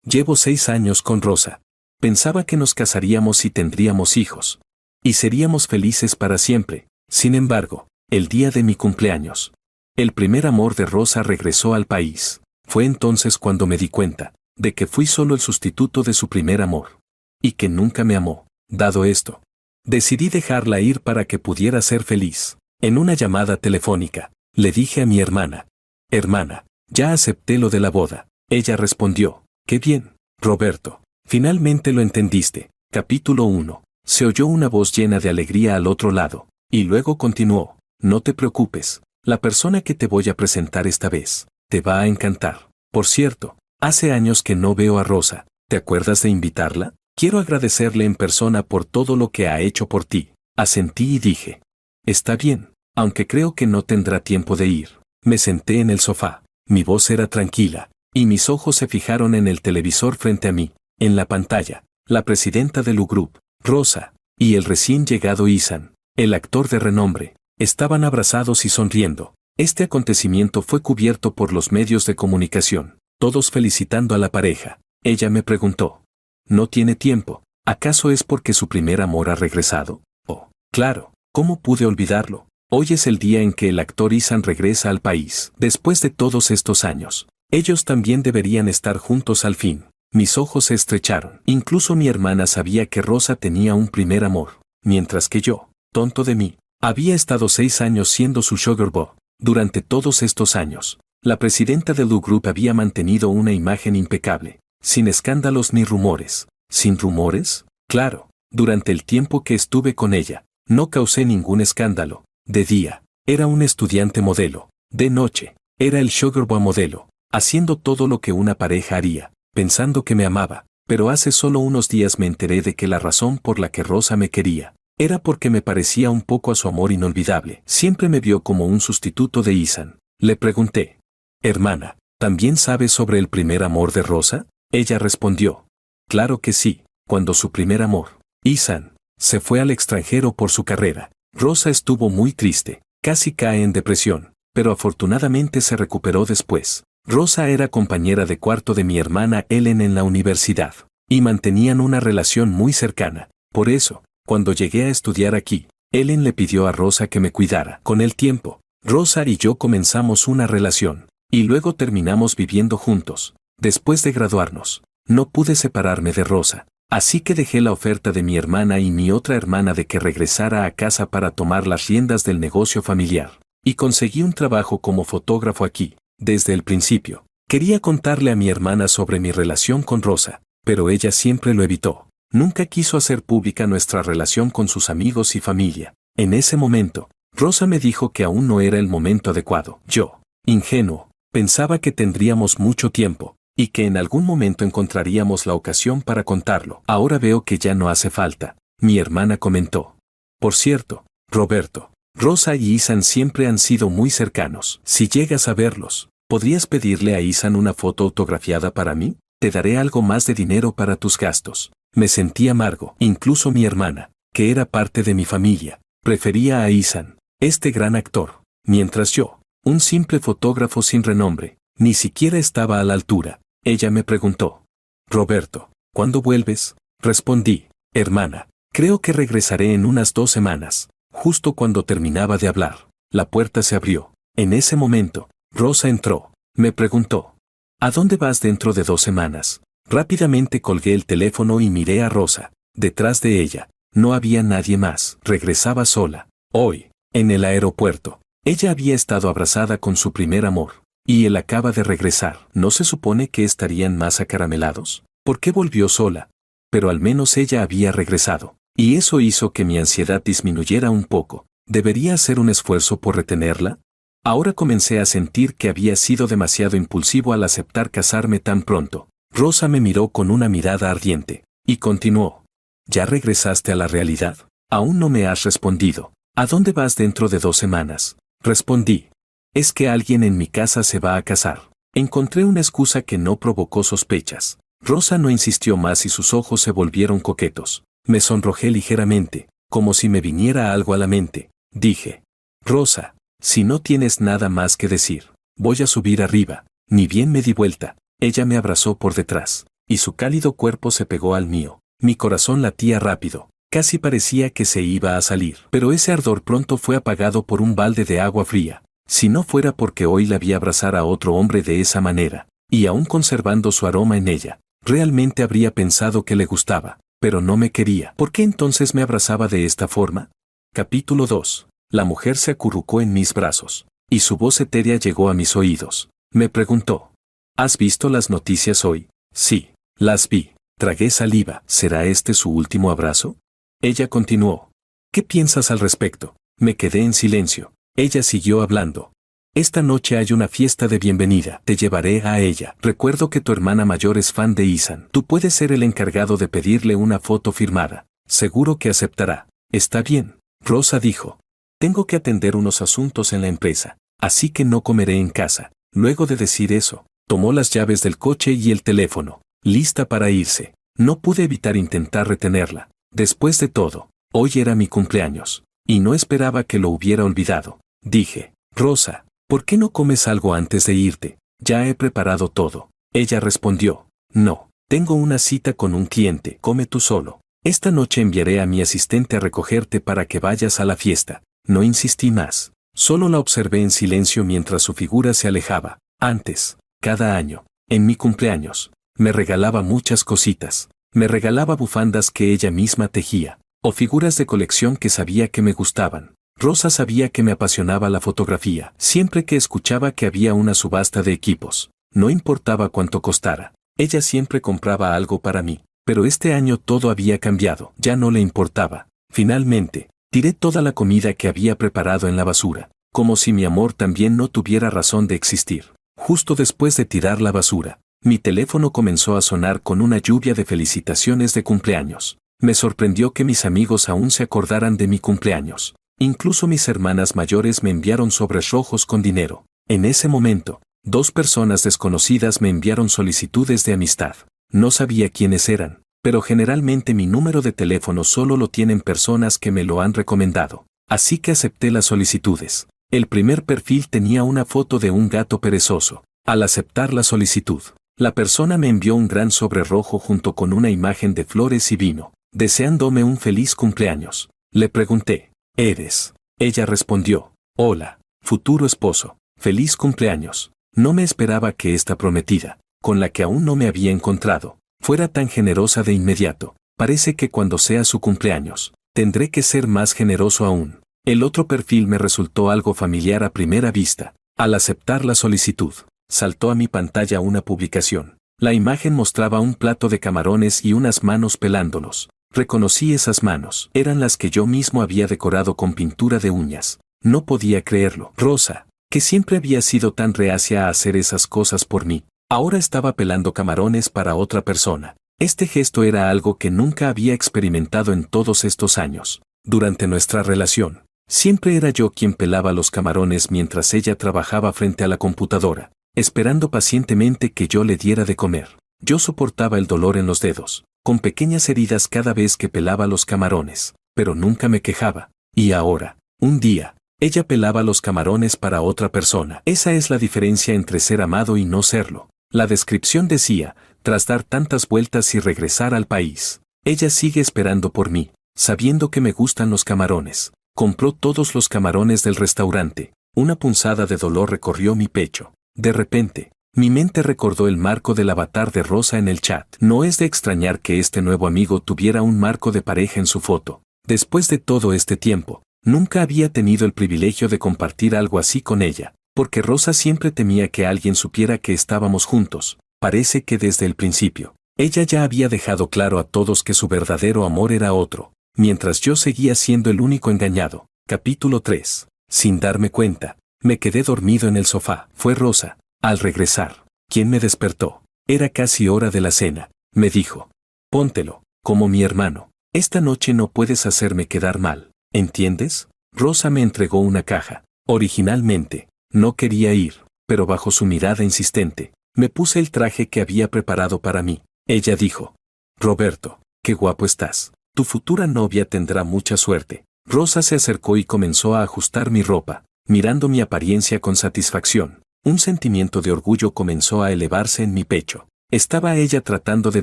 Llevo 6 años con Rosa. Pensaba que nos casaríamos y tendríamos hijos. Y seríamos felices para siempre. Sin embargo, el día de mi cumpleaños, el primer amor de Rosa regresó al país. Fue entonces cuando me di cuenta de que fui solo el sustituto de su primer amor. Y que nunca me amó. Dado esto, decidí dejarla ir para que pudiera ser feliz. En una llamada telefónica, le dije a mi hermana: «Hermana, ya acepté lo de la boda». Ella respondió: «Qué bien, Roberto. Finalmente lo entendiste». Capítulo 1. Se oyó una voz llena de alegría al otro lado, y luego continuó: «No te preocupes, la persona que te voy a presentar esta vez te va a encantar. Por cierto, hace años que no veo a Rosa. ¿Te acuerdas de invitarla? Quiero agradecerle en persona por todo lo que ha hecho por ti». Asentí y dije: «Está bien, aunque creo que no tendrá tiempo de ir». Me senté en el sofá. Mi voz era tranquila, y mis ojos se fijaron en el televisor frente a mí. En la pantalla, la presidenta del U-Group, Rosa, y el recién llegado Ihsan, el actor de renombre, estaban abrazados y sonriendo. Este acontecimiento fue cubierto por los medios de comunicación, todos felicitando a la pareja. Ella me preguntó: «¿No tiene tiempo? ¿Acaso es porque su primer amor ha regresado?» «Oh, claro, ¿cómo pude olvidarlo? Hoy es el día en que el actor Ihsan regresa al país. Después de todos estos años, ellos también deberían estar juntos al fin». Mis ojos se estrecharon. Incluso mi hermana sabía que Rosa tenía un primer amor, mientras que yo, tonto de mí, había estado 6 años siendo su sugar boy. Durante todos estos años, la presidenta del U-Group había mantenido una imagen impecable, sin escándalos ni rumores. ¿Sin rumores? Claro, durante el tiempo que estuve con ella, no causé ningún escándalo. De día, era un estudiante modelo. De noche, era el sugar boy modelo, haciendo todo lo que una pareja haría, pensando que me amaba. Pero hace solo unos días me enteré de que la razón por la que Rosa me quería era porque me parecía un poco a su amor inolvidable. Siempre me vio como un sustituto de Ihsan. Le pregunté: «Hermana, ¿también sabes sobre el primer amor de Rosa?» Ella respondió: «Claro que sí. Cuando su primer amor, Ihsan, se fue al extranjero por su carrera, Rosa estuvo muy triste, casi cae en depresión, pero afortunadamente se recuperó después. Rosa era compañera de cuarto de mi hermana Ellen en la universidad, y mantenían una relación muy cercana. Por eso, cuando llegué a estudiar aquí, Ellen le pidió a Rosa que me cuidara. Con el tiempo, Rosa y yo comenzamos una relación, y luego terminamos viviendo juntos. Después de graduarnos, no pude separarme de Rosa, así que dejé la oferta de mi hermana y mi otra hermana de que regresara a casa para tomar las riendas del negocio familiar, y conseguí un trabajo como fotógrafo aquí. Desde el principio, quería contarle a mi hermana sobre mi relación con Rosa, pero ella siempre lo evitó. Nunca quiso hacer pública nuestra relación con sus amigos y familia. En ese momento, Rosa me dijo que aún no era el momento adecuado. Yo, ingenuo, pensaba que tendríamos mucho tiempo, y que en algún momento encontraríamos la ocasión para contarlo. Ahora veo que ya no hace falta, mi hermana comentó. Por cierto, Roberto, Rosa y Ihsan siempre han sido muy cercanos. Si llegas a verlos, ¿podrías pedirle a Ihsan una foto autografiada para mí? Te daré algo más de dinero para tus gastos. Me sentí amargo. Incluso mi hermana, que era parte de mi familia, prefería a Ihsan, este gran actor, mientras yo, un simple fotógrafo sin renombre, ni siquiera estaba a la altura. Ella me preguntó: «Roberto, ¿cuándo vuelves?» Respondí: «Hermana, creo que regresaré en unas 2 semanas». Justo cuando terminaba de hablar, la puerta se abrió. En ese momento, Rosa entró. Me preguntó: «¿A dónde vas dentro de 2 semanas?» Rápidamente colgué el teléfono y miré a Rosa. Detrás de ella, no había nadie más. Regresaba sola. Hoy, en el aeropuerto, ella había estado abrazada con su primer amor. Y él acaba de regresar. ¿No se supone que estarían más acaramelados? ¿Por qué volvió sola? Pero al menos ella había regresado. Y eso hizo que mi ansiedad disminuyera un poco. ¿Debería hacer un esfuerzo por retenerla? Ahora comencé a sentir que había sido demasiado impulsivo al aceptar casarme tan pronto. Rosa me miró con una mirada ardiente, y continuó: «¿Ya regresaste a la realidad? Aún no me has respondido. ¿A dónde vas dentro de 2 semanas?» Respondí: «Es que alguien en mi casa se va a casar». Encontré una excusa que no provocó sospechas. Rosa no insistió más y sus ojos se volvieron coquetos. Me sonrojé ligeramente, como si me viniera algo a la mente. Dije: «Rosa, si no tienes nada más que decir, voy a subir arriba». Ni bien me di vuelta, ella me abrazó por detrás. y su cálido cuerpo se pegó al mío. Mi corazón latía rápido. Casi parecía que se iba a salir. Pero ese ardor pronto fue apagado por un balde de agua fría. Si no fuera porque hoy la vi abrazar a otro hombre de esa manera, y aún conservando su aroma en ella, realmente habría pensado que le gustaba, pero no me quería. ¿Por qué entonces me abrazaba de esta forma? Capítulo 2. La mujer se acurrucó en mis brazos, y su voz etérea llegó a mis oídos. Me preguntó: ¿has visto las noticias hoy? Sí, las vi. Tragué saliva. ¿Será este su último abrazo? Ella continuó: ¿qué piensas al respecto? Me quedé en silencio. Ella siguió hablando. Esta noche hay una fiesta de bienvenida. Te llevaré a ella. Recuerdo que tu hermana mayor es fan de Ethan. Tú puedes ser el encargado de pedirle una foto firmada. Seguro que aceptará. Está bien, Rosa dijo. Tengo que atender unos asuntos en la empresa, así que no comeré en casa. Luego de decir eso, tomó las llaves del coche y el teléfono, lista para irse. No pude evitar intentar retenerla. Después de todo, hoy era mi cumpleaños, y no esperaba que lo hubiera olvidado. Dije: Rosa, ¿por qué no comes algo antes de irte? Ya he preparado todo. Ella respondió: no, tengo una cita con un cliente. Come tú solo. Esta noche enviaré a mi asistente a recogerte para que vayas a la fiesta. No insistí más. Solo la observé en silencio mientras su figura se alejaba. Antes, cada año, en mi cumpleaños, me regalaba muchas cositas. Me regalaba bufandas que ella misma tejía, o figuras de colección que sabía que me gustaban. Rosa sabía que me apasionaba la fotografía. Siempre que escuchaba que había una subasta de equipos, no importaba cuánto costara, ella siempre compraba algo para mí. Pero este año todo había cambiado. Ya no le importaba. Finalmente, tiré toda la comida que había preparado en la basura, como si mi amor también no tuviera razón de existir. Justo después de tirar la basura, mi teléfono comenzó a sonar con una lluvia de felicitaciones de cumpleaños. Me sorprendió que mis amigos aún se acordaran de mi cumpleaños. Incluso mis hermanas mayores me enviaron sobres rojos con dinero. En ese momento, 2 personas desconocidas me enviaron solicitudes de amistad. No sabía quiénes eran, pero generalmente mi número de teléfono solo lo tienen personas que me lo han recomendado. Así que acepté las solicitudes. El primer perfil tenía una foto de un gato perezoso. Al aceptar la solicitud, la persona me envió un gran sobre rojo junto con una imagen de flores y vino, deseándome un feliz cumpleaños. Le pregunté: ¿eres? Ella respondió: hola, futuro esposo, feliz cumpleaños. No me esperaba que esta prometida, con la que aún no me había encontrado, fuera tan generosa de inmediato. Parece que cuando sea su cumpleaños, tendré que ser más generoso aún. El otro perfil me resultó algo familiar a primera vista. Al aceptar la solicitud, saltó a mi pantalla una publicación. La imagen mostraba un plato de camarones y unas manos pelándolos. Reconocí esas manos. Eran las que yo mismo había decorado con pintura de uñas. No podía creerlo. Rosa, que siempre había sido tan reacia a hacer esas cosas por mí, ahora estaba pelando camarones para otra persona. Este gesto era algo que nunca había experimentado en todos estos años. Durante nuestra relación, siempre era yo quien pelaba los camarones mientras ella trabajaba frente a la computadora, esperando pacientemente que yo le diera de comer. Yo soportaba el dolor en los dedos, con pequeñas heridas cada vez que pelaba los camarones, pero nunca me quejaba. Y ahora, un día, ella pelaba los camarones para otra persona. Esa es la diferencia entre ser amado y no serlo. La descripción decía: tras dar tantas vueltas y regresar al país, ella sigue esperando por mí, sabiendo que me gustan los camarones. Compró todos los camarones del restaurante. Una punzada de dolor recorrió mi pecho. De repente, mi mente recordó el marco del avatar de Rosa en el chat. No es de extrañar que este nuevo amigo tuviera un marco de pareja en su foto. Después de todo este tiempo, nunca había tenido el privilegio de compartir algo así con ella, porque Rosa siempre temía que alguien supiera que estábamos juntos. Parece que desde el principio, ella ya había dejado claro a todos que su verdadero amor era otro, mientras yo seguía siendo el único engañado. Capítulo 3. Sin darme cuenta, me quedé dormido en el sofá. Fue Rosa, al regresar, quien me despertó. Era casi hora de la cena. Me dijo: póntelo, como mi hermano. Esta noche no puedes hacerme quedar mal. ¿Entiendes? Rosa me entregó una caja. Originalmente, no quería ir, pero bajo su mirada insistente, me puse el traje que había preparado para mí. Ella dijo: Roberto, qué guapo estás. Tu futura novia tendrá mucha suerte. Rosa se acercó y comenzó a ajustar mi ropa, mirando mi apariencia con satisfacción. Un sentimiento de orgullo comenzó a elevarse en mi pecho. ¿Estaba ella tratando de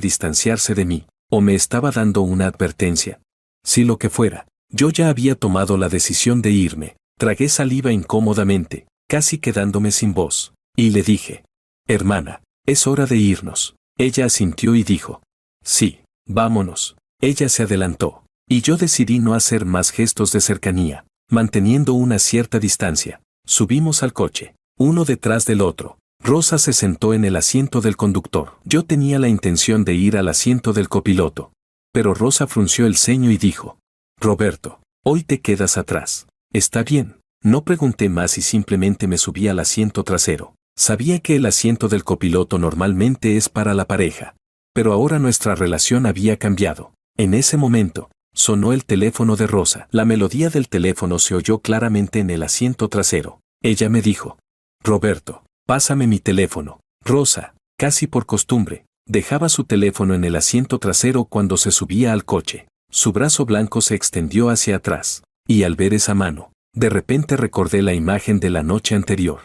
distanciarse de mí, o me estaba dando una advertencia? Si lo que fuera, yo ya había tomado la decisión de irme. Tragué saliva incómodamente, casi quedándome sin voz, y le dije: hermana, es hora de irnos. Ella asintió y dijo: sí, vámonos. Ella se adelantó, y yo decidí no hacer más gestos de cercanía, manteniendo una cierta distancia. Subimos al coche, uno detrás del otro. Rosa se sentó en el asiento del conductor. Yo tenía la intención de ir al asiento del copiloto, pero Rosa frunció el ceño y dijo: Roberto, hoy te quedas atrás. Está bien. No pregunté más y simplemente me subí al asiento trasero. Sabía que el asiento del copiloto normalmente es para la pareja, pero ahora nuestra relación había cambiado. En ese momento, sonó el teléfono de Rosa. La melodía del teléfono se oyó claramente en el asiento trasero. Ella me dijo: Roberto, pásame mi teléfono. Rosa, casi por costumbre, dejaba su teléfono en el asiento trasero cuando se subía al coche. Su brazo blanco se extendió hacia atrás, y al ver esa mano, de repente recordé la imagen de la noche anterior,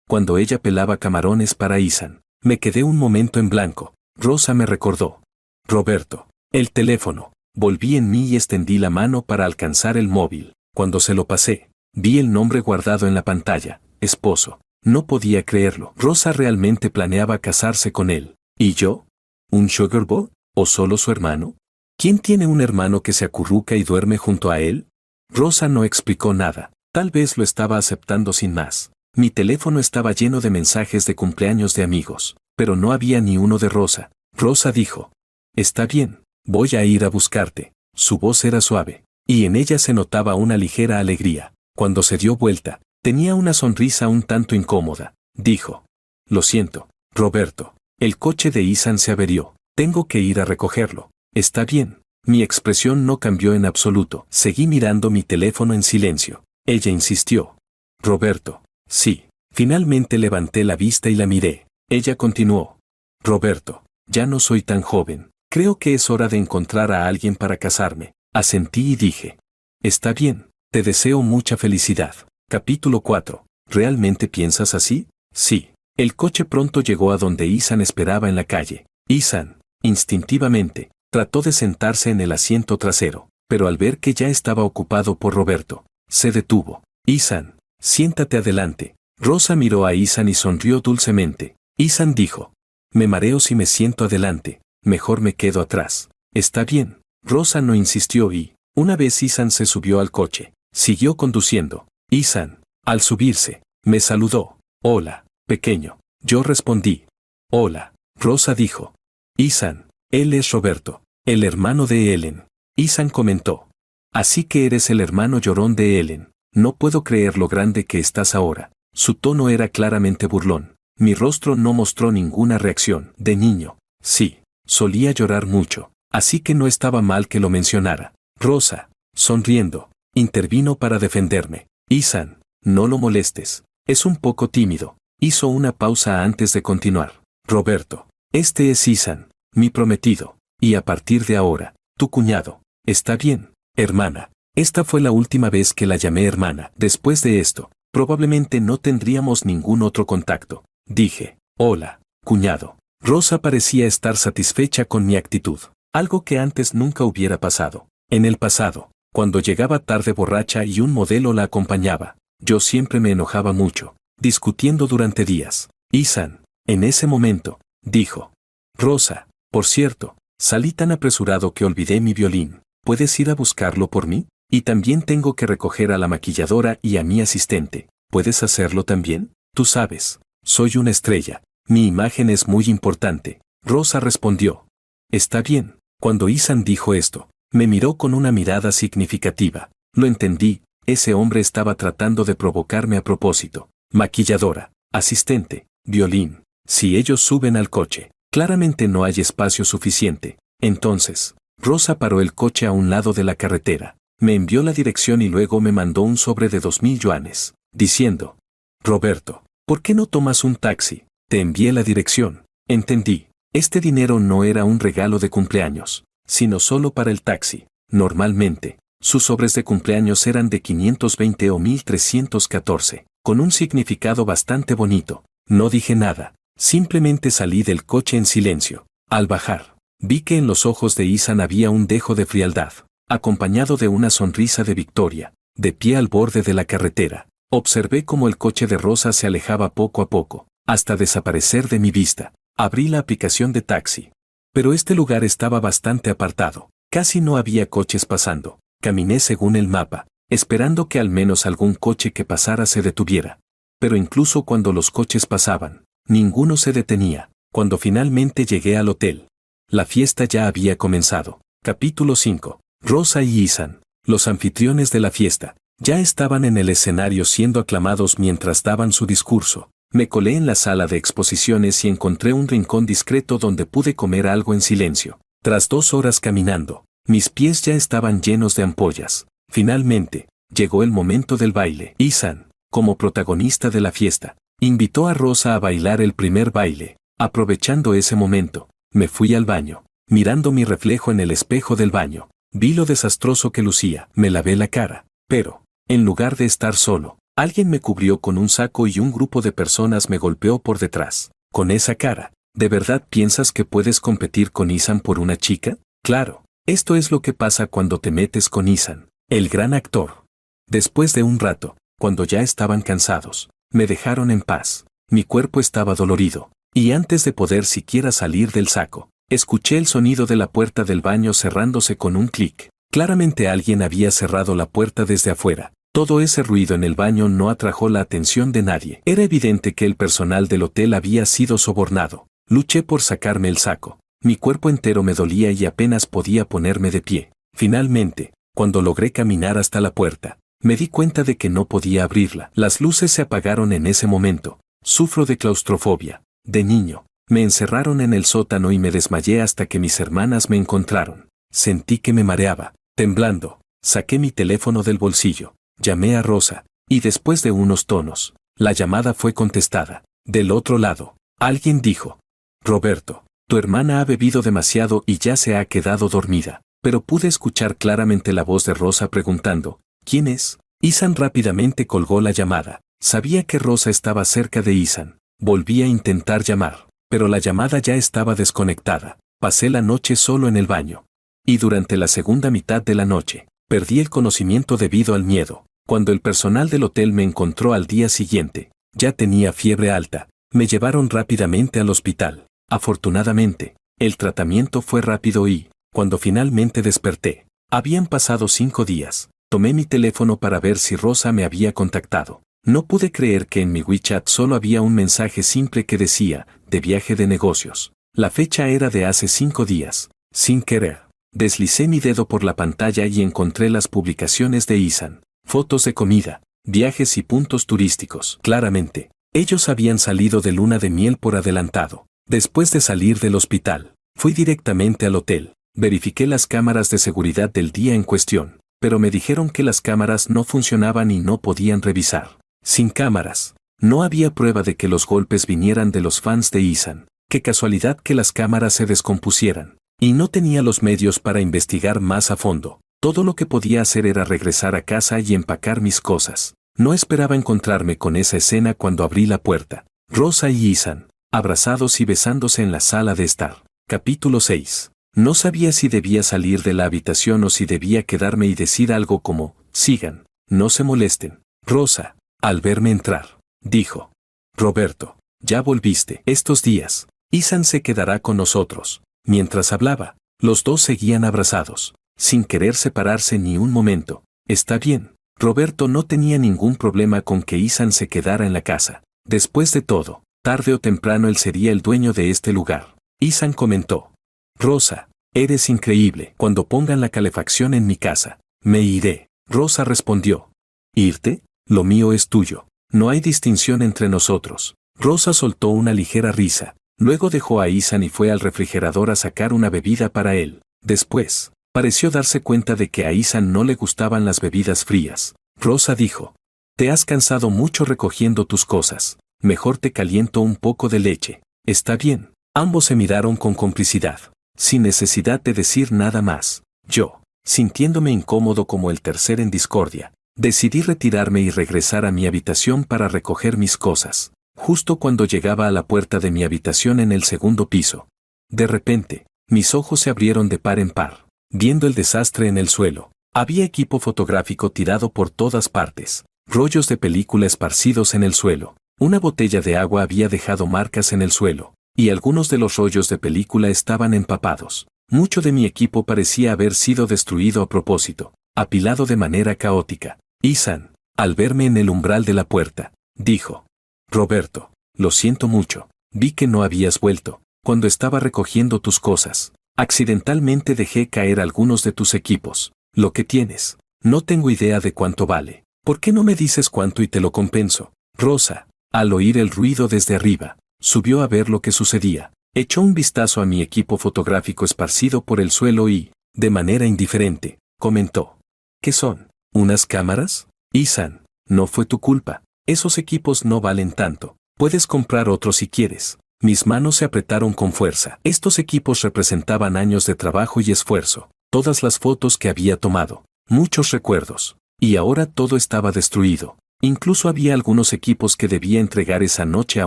cuando ella pelaba camarones para Isan. Me quedé un momento en blanco. Rosa me recordó: Roberto, el teléfono. Volví en mí y extendí la mano para alcanzar el móvil. Cuando se lo pasé, vi el nombre guardado en la pantalla: esposo. No podía creerlo. Rosa realmente planeaba casarse con él. ¿Y yo? ¿Un sugar boy? ¿O solo su hermano? ¿Quién tiene un hermano que se acurruca y duerme junto a él? Rosa no explicó nada. Tal vez lo estaba aceptando sin más. Mi teléfono estaba lleno de mensajes de cumpleaños de amigos, pero no había ni uno de Rosa. Rosa dijo: Está bien, voy a ir a buscarte. Su voz era suave, y en ella se notaba una ligera alegría. Cuando se dio vuelta, tenía una sonrisa un tanto incómoda. Dijo: Lo siento, Roberto, el coche de Isan se averió. Tengo que ir a recogerlo. Está bien. Mi expresión no cambió en absoluto. Seguí mirando mi teléfono en silencio. Ella insistió: Roberto. Sí. Finalmente levanté la vista y la miré. Ella continuó: Roberto, ya no soy tan joven. Creo que es hora de encontrar a alguien para casarme. Asentí y dije: Está bien. Te deseo mucha felicidad. Capítulo 4. ¿Realmente piensas así? Sí. El coche pronto llegó a donde Isan esperaba en la calle. Isan, instintivamente, trató de sentarse en el asiento trasero, pero al ver que ya estaba ocupado por Roberto, se detuvo. Isan, siéntate adelante. Rosa miró a Isan y sonrió dulcemente. Isan dijo: Me mareo si me siento adelante, mejor me quedo atrás. Está bien. Rosa no insistió y, una vez Isan se subió al coche, siguió conduciendo. Isan, al subirse, me saludó: Hola, pequeño. Yo respondí: Hola. Rosa dijo: Isan, él es Roberto, el hermano de Ellen. Isan comentó: Así que eres el hermano llorón de Ellen. No puedo creer lo grande que estás ahora. Su tono era claramente burlón. Mi rostro no mostró ninguna reacción. De niño, sí, solía llorar mucho, así que no estaba mal que lo mencionara. Rosa, sonriendo, intervino para defenderme. Isan, no lo molestes. Es un poco tímido. Hizo una pausa antes de continuar. Roberto, este es Isan, mi prometido, y a partir de ahora, tu cuñado. Está bien, hermana. Esta fue la última vez que la llamé hermana. Después de esto, probablemente no tendríamos ningún otro contacto. Dije: Hola, cuñado. Rosa parecía estar satisfecha con mi actitud, algo que antes nunca hubiera pasado. En el pasado, cuando llegaba tarde borracha y un modelo la acompañaba, yo siempre me enojaba mucho, discutiendo durante días. Isan, en ese momento, dijo: Rosa, por cierto, salí tan apresurado que olvidé mi violín. ¿Puedes ir a buscarlo por mí? Y también tengo que recoger a la maquilladora y a mi asistente. ¿Puedes hacerlo también? Tú sabes, soy una estrella. Mi imagen es muy importante. Rosa respondió: Está bien. Cuando Isan dijo esto, me miró con una mirada significativa. Lo entendí. Ese hombre estaba tratando de provocarme a propósito. Maquilladora, asistente, violín. Si ellos suben al coche, claramente no hay espacio suficiente. Entonces, Rosa paró el coche a un lado de la carretera. Me envió la dirección y luego me mandó un sobre de 2000 yuanes, diciendo: Roberto, ¿por qué no tomas un taxi? Te envié la dirección. Entendí. Este dinero no era un regalo de cumpleaños, sino solo para el taxi. Normalmente, sus sobres de cumpleaños eran de 520 o 1314, con un significado bastante bonito. No dije nada. Simplemente salí del coche en silencio. Al bajar, vi que en los ojos de Ethan había un dejo de frialdad, acompañado de una sonrisa de victoria. De pie al borde de la carretera, observé cómo el coche de Rosa se alejaba poco a poco, hasta desaparecer de mi vista. Abrí la aplicación de taxi. Pero este lugar estaba bastante apartado. Casi no había coches pasando. Caminé según el mapa, esperando que al menos algún coche que pasara se detuviera. Pero incluso cuando los coches pasaban, ninguno se detenía. Cuando finalmente llegué al hotel, la fiesta ya había comenzado. Capítulo 5. Rosa y Ethan, los anfitriones de la fiesta, ya estaban en el escenario siendo aclamados mientras daban su discurso. Me colé en la sala de exposiciones y encontré un rincón discreto donde pude comer algo en silencio. Tras 2 horas caminando, mis pies ya estaban llenos de ampollas. Finalmente, llegó el momento del baile. Ethan, como protagonista de la fiesta, invitó a Rosa a bailar el primer baile. Aprovechando ese momento, me fui al baño. Mirando mi reflejo en el espejo del baño, vi lo desastroso que lucía. Me lavé la cara, pero, en lugar de estar solo, alguien me cubrió con un saco y un grupo de personas me golpeó por detrás. Con esa cara, ¿de verdad piensas que puedes competir con Ethan por una chica? Claro, esto es lo que pasa cuando te metes con Ethan, el gran actor. Después de un rato, cuando ya estaban cansados, me dejaron en paz. Mi cuerpo estaba dolorido, y antes de poder siquiera salir del saco, escuché el sonido de la puerta del baño cerrándose con un clic. Claramente alguien había cerrado la puerta desde afuera. Todo ese ruido en el baño no atrajo la atención de nadie. Era evidente que el personal del hotel había sido sobornado. Luché por sacarme el saco. Mi cuerpo entero me dolía y apenas podía ponerme de pie. Finalmente, cuando logré caminar hasta la puerta, me di cuenta de que no podía abrirla. Las luces se apagaron en ese momento. Sufro de claustrofobia. De niño, me encerraron en el sótano y me desmayé hasta que mis hermanas me encontraron. Sentí que me mareaba. Temblando, saqué mi teléfono del bolsillo. Llamé a Rosa, y después de unos tonos, la llamada fue contestada. Del otro lado, alguien dijo: Roberto, tu hermana ha bebido demasiado y ya se ha quedado dormida. Pero pude escuchar claramente la voz de Rosa preguntando: ¿quién es? Ethan rápidamente colgó la llamada. Sabía que Rosa estaba cerca de Ethan. Volví a intentar llamar, pero la llamada ya estaba desconectada. Pasé la noche solo en el baño. Y durante la segunda mitad de la noche, perdí el conocimiento debido al miedo. Cuando el personal del hotel me encontró al día siguiente, ya tenía fiebre alta. Me llevaron rápidamente al hospital. Afortunadamente, el tratamiento fue rápido y, cuando finalmente desperté, habían pasado 5 días. Tomé mi teléfono para ver si Rosa me había contactado. No pude creer que en mi WeChat solo había un mensaje simple que decía: de viaje de negocios. La fecha era de hace 5 días. Sin querer, deslicé mi dedo por la pantalla y encontré las publicaciones de Ethan. Fotos de comida, viajes y puntos turísticos. Claramente, ellos habían salido de luna de miel por adelantado. Después de salir del hospital, fui directamente al hotel. Verifiqué las cámaras de seguridad del día en cuestión, pero me dijeron que las cámaras no funcionaban y no podían revisar. Sin cámaras, no había prueba de que los golpes vinieran de los fans de Ethan. Qué casualidad que las cámaras se descompusieran. Y no tenía los medios para investigar más a fondo. Todo lo que podía hacer era regresar a casa y empacar mis cosas. No esperaba encontrarme con esa escena cuando abrí la puerta. Rosa y Ethan, abrazados y besándose en la sala de estar. Capítulo 6. No sabía si debía salir de la habitación o si debía quedarme y decir algo como: sigan, no se molesten. Rosa, al verme entrar, dijo: Roberto, ya volviste. Estos días, Ethan se quedará con nosotros. Mientras hablaba, los dos seguían abrazados, sin querer separarse ni un momento. Está bien. Roberto no tenía ningún problema con que Ethan se quedara en la casa. Después de todo, tarde o temprano él sería el dueño de este lugar. Ethan comentó: Rosa, eres increíble. Cuando pongan la calefacción en mi casa, me iré. Rosa respondió: ¿irte? Lo mío es tuyo. No hay distinción entre nosotros. Rosa soltó una ligera risa. Luego dejó a Ethan y fue al refrigerador a sacar una bebida para él. Después, pareció darse cuenta de que a Ethan no le gustaban las bebidas frías. Rosa dijo: te has cansado mucho recogiendo tus cosas. Mejor te caliento un poco de leche. Está bien. Ambos se miraron con complicidad, sin necesidad de decir nada más. Yo, sintiéndome incómodo como el tercer en discordia, decidí retirarme y regresar a mi habitación para recoger mis cosas. justo cuando llegaba a la puerta de mi habitación en el segundo piso. De repente, mis ojos se abrieron de par en par, viendo el desastre en el suelo. Había equipo fotográfico tirado por todas partes, rollos de película esparcidos en el suelo, una botella de agua había dejado marcas en el suelo, y algunos de los rollos de película estaban empapados. Mucho de mi equipo parecía haber sido destruido a propósito, apilado de manera caótica. Ethan, al verme en el umbral de la puerta, dijo: Roberto, lo siento mucho, vi que no habías vuelto. Cuando estaba recogiendo tus cosas, accidentalmente dejé caer algunos de tus equipos. Lo que tienes, no tengo idea de cuánto vale. ¿Por qué no me dices cuánto y te lo compenso? Rosa, al oír el ruido desde arriba, subió a ver lo que sucedía. Echó un vistazo a mi equipo fotográfico esparcido por el suelo y, de manera indiferente, comentó: ¿Qué son? ¿Unas cámaras? Ethan, no fue tu culpa. Esos equipos no valen tanto. Puedes comprar otros si quieres. Mis manos se apretaron con fuerza. Estos equipos representaban años de trabajo y esfuerzo, todas las fotos que había tomado, muchos recuerdos. Y ahora todo estaba destruido. Incluso había algunos equipos que debía entregar esa noche a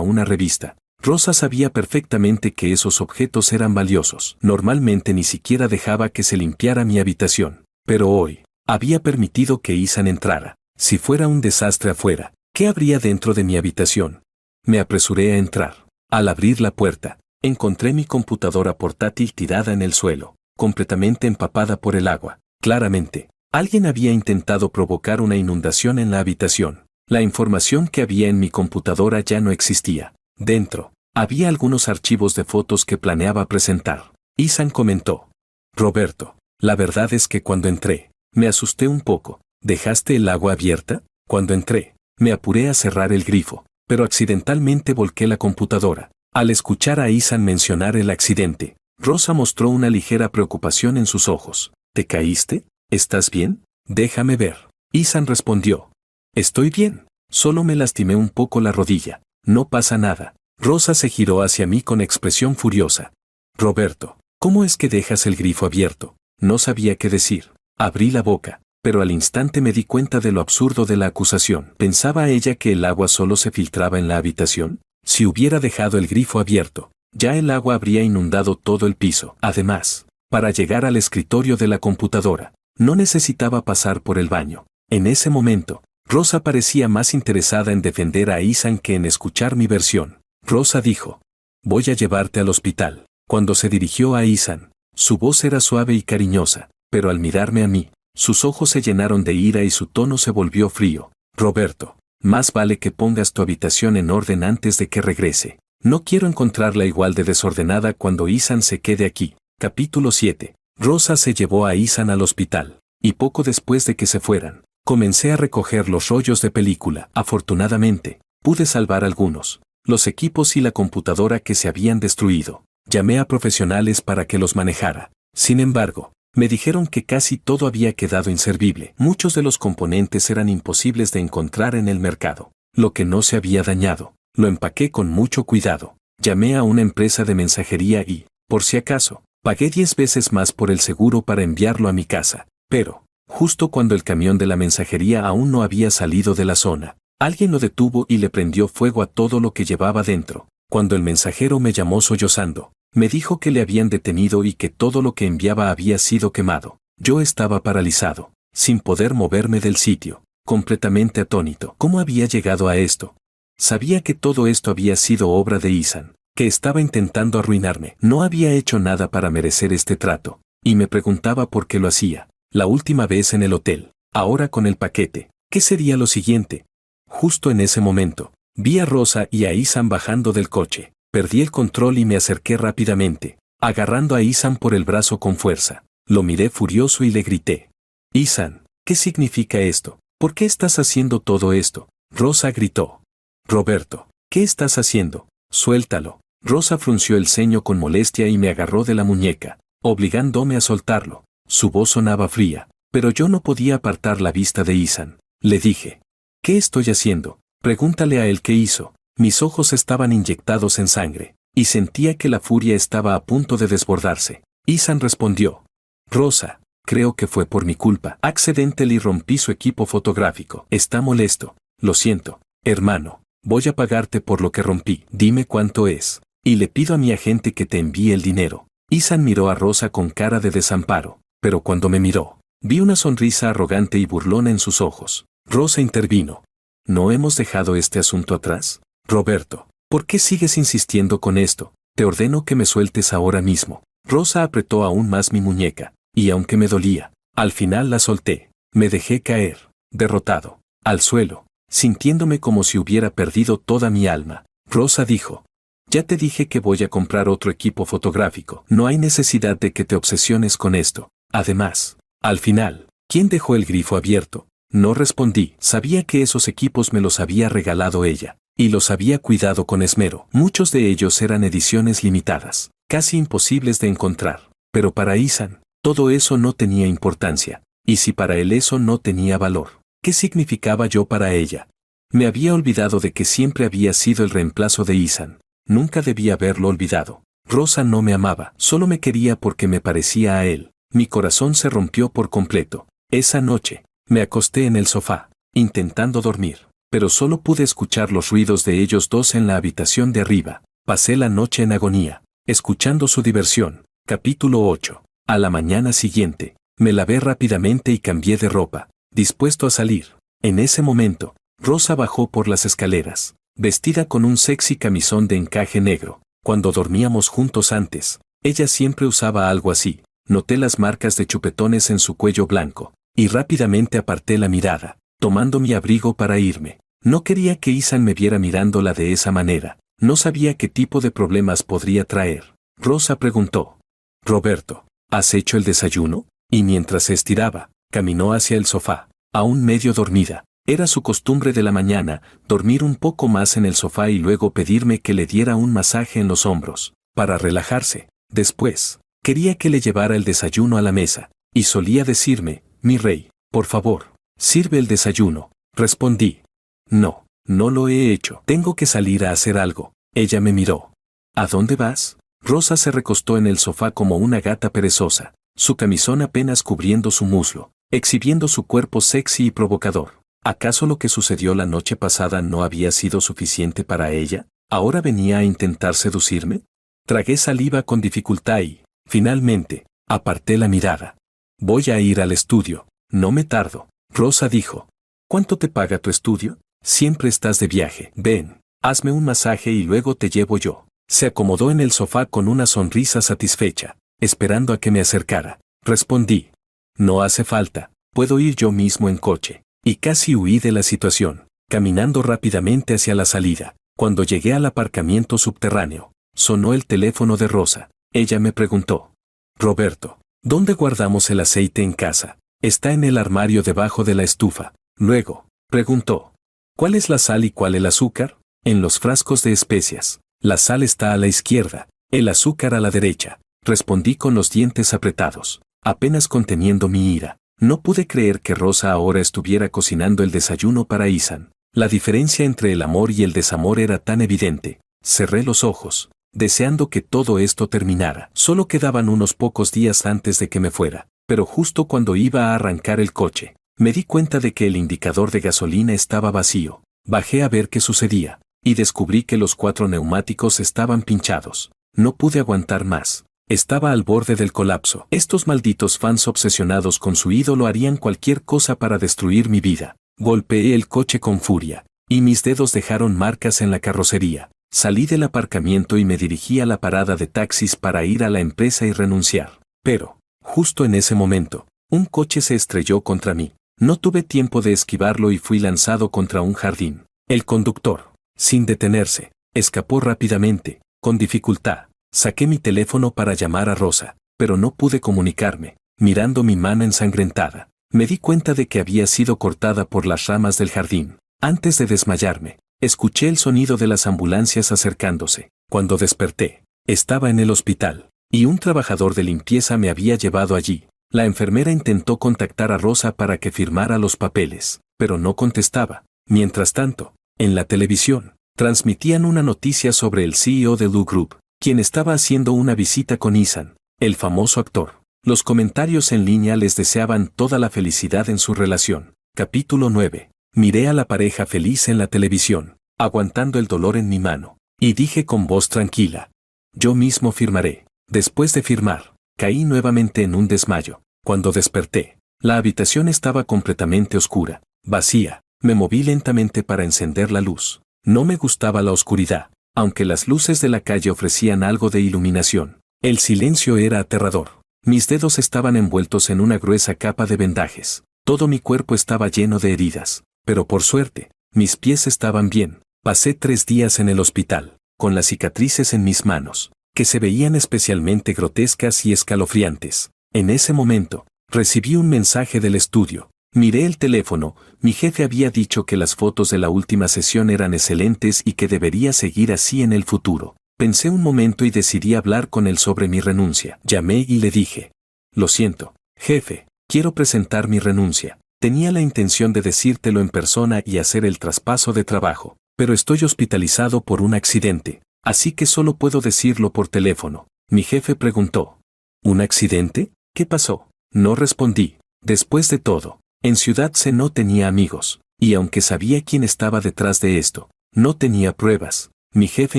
una revista. Rosa sabía perfectamente que esos objetos eran valiosos. Normalmente ni siquiera dejaba que se limpiara mi habitación. Pero hoy, había permitido que Ethan entrara. Si fuera un desastre afuera, ¿qué habría dentro de mi habitación? Me apresuré a entrar. Al abrir la puerta, encontré mi computadora portátil tirada en el suelo, completamente empapada por el agua. Claramente, alguien había intentado provocar una inundación en la habitación. La información que había en mi computadora ya no existía. Dentro, había algunos archivos de fotos que planeaba presentar. Ethan comentó: Roberto, la verdad es que cuando entré, me asusté un poco. ¿Dejaste el agua abierta? Cuando entré, me apuré a cerrar el grifo, pero accidentalmente volqué la computadora. Al escuchar a Ethan mencionar el accidente, Rosa mostró una ligera preocupación en sus ojos. ¿Te caíste? ¿Estás bien? Déjame ver. Ethan respondió: Estoy bien, solo me lastimé un poco la rodilla. No pasa nada. Rosa se giró hacia mí con expresión furiosa. Roberto, ¿cómo es que dejas el grifo abierto? No sabía qué decir. Abrí la boca, pero al instante me di cuenta de lo absurdo de la acusación. ¿Pensaba ella que el agua solo se filtraba en la habitación? Si hubiera dejado el grifo abierto, ya el agua habría inundado todo el piso. Además, para llegar al escritorio de la computadora, no necesitaba pasar por el baño. En ese momento, Rosa parecía más interesada en defender a Ethan que en escuchar mi versión. Rosa dijo: Voy a llevarte al hospital. Cuando se dirigió a Ethan, su voz era suave y cariñosa, pero al mirarme a mí, sus ojos se llenaron de ira y su tono se volvió frío. Roberto, más vale que pongas tu habitación en orden antes de que regrese. No quiero encontrarla igual de desordenada cuando Ethan se quede aquí. Capítulo 7. Rosa se llevó a Ethan al hospital, y poco después de que se fueran, comencé a recoger los rollos de película. Afortunadamente, pude salvar algunos, los equipos y la computadora que se habían destruido. Llamé a profesionales para que los manejara. Sin embargo, me dijeron que casi todo había quedado inservible. Muchos de los componentes eran imposibles de encontrar en el mercado. Lo que no se había dañado, lo empaqué con mucho cuidado. Llamé a una empresa de mensajería y, por si acaso, pagué 10 veces más por el seguro para enviarlo a mi casa. Pero, justo cuando el camión de la mensajería aún no había salido de la zona, alguien lo detuvo y le prendió fuego a todo lo que llevaba dentro. Cuando el mensajero me llamó sollozando, me dijo que le habían detenido y que todo lo que enviaba había sido quemado. Yo estaba paralizado, sin poder moverme del sitio, completamente atónito. ¿Cómo había llegado a esto? Sabía que todo esto había sido obra de Ethan, que estaba intentando arruinarme. No había hecho nada para merecer este trato, y me preguntaba por qué lo hacía. La última vez en el hotel, ahora con el paquete. ¿Qué sería lo siguiente? Justo en ese momento, vi a Rosa y a Ethan bajando del coche. Perdí el control y me acerqué rápidamente, agarrando a Ethan por el brazo con fuerza. Lo miré furioso y le grité: Ethan, ¿qué significa esto? ¿Por qué estás haciendo todo esto? Rosa gritó: Roberto, ¿qué estás haciendo? Suéltalo. Rosa frunció el ceño con molestia y me agarró de la muñeca, obligándome a soltarlo. Su voz sonaba fría, pero yo no podía apartar la vista de Ethan. Le dije: ¿Qué estoy haciendo? Pregúntale a él qué hizo. Mis ojos estaban inyectados en sangre, y sentía que la furia estaba a punto de desbordarse. Ethan respondió: Rosa, creo que fue por mi culpa. Accidentalmente rompí su equipo fotográfico. Está molesto. Lo siento, hermano. Voy a pagarte por lo que rompí. Dime cuánto es. Y le pido a mi agente que te envíe el dinero. Ethan miró a Rosa con cara de desamparo, pero cuando me miró, vi una sonrisa arrogante y burlona en sus ojos. Rosa intervino. ¿No hemos dejado este asunto atrás? Roberto, ¿por qué sigues insistiendo con esto? Te ordeno que me sueltes ahora mismo. Rosa apretó aún más mi muñeca, y aunque me dolía, al final la solté. Me dejé caer, derrotado, al suelo, sintiéndome como si hubiera perdido toda mi alma. Rosa dijo, ya te dije que voy a comprar otro equipo fotográfico. No hay necesidad de que te obsesiones con esto. Además, al final, ¿quién dejó el grifo abierto? No respondí. Sabía que esos equipos me los había regalado ella, y los había cuidado con esmero. Muchos de ellos eran ediciones limitadas, casi imposibles de encontrar. Pero para Ethan, todo eso no tenía importancia. Y si para él eso no tenía valor, ¿qué significaba yo para ella? Me había olvidado de que siempre había sido el reemplazo de Ethan. Nunca debía haberlo olvidado. Rosa no me amaba, solo me quería porque me parecía a él. Mi corazón se rompió por completo. Esa noche, me acosté en el sofá, intentando dormir, pero solo pude escuchar los ruidos de ellos dos en la habitación de arriba. Pasé la noche en agonía, escuchando su diversión. Capítulo 8. A la mañana siguiente, me lavé rápidamente y cambié de ropa, dispuesto a salir. En ese momento, Rosa bajó por las escaleras, vestida con un sexy camisón de encaje negro. Cuando dormíamos juntos antes, ella siempre usaba algo así. Noté las marcas de chupetones en su cuello blanco, y rápidamente aparté la mirada, tomando mi abrigo para irme. No quería que Ethan me viera mirándola de esa manera. No sabía qué tipo de problemas podría traer. Rosa preguntó, Roberto, ¿has hecho el desayuno? Y mientras se estiraba, caminó hacia el sofá, aún medio dormida. Era su costumbre de la mañana, dormir un poco más en el sofá y luego pedirme que le diera un masaje en los hombros, para relajarse. Después, quería que le llevara el desayuno a la mesa, y solía decirme, mi rey, por favor, sirve el desayuno. Respondí, no, no lo he hecho. Tengo que salir a hacer algo. Ella me miró. ¿A dónde vas? Rosa se recostó en el sofá como una gata perezosa, su camisón apenas cubriendo su muslo, exhibiendo su cuerpo sexy y provocador. ¿Acaso lo que sucedió la noche pasada no había sido suficiente para ella? ¿Ahora venía a intentar seducirme? Tragué saliva con dificultad y, finalmente, aparté la mirada. Voy a ir al estudio, no me tardo. Rosa dijo, ¿cuánto te paga tu estudio? Siempre estás de viaje. Ven, hazme un masaje y luego te llevo yo. Se acomodó en el sofá con una sonrisa satisfecha, esperando a que me acercara. Respondí, no hace falta, puedo ir yo mismo en coche. Y casi huí de la situación, caminando rápidamente hacia la salida. Cuando llegué al aparcamiento subterráneo, sonó el teléfono de Rosa. Ella me preguntó, Roberto, ¿dónde guardamos el aceite en casa? Está en el armario debajo de la estufa. Luego, preguntó, ¿cuál es la sal y cuál el azúcar? En los frascos de especias. La sal está a la izquierda, el azúcar a la derecha. Respondí con los dientes apretados, apenas conteniendo mi ira. No pude creer que Rosa ahora estuviera cocinando el desayuno para Ethan. La diferencia entre el amor y el desamor era tan evidente. Cerré los ojos, deseando que todo esto terminara. Solo quedaban unos pocos días antes de que me fuera, pero justo cuando iba a arrancar el coche, me di cuenta de que el indicador de gasolina estaba vacío. Bajé a ver qué sucedía, y descubrí que los 4 neumáticos estaban pinchados. No pude aguantar más. Estaba al borde del colapso. Estos malditos fans obsesionados con su ídolo harían cualquier cosa para destruir mi vida. Golpeé el coche con furia, y mis dedos dejaron marcas en la carrocería. Salí del aparcamiento y me dirigí a la parada de taxis para ir a la empresa y renunciar. Pero, justo en ese momento, un coche se estrelló contra mí. No tuve tiempo de esquivarlo y fui lanzado contra un jardín. El conductor, sin detenerse, escapó rápidamente, con dificultad. Saqué mi teléfono para llamar a Rosa, pero no pude comunicarme. Mirando mi mano ensangrentada, me di cuenta de que había sido cortada por las ramas del jardín. Antes de desmayarme, escuché el sonido de las ambulancias acercándose. Cuando desperté, estaba en el hospital, y un trabajador de limpieza me había llevado allí. La enfermera intentó contactar a Rosa para que firmara los papeles, pero no contestaba. Mientras tanto, en la televisión, transmitían una noticia sobre el CEO de Lu Group, quien estaba haciendo una visita con Ethan, el famoso actor. Los comentarios en línea les deseaban toda la felicidad en su relación. Capítulo 9. Miré a la pareja feliz en la televisión. aguantando el dolor en mi mano, y dije con voz tranquila: yo mismo firmaré. Después de firmar, caí nuevamente en un desmayo. Cuando desperté, la habitación estaba completamente oscura, vacía. Me moví lentamente para encender la luz. No me gustaba la oscuridad, aunque las luces de la calle ofrecían algo de iluminación. El silencio era aterrador. Mis dedos estaban envueltos en una gruesa capa de vendajes. Todo mi cuerpo estaba lleno de heridas, pero por suerte, mis pies estaban bien. Pasé 3 días en el hospital, con las cicatrices en mis manos, que se veían especialmente grotescas y escalofriantes. En ese momento, recibí un mensaje del estudio. Miré el teléfono. Mi jefe había dicho que las fotos de la última sesión eran excelentes y que debería seguir así en el futuro. Pensé un momento y decidí hablar con él sobre mi renuncia. Llamé y le dije: lo siento, jefe, quiero presentar mi renuncia. Tenía la intención de decírtelo en persona y hacer el traspaso de trabajo, pero estoy hospitalizado por un accidente, así que solo puedo decirlo por teléfono. Mi jefe preguntó: ¿un accidente? ¿Qué pasó? No respondí. Después de todo, en Ciudad C no tenía amigos, y aunque sabía quién estaba detrás de esto, no tenía pruebas. Mi jefe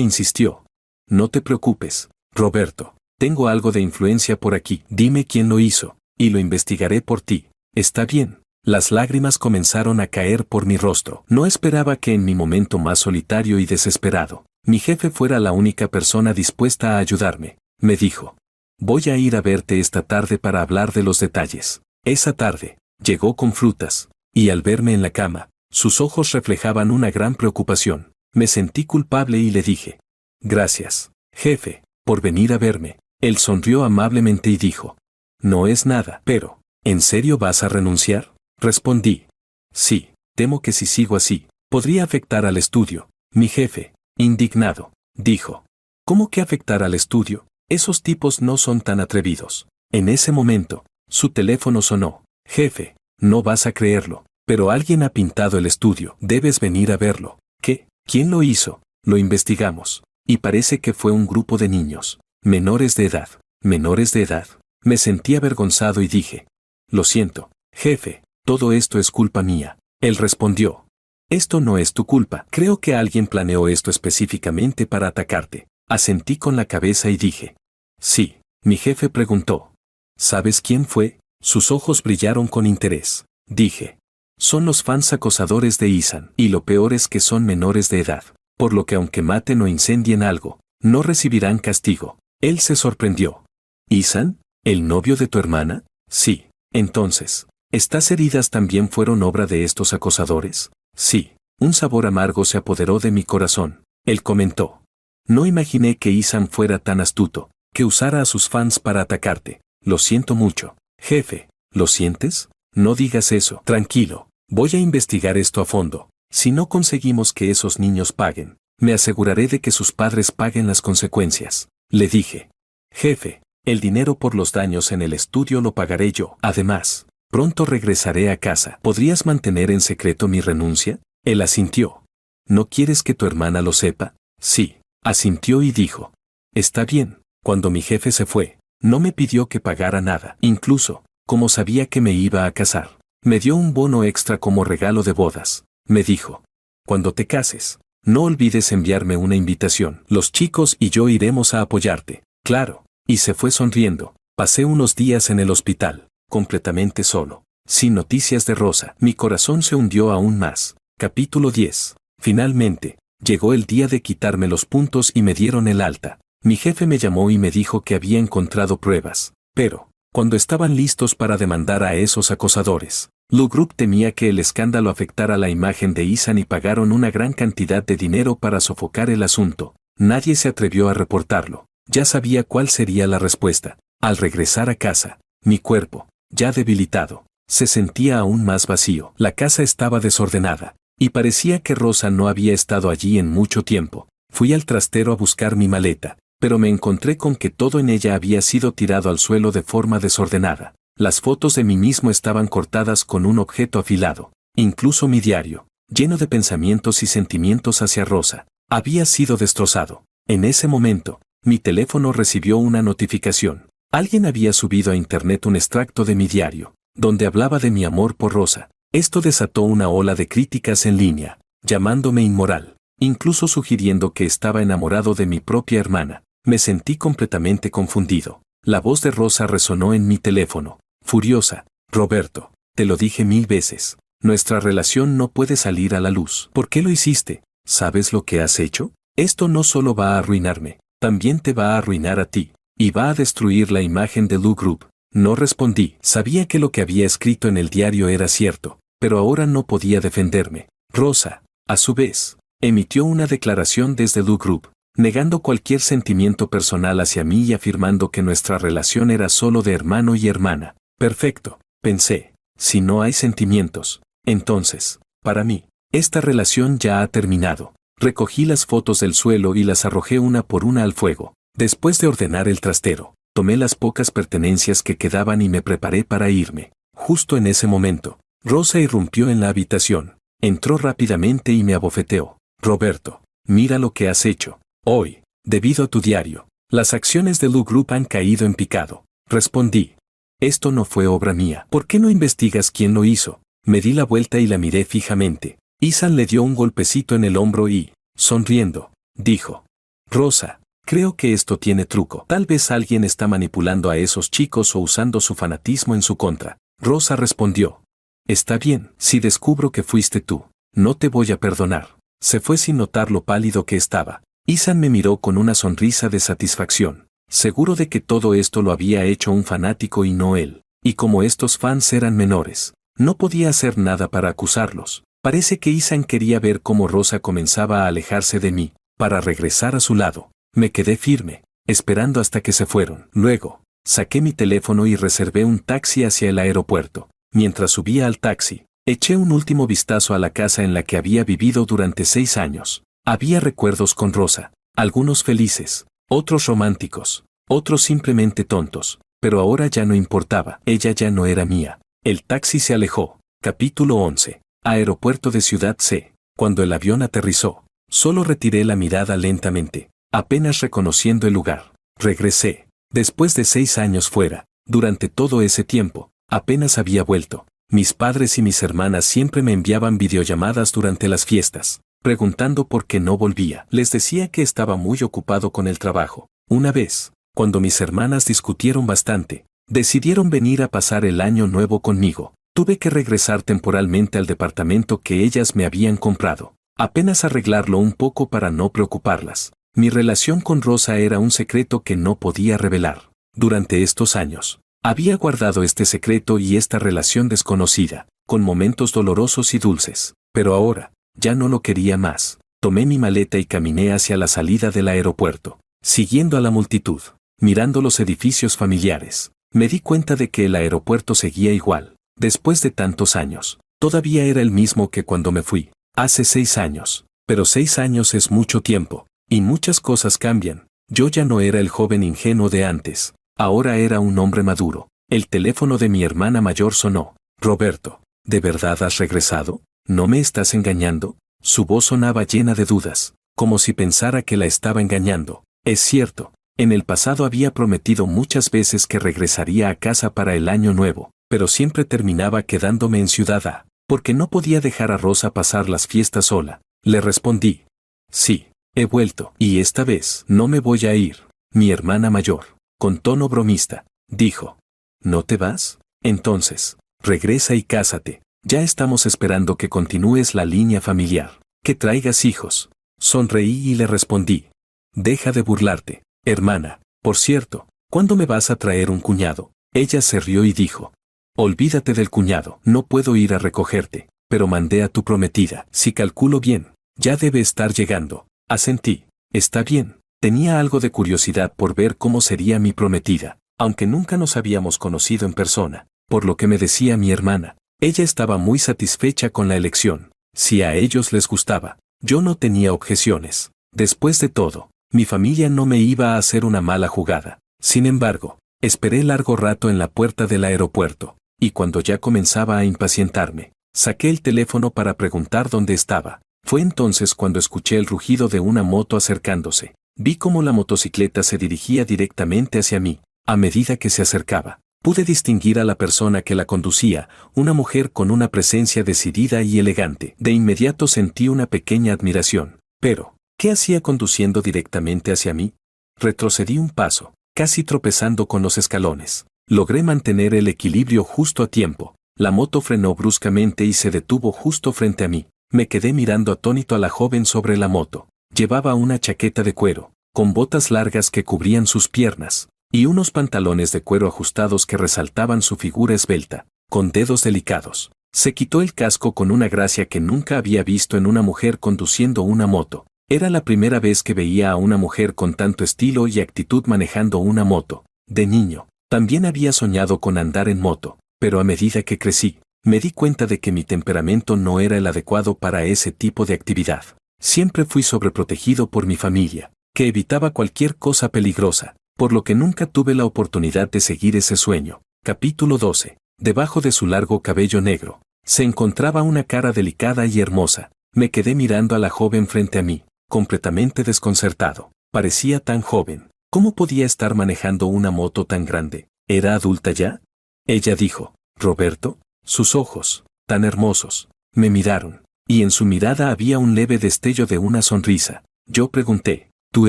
insistió: no te preocupes, Roberto, tengo algo de influencia por aquí. Dime quién lo hizo, y lo investigaré por ti. Está bien. Las lágrimas comenzaron a caer por mi rostro. No esperaba que en mi momento más solitario y desesperado, mi jefe fuera la única persona dispuesta a ayudarme. Me dijo: voy a ir a verte esta tarde para hablar de los detalles. Esa tarde, llegó con frutas, y al verme en la cama, sus ojos reflejaban una gran preocupación. Me sentí culpable y le dije: gracias, jefe, por venir a verme. Él sonrió amablemente y dijo: no es nada. Pero, ¿en serio vas a renunciar? Respondí: sí, temo que si sigo así, podría afectar al estudio. Mi jefe, indignado, dijo: ¿cómo que afectar al estudio? Esos tipos no son tan atrevidos. En ese momento, su teléfono sonó. Jefe, no vas a creerlo, pero alguien ha pintado el estudio. Debes venir a verlo. ¿Qué? ¿Quién lo hizo? Lo investigamos, y parece que fue un grupo de niños, menores de edad. ¿Menores de edad? Me sentí avergonzado y dije: lo siento, jefe, todo esto es culpa mía. Él respondió: esto no es tu culpa. Creo que alguien planeó esto específicamente para atacarte. Asentí con la cabeza y dije: sí. Mi jefe preguntó: ¿sabes quién fue? Sus ojos brillaron con interés. Dije: son los fans acosadores de Ethan, y lo peor es que son menores de edad, por lo que aunque maten o incendien algo, no recibirán castigo. Él se sorprendió. ¿Ethan? ¿El novio de tu hermana? Sí. Entonces, ¿estas heridas también fueron obra de estos acosadores? Sí. Un sabor amargo se apoderó de mi corazón. Él comentó: no imaginé que Ethan fuera tan astuto, que usara a sus fans para atacarte. Lo siento mucho. Jefe, ¿lo sientes? No digas eso. Tranquilo, voy a investigar esto a fondo. Si no conseguimos que esos niños paguen, me aseguraré de que sus padres paguen las consecuencias. Le dije: jefe, el dinero por los daños en el estudio lo pagaré yo. Además, pronto regresaré a casa. ¿Podrías mantener en secreto mi renuncia? Él asintió. ¿No quieres que tu hermana lo sepa? Sí, asintió y dijo: está bien. Cuando mi jefe se fue, no me pidió que pagara nada. Incluso, como sabía que me iba a casar, me dio un bono extra como regalo de bodas. Me dijo: cuando te cases, no olvides enviarme una invitación. Los chicos y yo iremos a apoyarte. Claro. Y se fue sonriendo. Pasé unos días en el hospital, completamente solo, sin noticias de Rosa. Mi corazón se hundió aún más. Capítulo 10. Finalmente, llegó el día de quitarme los puntos y me dieron el alta. Mi jefe me llamó y me dijo que había encontrado pruebas, pero, cuando estaban listos para demandar a esos acosadores, Lu Group temía que el escándalo afectara la imagen de Ethan y pagaron una gran cantidad de dinero para sofocar el asunto. Nadie se atrevió a reportarlo. Ya sabía cuál sería la respuesta. Al regresar a casa, mi cuerpo, ya debilitado, se sentía aún más vacío. La casa estaba desordenada, y parecía que Rosa no había estado allí en mucho tiempo. Fui al trastero a buscar mi maleta, pero me encontré con que todo en ella había sido tirado al suelo de forma desordenada. Las fotos de mí mismo estaban cortadas con un objeto afilado. Incluso mi diario, lleno de pensamientos y sentimientos hacia Rosa, había sido destrozado. En ese momento, mi teléfono recibió una notificación. Alguien había subido a internet un extracto de mi diario, donde hablaba de mi amor por Rosa. Esto desató una ola de críticas en línea, llamándome inmoral. incluso sugiriendo que estaba enamorado de mi propia hermana. Me sentí completamente confundido. La voz de Rosa resonó en mi teléfono, furiosa. Roberto, te lo dije 1000 veces. Nuestra relación no puede salir a la luz. ¿Por qué lo hiciste? ¿Sabes lo que has hecho? Esto no solo va a arruinarme, también te va a arruinar a ti, y va a destruir la imagen de Lu Group. No respondí. Sabía que lo que había escrito en el diario era cierto, pero ahora no podía defenderme. Rosa, a su vez, emitió una declaración desde Lu Group, negando cualquier sentimiento personal hacia mí y afirmando que nuestra relación era solo de hermano y hermana. Perfecto, pensé. Si no hay sentimientos, entonces, para mí, esta relación ya ha terminado. Recogí las fotos del suelo y las arrojé una por una al fuego. Después de ordenar el trastero, tomé las pocas pertenencias que quedaban y me preparé para irme. Justo en ese momento, Rosa irrumpió en la habitación. Entró rápidamente y me abofeteó. Roberto, mira lo que has hecho. Hoy, debido a tu diario, las acciones de Lu Group han caído en picado. Respondí. Esto no fue obra mía. ¿Por qué no investigas quién lo hizo? Me di la vuelta y la miré fijamente. Isan le dio un golpecito en el hombro y, sonriendo, dijo. Rosa, creo que esto tiene truco. Tal vez alguien está manipulando a esos chicos o usando su fanatismo en su contra. Rosa respondió. Está bien, si descubro que fuiste tú, no te voy a perdonar. Se fue sin notar lo pálido que estaba. Isan me miró con una sonrisa de satisfacción, seguro de que todo esto lo había hecho un fanático y no él. Y como estos fans eran menores, no podía hacer nada para acusarlos. Parece que Isan quería ver cómo Rosa comenzaba a alejarse de mí, para regresar a su lado. Me quedé firme, esperando hasta que se fueron. Luego, saqué mi teléfono y reservé un taxi hacia el aeropuerto. Mientras subía al taxi, eché un último vistazo a la casa en la que había vivido durante 6 años. Había recuerdos con Rosa, algunos felices, otros románticos, otros simplemente tontos, pero ahora ya no importaba, ella ya no era mía. El taxi se alejó. Capítulo 11. Aeropuerto de Ciudad C. Cuando el avión aterrizó, solo retiré la mirada lentamente, apenas reconociendo el lugar. Regresé. Después de 6 años fuera, durante todo ese tiempo, apenas había vuelto. Mis padres y mis hermanas siempre me enviaban videollamadas durante las fiestas, preguntando por qué no volvía. Les decía que estaba muy ocupado con el trabajo. Una vez, cuando mis hermanas discutieron bastante, decidieron venir a pasar el año nuevo conmigo. Tuve que regresar temporalmente al departamento que ellas me habían comprado, apenas arreglarlo un poco para no preocuparlas. Mi relación con Rosa era un secreto que no podía revelar. Durante estos años, había guardado este secreto y esta relación desconocida, con momentos dolorosos y dulces, pero ahora, ya no lo quería más. Tomé mi maleta y caminé hacia la salida del aeropuerto, siguiendo a la multitud, mirando los edificios familiares. Me di cuenta de que el aeropuerto seguía igual. Después de tantos años, todavía era el mismo que cuando me fui, hace 6 años. Pero 6 años es mucho tiempo, y muchas cosas cambian. Yo ya no era el joven ingenuo de antes, ahora era un hombre maduro. El teléfono de mi hermana mayor sonó. Roberto, ¿de verdad has regresado? ¿No me estás engañando? Su voz sonaba llena de dudas, como si pensara que la estaba engañando. Es cierto, en el pasado había prometido muchas veces que regresaría a casa para el año nuevo, pero siempre terminaba quedándome en Ciudad A, porque no podía dejar a Rosa pasar las fiestas sola. Le respondí. Sí, he vuelto, y esta vez no me voy a ir. Mi hermana mayor, con tono bromista, dijo. ¿No te vas? Entonces, regresa y cásate. Ya estamos esperando que continúes la línea familiar, que traigas hijos. Sonreí y le respondí. Deja de burlarte, hermana. Por cierto, ¿cuándo me vas a traer un cuñado? Ella se rió y dijo. Olvídate del cuñado, no puedo ir a recogerte, pero mandé a tu prometida. Si calculo bien, ya debe estar llegando. Asentí. Está bien. Tenía algo de curiosidad por ver cómo sería mi prometida, aunque nunca nos habíamos conocido en persona, por lo que me decía mi hermana. Ella estaba muy satisfecha con la elección. Si a ellos les gustaba, yo no tenía objeciones. Después de todo, mi familia no me iba a hacer una mala jugada. Sin embargo, esperé largo rato en la puerta del aeropuerto, y cuando ya comenzaba a impacientarme, saqué el teléfono para preguntar dónde estaba. Fue entonces cuando escuché el rugido de una moto acercándose. Vi cómo la motocicleta se dirigía directamente hacia mí. A medida que se acercaba, pude distinguir a la persona que la conducía, una mujer con una presencia decidida y elegante. De inmediato sentí una pequeña admiración, Pero, ¿qué hacía conduciendo directamente hacia mí? Retrocedí un paso, casi tropezando con los escalones. Logré mantener el equilibrio justo a tiempo. La moto frenó bruscamente y se detuvo justo frente a mí. Me quedé mirando atónito a la joven sobre la moto. Llevaba una chaqueta de cuero, con botas largas que cubrían sus piernas, y unos pantalones de cuero ajustados que resaltaban su figura esbelta, con dedos delicados. Se quitó el casco con una gracia que nunca había visto en una mujer conduciendo una moto. Era la primera vez que veía a una mujer con tanto estilo y actitud manejando una moto. De niño, también había soñado con andar en moto, pero a medida que crecí, me di cuenta de que mi temperamento no era el adecuado para ese tipo de actividad. Siempre fui sobreprotegido por mi familia, que evitaba cualquier cosa peligrosa, por lo que nunca tuve la oportunidad de seguir ese sueño. Capítulo 12. Debajo de su largo cabello negro, se encontraba una cara delicada y hermosa. Me quedé mirando a la joven frente a mí, completamente desconcertado. Parecía tan joven. ¿Cómo podía estar manejando una moto tan grande? ¿Era adulta ya? Ella dijo, Roberto. Sus ojos, tan hermosos, me miraron, y en su mirada había un leve destello de una sonrisa. Yo pregunté, ¿tú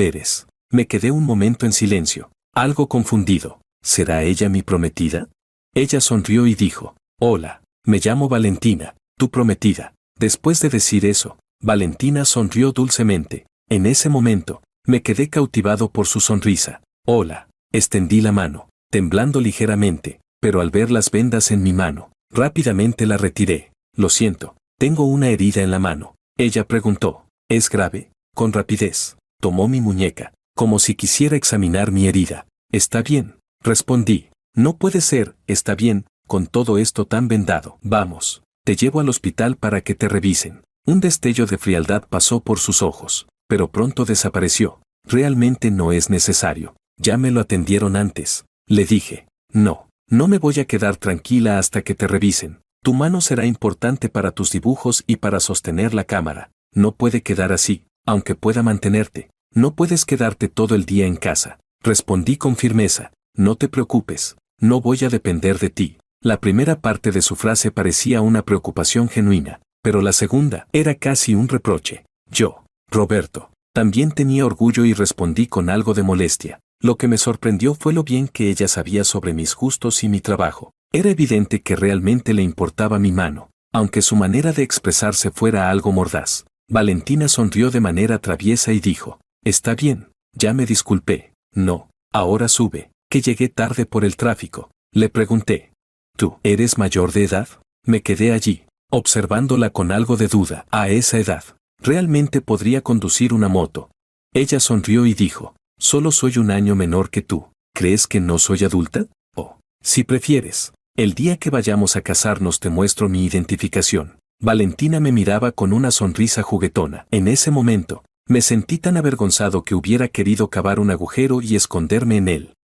eres? Me quedé un momento en silencio, algo confundido. ¿Será ella mi prometida? Ella sonrió y dijo, hola, me llamo Valentina, tu prometida. Después de decir eso, Valentina sonrió dulcemente. En ese momento, me quedé cautivado por su sonrisa. Hola, extendí la mano, temblando ligeramente, pero al ver las vendas en mi mano, rápidamente la retiré. Lo siento, tengo una herida en la mano. Ella preguntó, ¿es grave? Con rapidez, tomó mi muñeca, como si quisiera examinar mi herida. Está bien, respondí. No puede ser, está bien, con todo esto tan vendado. Vamos, te llevo al hospital para que te revisen. Un destello de frialdad pasó por sus ojos, pero pronto desapareció. Realmente no es necesario. Ya me lo atendieron antes. Le dije, no me voy a quedar tranquila hasta que te revisen. Tu mano será importante para tus dibujos y para sostener la cámara. No puede quedar así, aunque pueda mantenerte. No puedes quedarte todo el día en casa. Respondí con firmeza. No te preocupes, no voy a depender de ti. La primera parte de su frase parecía una preocupación genuina, pero la segunda era casi un reproche. Yo, Roberto, también tenía orgullo y respondí con algo de molestia. Lo que me sorprendió fue lo bien que ella sabía sobre mis gustos y mi trabajo. Era evidente que realmente le importaba mi mano, aunque su manera de expresarse fuera algo mordaz. Valentina sonrió de manera traviesa y dijo, está bien, ya me disculpé. No, ahora sube, que llegué tarde por el tráfico. Le pregunté, ¿tú eres mayor de edad? Me quedé allí, observándola con algo de duda. A esa edad, ¿realmente podría conducir una moto? Ella sonrió y dijo, solo soy un año menor que tú. ¿Crees que no soy adulta? Oh, si prefieres, el día que vayamos a casarnos te muestro mi identificación. Valentina me miraba con una sonrisa juguetona. En ese momento, me sentí tan avergonzado que hubiera querido cavar un agujero y esconderme en él.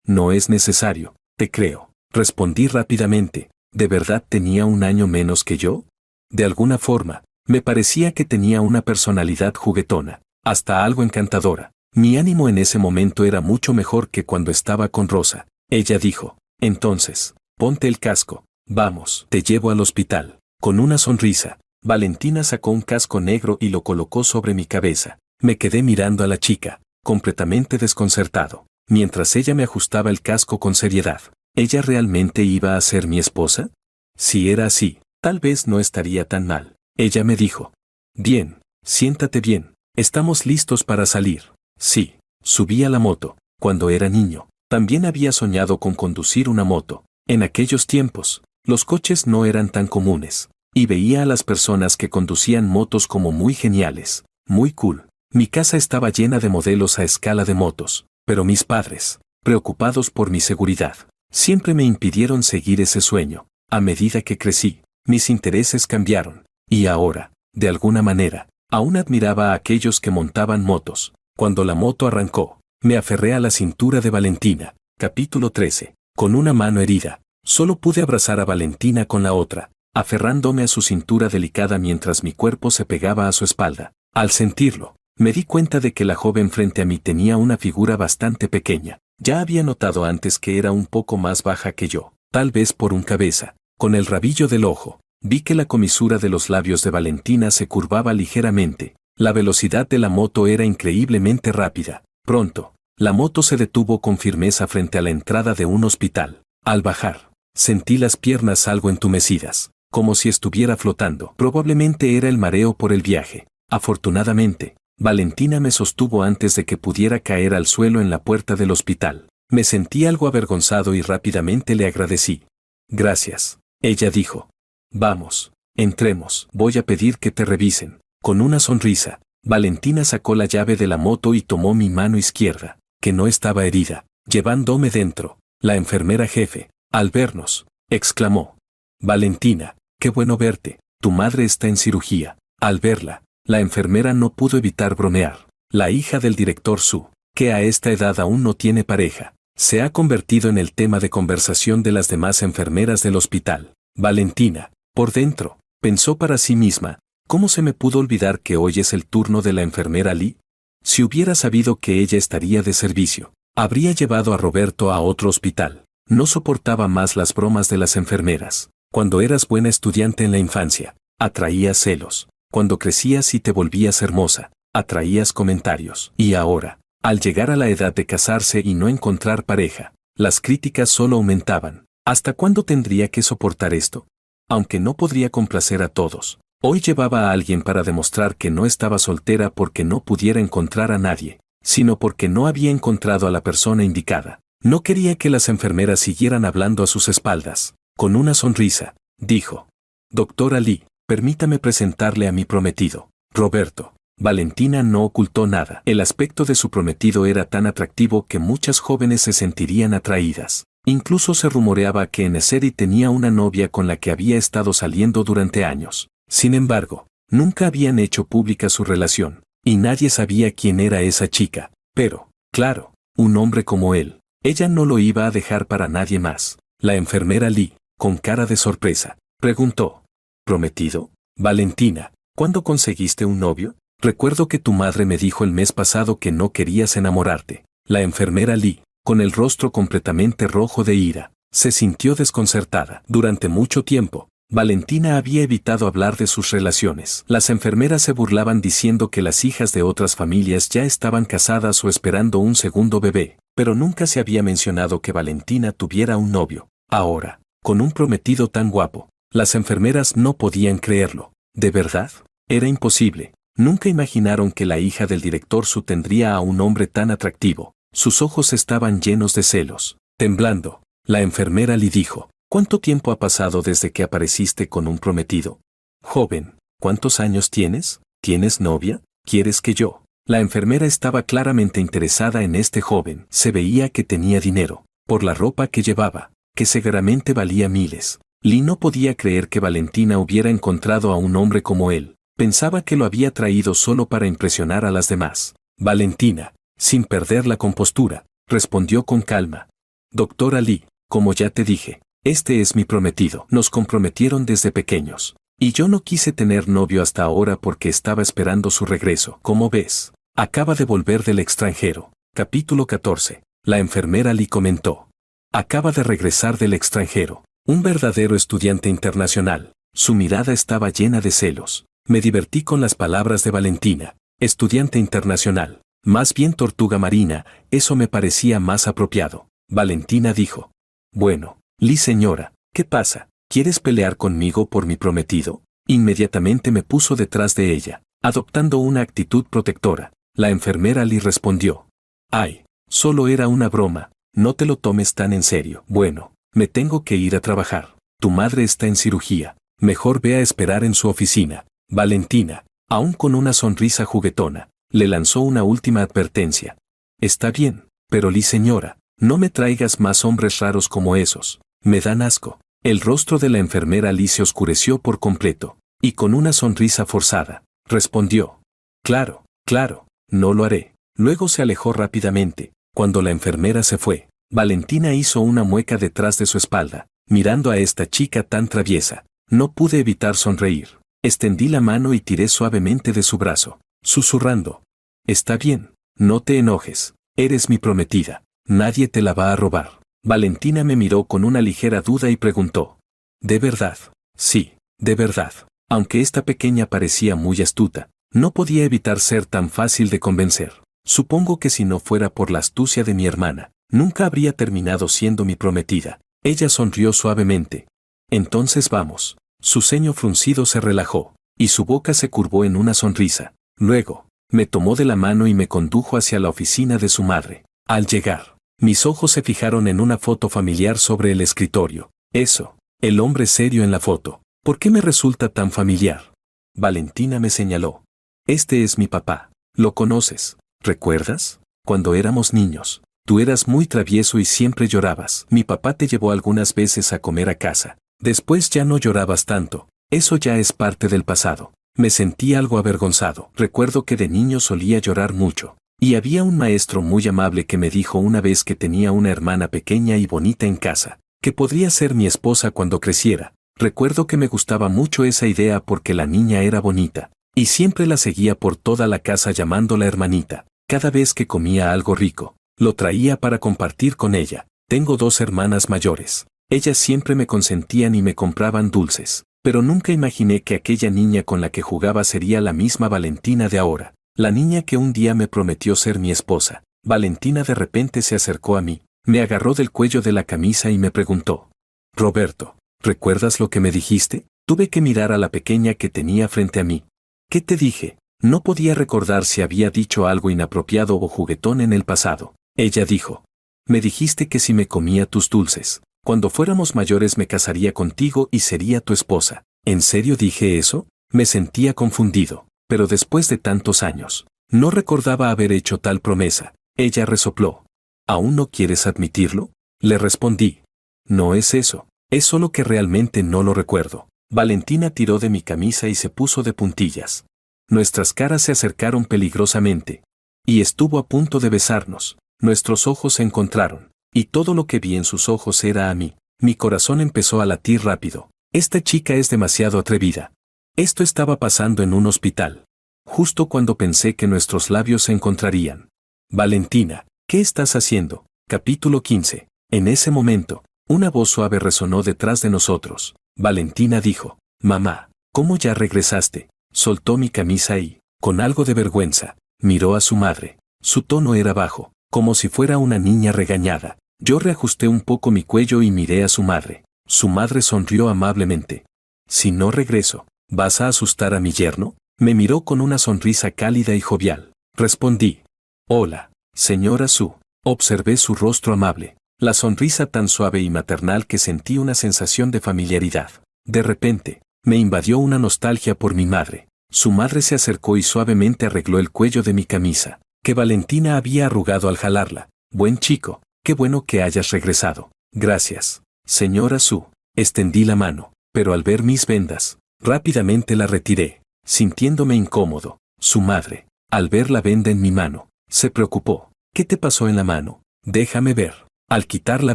No es necesario, te creo. Respondí rápidamente. ¿De verdad tenía un año menos que yo? De alguna forma, me parecía que tenía una personalidad juguetona, hasta algo encantadora. Mi ánimo en ese momento era mucho mejor que cuando estaba con Rosa. Ella dijo, entonces, ponte el casco, vamos, te llevo al hospital. Con una sonrisa, Valentina sacó un casco negro y lo colocó sobre mi cabeza. Me quedé mirando a la chica, completamente desconcertado, mientras ella me ajustaba el casco con seriedad. ¿Ella realmente iba a ser mi esposa? Si era así, tal vez no estaría tan mal. Ella me dijo, bien, siéntate bien, estamos listos para salir. Sí, subí a la moto. Cuando era niño, también había soñado con conducir una moto. En aquellos tiempos, los coches no eran tan comunes, y veía a las personas que conducían motos como muy geniales, muy cool. Mi casa estaba llena de modelos a escala de motos, pero mis padres, preocupados por mi seguridad, siempre me impidieron seguir ese sueño. A medida que crecí, mis intereses cambiaron, y ahora, de alguna manera, aún admiraba a aquellos que montaban motos. Cuando la moto arrancó, me aferré a la cintura de Valentina. Capítulo 13. Con una mano herida, solo pude abrazar a Valentina con la otra, aferrándome a su cintura delicada mientras mi cuerpo se pegaba a su espalda. Al sentirlo, me di cuenta de que la joven frente a mí tenía una figura bastante pequeña. Ya había notado antes que era un poco más baja que yo, tal vez por un cabeza. Con el rabillo del ojo, vi que la comisura de los labios de Valentina se curvaba ligeramente, La velocidad de la moto era increíblemente rápida. Pronto, la moto se detuvo con firmeza frente a la entrada de un hospital. Al bajar, sentí las piernas algo entumecidas, como si estuviera flotando. Probablemente era el mareo por el viaje. Afortunadamente, Valentina me sostuvo antes de que pudiera caer al suelo en la puerta del hospital. Me sentí algo avergonzado y rápidamente le agradecí. Gracias, ella dijo. Vamos, entremos. Voy a pedir que te revisen. Con una sonrisa, Valentina sacó la llave de la moto y tomó mi mano izquierda, que no estaba herida, llevándome dentro. La enfermera jefe, al vernos, exclamó. Valentina, qué bueno verte, tu madre está en cirugía. Al verla, la enfermera no pudo evitar bromear. La hija del director Su, que a esta edad aún no tiene pareja, se ha convertido en el tema de conversación de las demás enfermeras del hospital. Valentina, por dentro, pensó para sí misma, ¿cómo se me pudo olvidar que hoy es el turno de la enfermera Lee? Si hubiera sabido que ella estaría de servicio, habría llevado a Roberto a otro hospital. No soportaba más las bromas de las enfermeras. Cuando eras buena estudiante en la infancia, atraías celos. Cuando crecías y te volvías hermosa, atraías comentarios. Y ahora, al llegar a la edad de casarse y no encontrar pareja, las críticas solo aumentaban. ¿Hasta cuándo tendría que soportar esto? Aunque no podría complacer a todos, hoy llevaba a alguien para demostrar que no estaba soltera porque no pudiera encontrar a nadie, sino porque no había encontrado a la persona indicada. No quería que las enfermeras siguieran hablando a sus espaldas. Con una sonrisa, dijo: Doctora Lee, permítame presentarle a mi prometido, Roberto. Valentina no ocultó nada. El aspecto de su prometido era tan atractivo que muchas jóvenes se sentirían atraídas. Incluso se rumoreaba que Eneseri tenía una novia con la que había estado saliendo durante años. Sin embargo, nunca habían hecho pública su relación, y nadie sabía quién era esa chica. Pero, claro, un hombre como él, ella no lo iba a dejar para nadie más. La enfermera Lee, con cara de sorpresa, preguntó: ¿Prometido? Valentina, ¿cuándo conseguiste un novio? Recuerdo que tu madre me dijo el mes pasado que no querías enamorarte. La enfermera Lee, con el rostro completamente rojo de ira, se sintió desconcertada. Durante mucho tiempo, Valentina había evitado hablar de sus relaciones. Las enfermeras se burlaban diciendo que las hijas de otras familias ya estaban casadas o esperando un segundo bebé, pero nunca se había mencionado que Valentina tuviera un novio. Ahora, con un prometido tan guapo, las enfermeras no podían creerlo. ¿De verdad? Era imposible. Nunca imaginaron que la hija del director Su tendría a un hombre tan atractivo. Sus ojos estaban llenos de celos. Temblando, la enfermera le dijo: ¿Cuánto tiempo ha pasado desde que apareciste con un prometido? Joven, ¿cuántos años tienes? ¿Tienes novia? ¿Quieres que yo? La enfermera estaba claramente interesada en este joven. Se veía que tenía dinero, por la ropa que llevaba, que seguramente valía miles. Lee no podía creer que Valentina hubiera encontrado a un hombre como él. Pensaba que lo había traído solo para impresionar a las demás. Valentina, sin perder la compostura, respondió con calma: Doctora Lee, como ya te dije, este es mi prometido. Nos comprometieron desde pequeños. Y yo no quise tener novio hasta ahora porque estaba esperando su regreso. Como ves, acaba de volver del extranjero. Capítulo 14. La enfermera Lee comentó: Acaba de regresar del extranjero. Un verdadero estudiante internacional. Su mirada estaba llena de celos. Me divertí con las palabras de Valentina. Estudiante internacional. Más bien tortuga marina, eso me parecía más apropiado. Valentina dijo: Bueno, Lee señora, ¿qué pasa? ¿Quieres pelear conmigo por mi prometido? Inmediatamente me puso detrás de ella, adoptando una actitud protectora. La enfermera Lee respondió: Ay, solo era una broma, no te lo tomes tan en serio. Bueno, me tengo que ir a trabajar. Tu madre está en cirugía, mejor ve a esperar en su oficina. Valentina, aún con una sonrisa juguetona, le lanzó una última advertencia. Está bien, pero Lee señora, no me traigas más hombres raros como esos. Me dan asco. El rostro de la enfermera Lee se oscureció por completo, y con una sonrisa forzada, respondió: Claro, claro, no lo haré. Luego se alejó rápidamente. Cuando la enfermera se fue, Valentina hizo una mueca detrás de su espalda, mirando a esta chica tan traviesa. No pude evitar sonreír. Extendí la mano y tiré suavemente de su brazo, susurrando: Está bien, no te enojes, eres mi prometida, nadie te la va a robar. Valentina me miró con una ligera duda y preguntó: ¿De verdad? Sí, de verdad. Aunque esta pequeña parecía muy astuta, No podía evitar ser tan fácil de convencer. Supongo que si no fuera por la astucia de mi hermana, nunca habría terminado siendo mi prometida. Ella sonrió suavemente. Entonces vamos. Su ceño fruncido se relajó, y su boca se curvó en una sonrisa. Luego, me tomó de la mano y me condujo hacia la oficina de su madre. Al llegar, mis ojos se fijaron en una foto familiar sobre el escritorio. Eso, el hombre serio en la foto. ¿Por qué me resulta tan familiar? Valentina me señaló. Este es mi papá. ¿Lo conoces? ¿Recuerdas? Cuando éramos niños, tú eras muy travieso y siempre llorabas. Mi papá te llevó algunas veces a comer a casa. Después ya no llorabas tanto. Eso ya es parte del pasado. Me sentí algo avergonzado. Recuerdo que de niño solía llorar mucho. Y había un maestro muy amable que me dijo una vez que tenía una hermana pequeña y bonita en casa, que podría ser mi esposa cuando creciera. Recuerdo que me gustaba mucho esa idea porque la niña era bonita, y siempre la seguía por toda la casa llamándola hermanita. Cada vez que comía algo rico, lo traía para compartir con ella. Tengo 2 hermanas mayores. Ellas siempre me consentían y me compraban dulces, pero nunca imaginé que aquella niña con la que jugaba sería la misma Valentina de ahora. La niña que un día me prometió ser mi esposa. Valentina de repente se acercó a mí, me agarró del cuello de la camisa y me preguntó: Roberto, ¿recuerdas lo que me dijiste? Tuve que mirar a la pequeña que tenía frente a mí. ¿Qué te dije? No podía recordar si había dicho algo inapropiado o juguetón en el pasado. Ella dijo: me dijiste que si me comía tus dulces, cuando fuéramos mayores me casaría contigo y sería tu esposa. ¿En serio dije eso? Me sentía confundido. Pero después de tantos años, no recordaba haber hecho tal promesa. Ella resopló. ¿Aún no quieres admitirlo? Le respondí. No es eso, es solo que realmente no lo recuerdo. Valentina tiró de mi camisa y se puso de puntillas. Nuestras caras se acercaron peligrosamente. Y estuvo a punto de besarnos. Nuestros ojos se encontraron. Y todo lo que vi en sus ojos era a mí. Mi corazón empezó a latir rápido. Esta chica es demasiado atrevida. Esto estaba pasando en un hospital. Justo cuando pensé que nuestros labios se encontrarían. Valentina, ¿qué estás haciendo? Capítulo 15. En ese momento, una voz suave resonó detrás de nosotros. Valentina dijo: mamá, ¿cómo ya regresaste? Soltó mi camisa y, con algo de vergüenza, miró a su madre. Su tono era bajo, como si fuera una niña regañada. Yo reajusté un poco mi cuello y miré a su madre. Su madre sonrió amablemente. Si no regreso, ¿vas a asustar a mi yerno? Me miró con una sonrisa cálida y jovial. Respondí: hola, señora Su. Observé su rostro amable, la sonrisa tan suave y maternal que sentí una sensación de familiaridad. De repente, me invadió una nostalgia por mi madre. Su madre se acercó y suavemente arregló el cuello de mi camisa, que Valentina había arrugado al jalarla. Buen chico, qué bueno que hayas regresado. Gracias, señora Su. Extendí la mano, pero al ver mis vendas, rápidamente la retiré, sintiéndome incómodo. Su madre, al ver la venda en mi mano, se preocupó. ¿Qué te pasó en la mano? Déjame ver. Al quitar la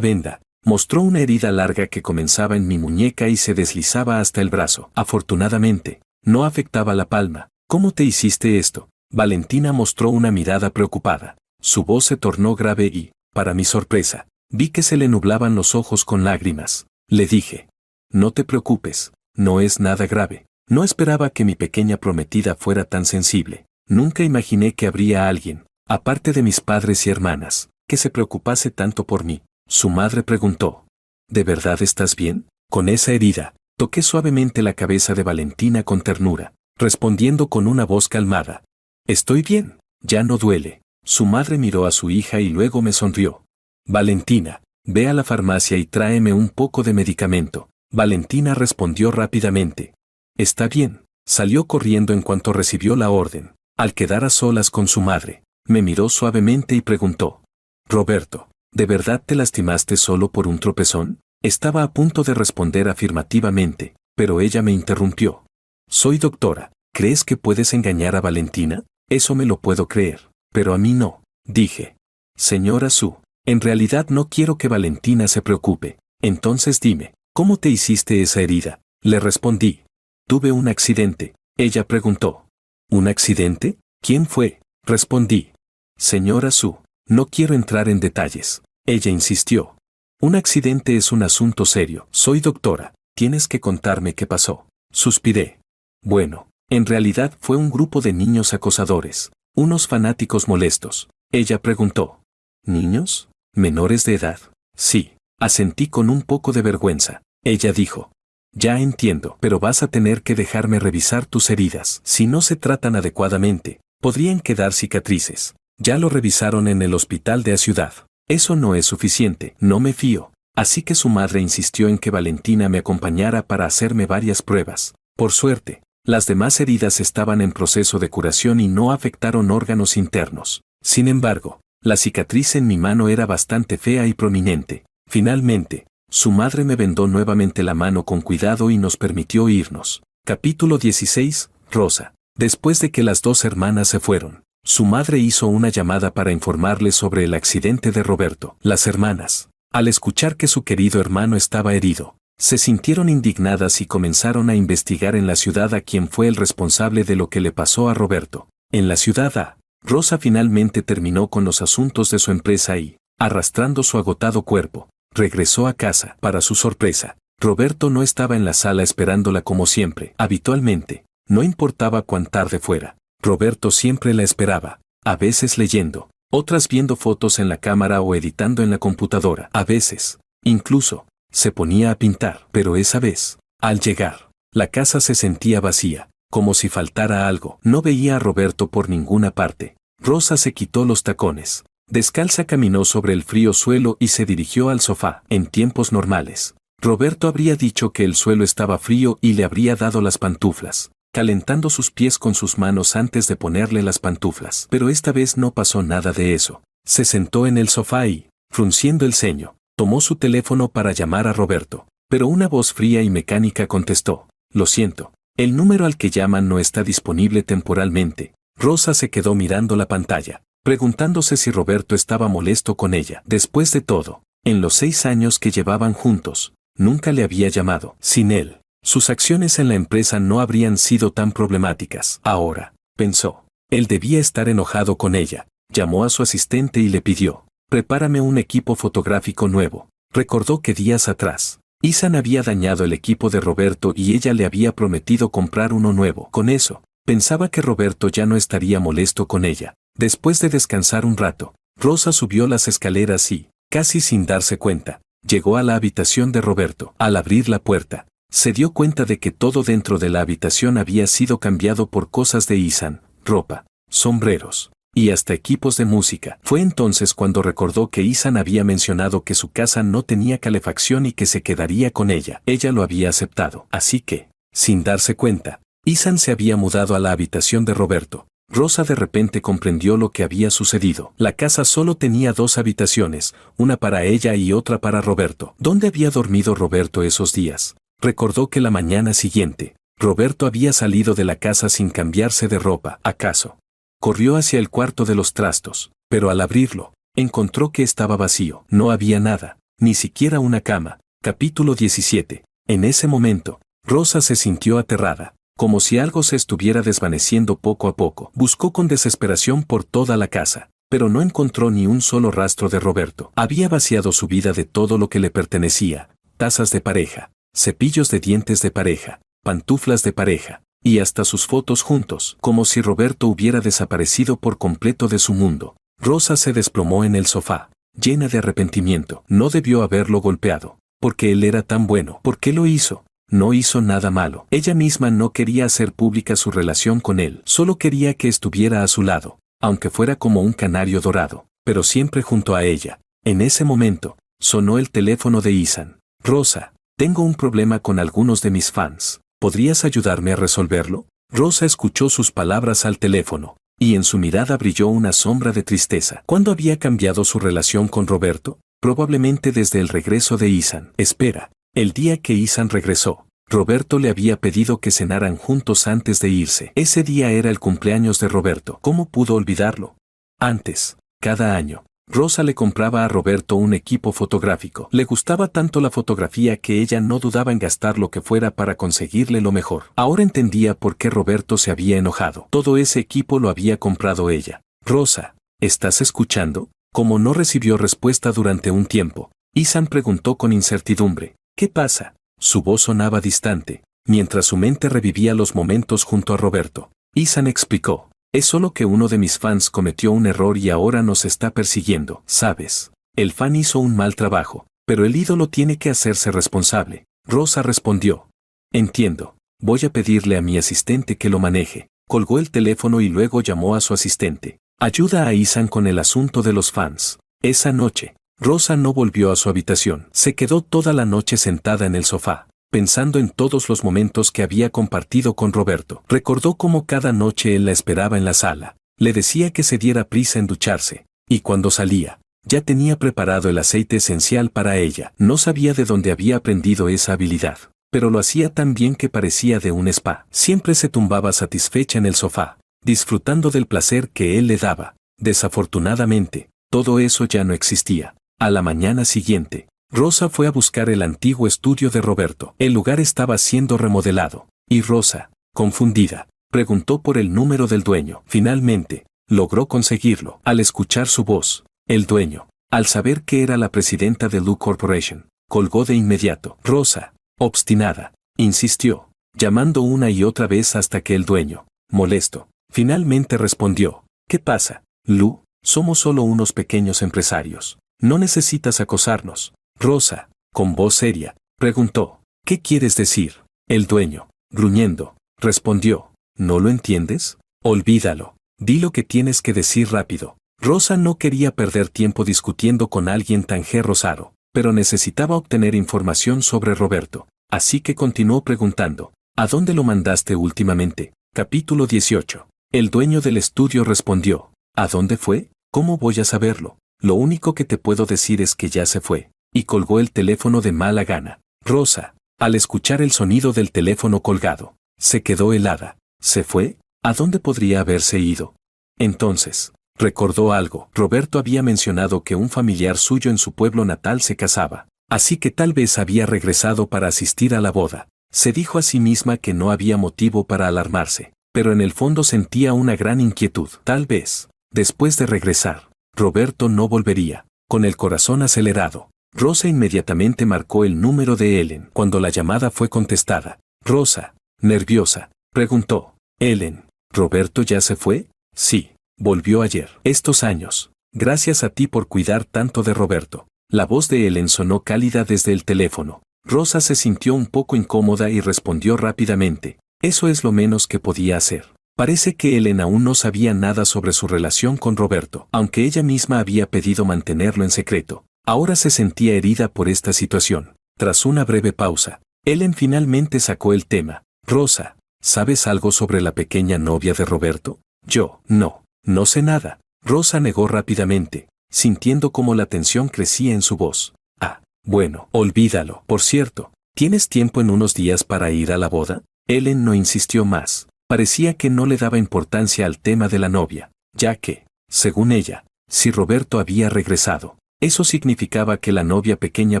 venda, mostró una herida larga que comenzaba en mi muñeca y se deslizaba hasta el brazo. Afortunadamente, no afectaba la palma. ¿Cómo te hiciste esto? Valentina mostró una mirada preocupada. Su voz se tornó grave y, para mi sorpresa, vi que se le nublaban los ojos con lágrimas. Le dije: no te preocupes, no es nada grave. No esperaba que mi pequeña prometida fuera tan sensible. Nunca imaginé que habría alguien, aparte de mis padres y hermanas, que se preocupase tanto por mí. Su madre preguntó: ¿de verdad estás bien? Con esa herida, toqué suavemente la cabeza de Valentina con ternura, respondiendo con una voz calmada: estoy bien, ya no duele. Su madre miró a su hija y luego me sonrió. Valentina, ve a la farmacia y tráeme un poco de medicamento. Valentina respondió rápidamente. Está bien. Salió corriendo en cuanto recibió la orden. Al quedar a solas con su madre, me miró suavemente y preguntó: Roberto, ¿de verdad te lastimaste solo por un tropezón? Estaba a punto de responder afirmativamente, pero ella me interrumpió. Soy doctora, ¿crees que puedes engañar a Valentina? Eso me lo puedo creer, pero a mí no, dije. Señora Su, en realidad no quiero que Valentina se preocupe. Entonces dime, ¿cómo te hiciste esa herida? Le respondí. Tuve un accidente. Ella preguntó. ¿Un accidente? ¿Quién fue? Respondí. Señora Su, no quiero entrar en detalles. Ella insistió. Un accidente es un asunto serio. Soy doctora. Tienes que contarme qué pasó. Suspiré. Bueno, En realidad fue un grupo de niños acosadores, unos fanáticos molestos. Ella preguntó. ¿Niños? ¿Menores de edad? Sí, asentí con un poco de vergüenza. Ella dijo. Ya entiendo, pero vas a tener que dejarme revisar tus heridas. Si no se tratan adecuadamente, podrían quedar cicatrices. Ya lo revisaron en el hospital de la ciudad. Eso no es suficiente, no me fío. Así que su madre insistió en que Valentina me acompañara para hacerme varias pruebas. Por suerte, las demás heridas estaban en proceso de curación y no afectaron órganos internos. Sin embargo, la cicatriz en mi mano era bastante fea y prominente. Finalmente, su madre me vendó nuevamente la mano con cuidado y nos permitió irnos. Capítulo 16. Rosa. Después de que las dos hermanas se fueron, su madre hizo una llamada para informarles sobre el accidente de Roberto. Las hermanas, al escuchar que su querido hermano estaba herido, se sintieron indignadas y comenzaron a investigar en la ciudad a quién fue el responsable de lo que le pasó a Roberto. En la ciudad A, Rosa finalmente terminó con los asuntos de su empresa y, arrastrando su agotado cuerpo, regresó a casa. Para su sorpresa, Roberto no estaba en la sala esperándola como siempre. Habitualmente, no importaba cuán tarde fuera, Roberto siempre la esperaba, a veces leyendo, otras viendo fotos en la cámara o editando en la computadora. A veces, incluso, se ponía a pintar. Pero esa vez, al llegar, la casa se sentía vacía, como si faltara algo. No veía a Roberto por ninguna parte. Rosa se quitó los tacones. Descalza caminó sobre el frío suelo y se dirigió al sofá. En tiempos normales, Roberto habría dicho que el suelo estaba frío y le habría dado las pantuflas, calentando sus pies con sus manos antes de ponerle las pantuflas. Pero esta vez no pasó nada de eso. Se sentó en el sofá y, frunciendo el ceño, tomó su teléfono para llamar a Roberto. Pero una voz fría y mecánica contestó. Lo siento, el número al que llaman no está disponible temporalmente. Rosa se quedó mirando la pantalla, preguntándose si Roberto estaba molesto con ella. Después de todo, en los 6 años que llevaban juntos, nunca le había llamado. Sin él, sus acciones en la empresa no habrían sido tan problemáticas. Ahora, pensó, él debía estar enojado con ella. Llamó a su asistente y le pidió, prepárame un equipo fotográfico nuevo. Recordó que días atrás, Isan había dañado el equipo de Roberto y ella le había prometido comprar uno nuevo. Con eso, pensaba que Roberto ya no estaría molesto con ella. Después de descansar un rato, Rosa subió las escaleras y, casi sin darse cuenta, llegó a la habitación de Roberto. Al abrir la puerta, se dio cuenta de que todo dentro de la habitación había sido cambiado por cosas de Isan, ropa, sombreros y hasta equipos de música. Fue entonces cuando recordó que Isan había mencionado que su casa no tenía calefacción y que se quedaría con ella. Ella lo había aceptado. Así que, sin darse cuenta, Isan se había mudado a la habitación de Roberto. Rosa de repente comprendió lo que había sucedido. La casa solo tenía 2 habitaciones, una para ella y otra para Roberto. ¿Dónde había dormido Roberto esos días? Recordó que la mañana siguiente, Roberto había salido de la casa sin cambiarse de ropa. ¿Acaso? Corrió hacia el cuarto de los trastos, pero al abrirlo, encontró que estaba vacío. No había nada, ni siquiera una cama. Capítulo 17. En ese momento, Rosa se sintió aterrada, como si algo se estuviera desvaneciendo poco a poco. Buscó con desesperación por toda la casa, pero no encontró ni un solo rastro de Roberto. Había vaciado su vida de todo lo que le pertenecía: tazas de pareja, cepillos de dientes de pareja, pantuflas de pareja, y hasta sus fotos juntos, como si Roberto hubiera desaparecido por completo de su mundo. Rosa se desplomó en el sofá, llena de arrepentimiento. No debió haberlo golpeado, porque él era tan bueno. ¿Por qué lo hizo? No hizo nada malo. Ella misma no quería hacer pública su relación con él, solo quería que estuviera a su lado, aunque fuera como un canario dorado, pero siempre junto a ella. En ese momento, sonó el teléfono de Isan. Rosa, tengo un problema con algunos de mis fans. ¿Podrías ayudarme a resolverlo? Rosa escuchó sus palabras al teléfono, y en su mirada brilló una sombra de tristeza. ¿Cuándo había cambiado su relación con Roberto? Probablemente desde el regreso de Isan. Espera, el día que Isan regresó, Roberto le había pedido que cenaran juntos antes de irse. Ese día era el cumpleaños de Roberto. ¿Cómo pudo olvidarlo? Antes, cada año, Rosa le compraba a Roberto un equipo fotográfico. Le gustaba tanto la fotografía que ella no dudaba en gastar lo que fuera para conseguirle lo mejor. Ahora entendía por qué Roberto se había enojado. Todo ese equipo lo había comprado ella. Rosa, ¿estás escuchando? Como no recibió respuesta durante un tiempo, Isan preguntó con incertidumbre, ¿qué pasa? Su voz sonaba distante, mientras su mente revivía los momentos junto a Roberto. Ethan explicó, es solo que uno de mis fans cometió un error y ahora nos está persiguiendo, ¿sabes? El fan hizo un mal trabajo, pero el ídolo tiene que hacerse responsable. Rosa respondió, entiendo, voy a pedirle a mi asistente que lo maneje. Colgó el teléfono y luego llamó a su asistente. Ayuda a Ethan con el asunto de los fans. Esa noche, Rosa no volvió a su habitación. Se quedó toda la noche sentada en el sofá, pensando en todos los momentos que había compartido con Roberto. Recordó cómo cada noche él la esperaba en la sala. Le decía que se diera prisa en ducharse, y cuando salía, ya tenía preparado el aceite esencial para ella. No sabía de dónde había aprendido esa habilidad, pero lo hacía tan bien que parecía de un spa. Siempre se tumbaba satisfecha en el sofá, disfrutando del placer que él le daba. Desafortunadamente, todo eso ya no existía. A la mañana siguiente, Rosa fue a buscar el antiguo estudio de Roberto. El lugar estaba siendo remodelado, y Rosa, confundida, preguntó por el número del dueño. Finalmente, logró conseguirlo. Al escuchar su voz, el dueño, al saber que era la presidenta de Lu Corporation, colgó de inmediato. Rosa, obstinada, insistió, llamando una y otra vez hasta que el dueño, molesto, finalmente respondió, ¿qué pasa, Lu? Somos solo unos pequeños empresarios. No necesitas acosarnos. Rosa, con voz seria, preguntó, ¿qué quieres decir? El dueño, gruñendo, respondió, ¿no lo entiendes? Olvídalo. Di lo que tienes que decir rápido. Rosa no quería perder tiempo discutiendo con alguien tan rosado, pero necesitaba obtener información sobre Roberto, así que continuó preguntando, ¿a dónde lo mandaste últimamente? Capítulo 18. El dueño del estudio respondió, ¿a dónde fue? ¿Cómo voy a saberlo? Lo único que te puedo decir es que ya se fue, y colgó el teléfono de mala gana. Rosa, al escuchar el sonido del teléfono colgado, se quedó helada. ¿Se fue? ¿A dónde podría haberse ido? Entonces, recordó algo. Roberto había mencionado que un familiar suyo en su pueblo natal se casaba, así que tal vez había regresado para asistir a la boda. Se dijo a sí misma que no había motivo para alarmarse, pero en el fondo sentía una gran inquietud. Tal vez, después de regresar, Roberto no volvería. Con el corazón acelerado, Rosa inmediatamente marcó el número de Ellen. Cuando la llamada fue contestada, Rosa, nerviosa, preguntó, Ellen, ¿Roberto ya se fue? Sí, volvió ayer. Estos años, gracias a ti por cuidar tanto de Roberto. La voz de Ellen sonó cálida desde el teléfono. Rosa se sintió un poco incómoda y respondió rápidamente, eso es lo menos que podía hacer. Parece que Ellen aún no sabía nada sobre su relación con Roberto, aunque ella misma había pedido mantenerlo en secreto. Ahora se sentía herida por esta situación. Tras una breve pausa, Ellen finalmente sacó el tema. Rosa, ¿sabes algo sobre la pequeña novia de Roberto? Yo, no sé nada. Rosa negó rápidamente, sintiendo cómo la tensión crecía en su voz. Ah, bueno, olvídalo. Por cierto, ¿tienes tiempo en unos días para ir a la boda? Ellen no insistió más. Parecía que no le daba importancia al tema de la novia, ya que, según ella, si Roberto había regresado, eso significaba que la novia pequeña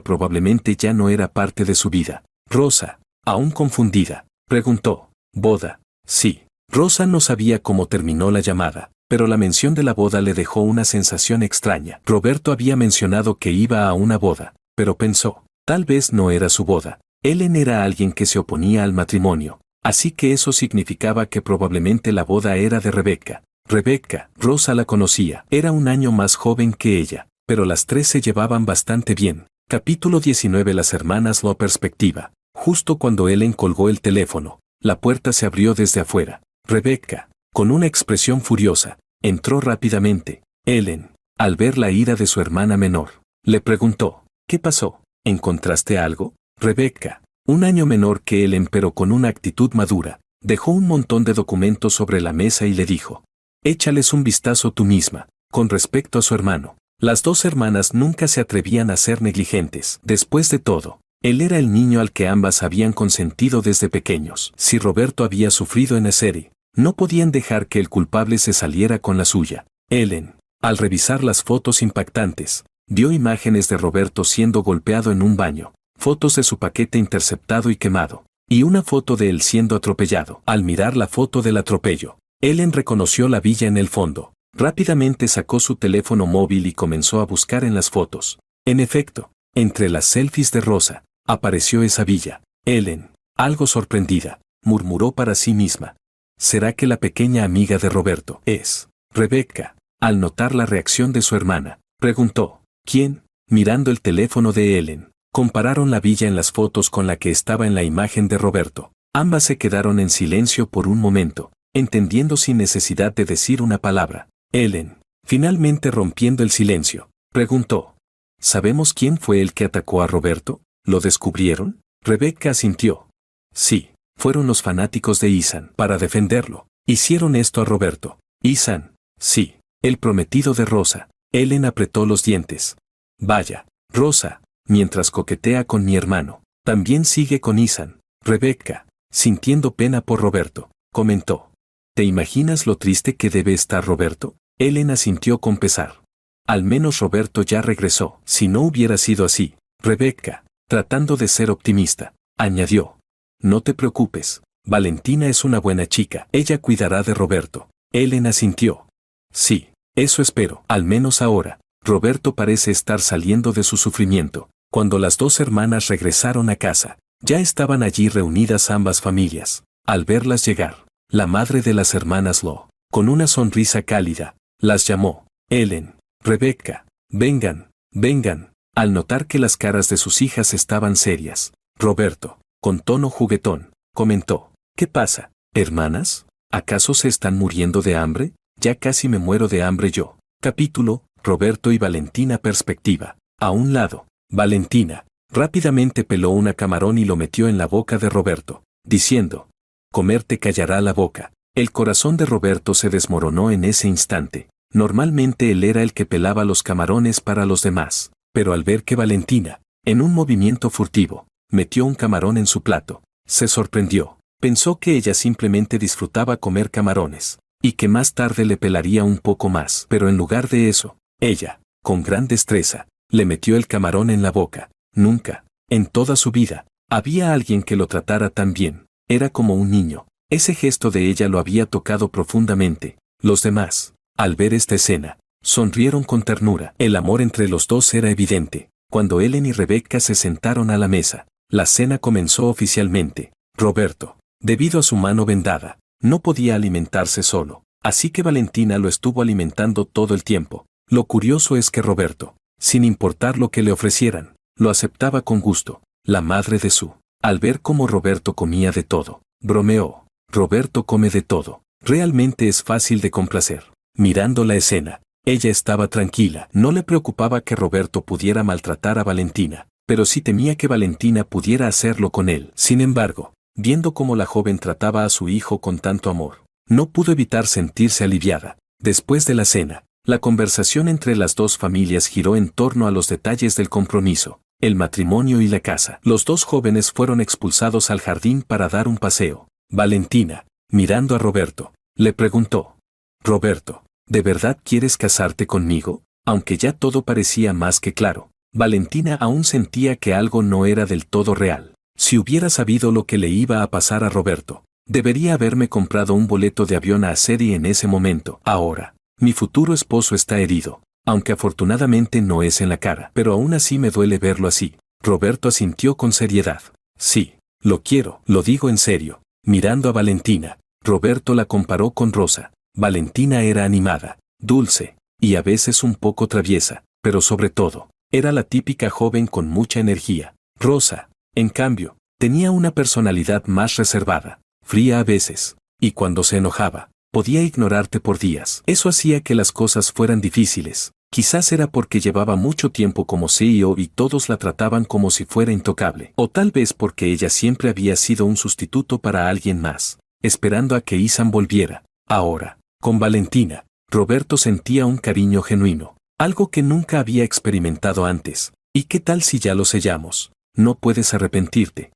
probablemente ya no era parte de su vida. Rosa, aún confundida, preguntó, ¿boda? Sí. Rosa no sabía cómo terminó la llamada, pero la mención de la boda le dejó una sensación extraña. Roberto había mencionado que iba a una boda, pero pensó, tal vez no era su boda. Ellen era alguien que se oponía al matrimonio. Así que eso significaba que probablemente la boda era de Rebecca. Rebecca, Rosa la conocía, era un año más joven que ella, pero las tres se llevaban bastante bien. Capítulo 19. Las hermanas Lo perspectiva. Justo cuando Ellen colgó el teléfono, la puerta se abrió desde afuera. Rebecca, con una expresión furiosa, entró rápidamente. Ellen, al ver la ira de su hermana menor, le preguntó, ¿qué pasó? ¿Encontraste algo? Rebecca, un año menor que Ellen pero con una actitud madura, dejó un montón de documentos sobre la mesa y le dijo, échales un vistazo tú misma. Con respecto a su hermano, las dos hermanas nunca se atrevían a ser negligentes. Después de todo, él era el niño al que ambas habían consentido desde pequeños. Si Roberto había sufrido en esa serie, no podían dejar que el culpable se saliera con la suya. Ellen, al revisar las fotos impactantes, vio imágenes de Roberto siendo golpeado en un baño, fotos de su paquete interceptado y quemado, y una foto de él siendo atropellado. Al mirar la foto del atropello, Ellen reconoció la villa en el fondo. Rápidamente sacó su teléfono móvil y comenzó a buscar en las fotos. En efecto, entre las selfies de Rosa, apareció esa villa. Ellen, Algo sorprendida, murmuró para sí misma. ¿Será que la pequeña amiga de Roberto es Rebecca? Al notar la reacción de su hermana, preguntó, ¿quién? Mirando el teléfono de Ellen, compararon la villa en las fotos con la que estaba en la imagen de Roberto. Ambas se quedaron en silencio por un momento, entendiendo sin necesidad de decir una palabra. Ellen, finalmente rompiendo el silencio, preguntó, ¿sabemos quién fue el que atacó a Roberto? ¿Lo descubrieron? Rebecca asintió. Sí, fueron los fanáticos de Ethan para defenderlo. Hicieron esto a Roberto. Ethan, sí, el prometido de Rosa. Ellen apretó los dientes. Vaya, Rosa, mientras coquetea con mi hermano, también sigue con Ethan. Rebecca, sintiendo pena por Roberto, comentó. ¿Te imaginas lo triste que debe estar Roberto? Ellen asintió con pesar. Al menos Roberto ya regresó. Si no hubiera sido así, Rebecca, tratando de ser optimista, añadió. No te preocupes, Valentina es una buena chica. Ella cuidará de Roberto. Ellen asintió. Sí, eso espero. Al menos ahora, Roberto parece estar saliendo de su sufrimiento. Cuando las dos hermanas regresaron a casa, ya estaban allí reunidas ambas familias. Al verlas llegar, la madre de las hermanas con una sonrisa cálida, las llamó. Ellen, Rebecca, vengan, vengan. Al notar que las caras de sus hijas estaban serias, Roberto, con tono juguetón, comentó. ¿Qué pasa, hermanas? ¿Acaso se están muriendo de hambre? Ya casi me muero de hambre yo. Capítulo, Roberto y Valentina perspectiva. A un lado, Valentina, rápidamente peló una camarón y lo metió en la boca de Roberto, diciendo, comer te callará la boca. El corazón de Roberto se desmoronó en ese instante. Normalmente él era el que pelaba los camarones para los demás, pero al ver que Valentina, en un movimiento furtivo, metió un camarón en su plato, se sorprendió. Pensó que ella simplemente disfrutaba comer camarones, y que más tarde le pelaría un poco más. Pero en lugar de eso, ella, con gran destreza, le metió el camarón en la boca. Nunca, en toda su vida, había alguien que lo tratara tan bien. Era como un niño. Ese gesto de ella lo había tocado profundamente. Los demás, al ver esta escena, sonrieron con ternura. El amor entre los dos era evidente. Cuando Ellen y Rebecca se sentaron a la mesa, la cena comenzó oficialmente. Roberto, debido a su mano vendada, no podía alimentarse solo, así que Valentina lo estuvo alimentando todo el tiempo. Lo curioso es que Roberto, sin importar lo que le ofrecieran, lo aceptaba con gusto. La madre de Sue, al ver cómo Roberto comía de todo, bromeó. Roberto come de todo. Realmente es fácil de complacer. Mirando la escena, ella estaba tranquila. No le preocupaba que Roberto pudiera maltratar a Valentina, pero sí temía que Valentina pudiera hacerlo con él. Sin embargo, viendo cómo la joven trataba a su hijo con tanto amor, no pudo evitar sentirse aliviada. Después de la cena, la conversación entre las dos familias giró en torno a los detalles del compromiso, el matrimonio y la casa. Los dos jóvenes fueron expulsados al jardín para dar un paseo. Valentina, mirando a Roberto, le preguntó. Roberto, ¿de verdad quieres casarte conmigo? Aunque ya todo parecía más que claro, Valentina aún sentía que algo no era del todo real. Si hubiera sabido lo que le iba a pasar a Roberto, debería haberme comprado un boleto de avión a Serie en ese momento. Ahora, mi futuro esposo está herido, aunque afortunadamente no es en la cara, pero aún así me duele verlo así. Roberto asintió con seriedad. Sí, lo quiero, lo digo en serio. Mirando a Valentina, Roberto la comparó con Rosa. Valentina era animada, dulce, y a veces un poco traviesa, pero sobre todo, era la típica joven con mucha energía. Rosa, en cambio, tenía una personalidad más reservada, fría a veces, y cuando se enojaba, podía ignorarte por días. Eso hacía que las cosas fueran difíciles. Quizás era porque llevaba mucho tiempo como CEO y todos la trataban como si fuera intocable. O tal vez porque ella siempre había sido un sustituto para alguien más, esperando a que Ethan volviera. Ahora, con Valentina, Roberto sentía un cariño genuino, algo que nunca había experimentado antes. ¿Y qué tal si ya lo sellamos? No puedes arrepentirte,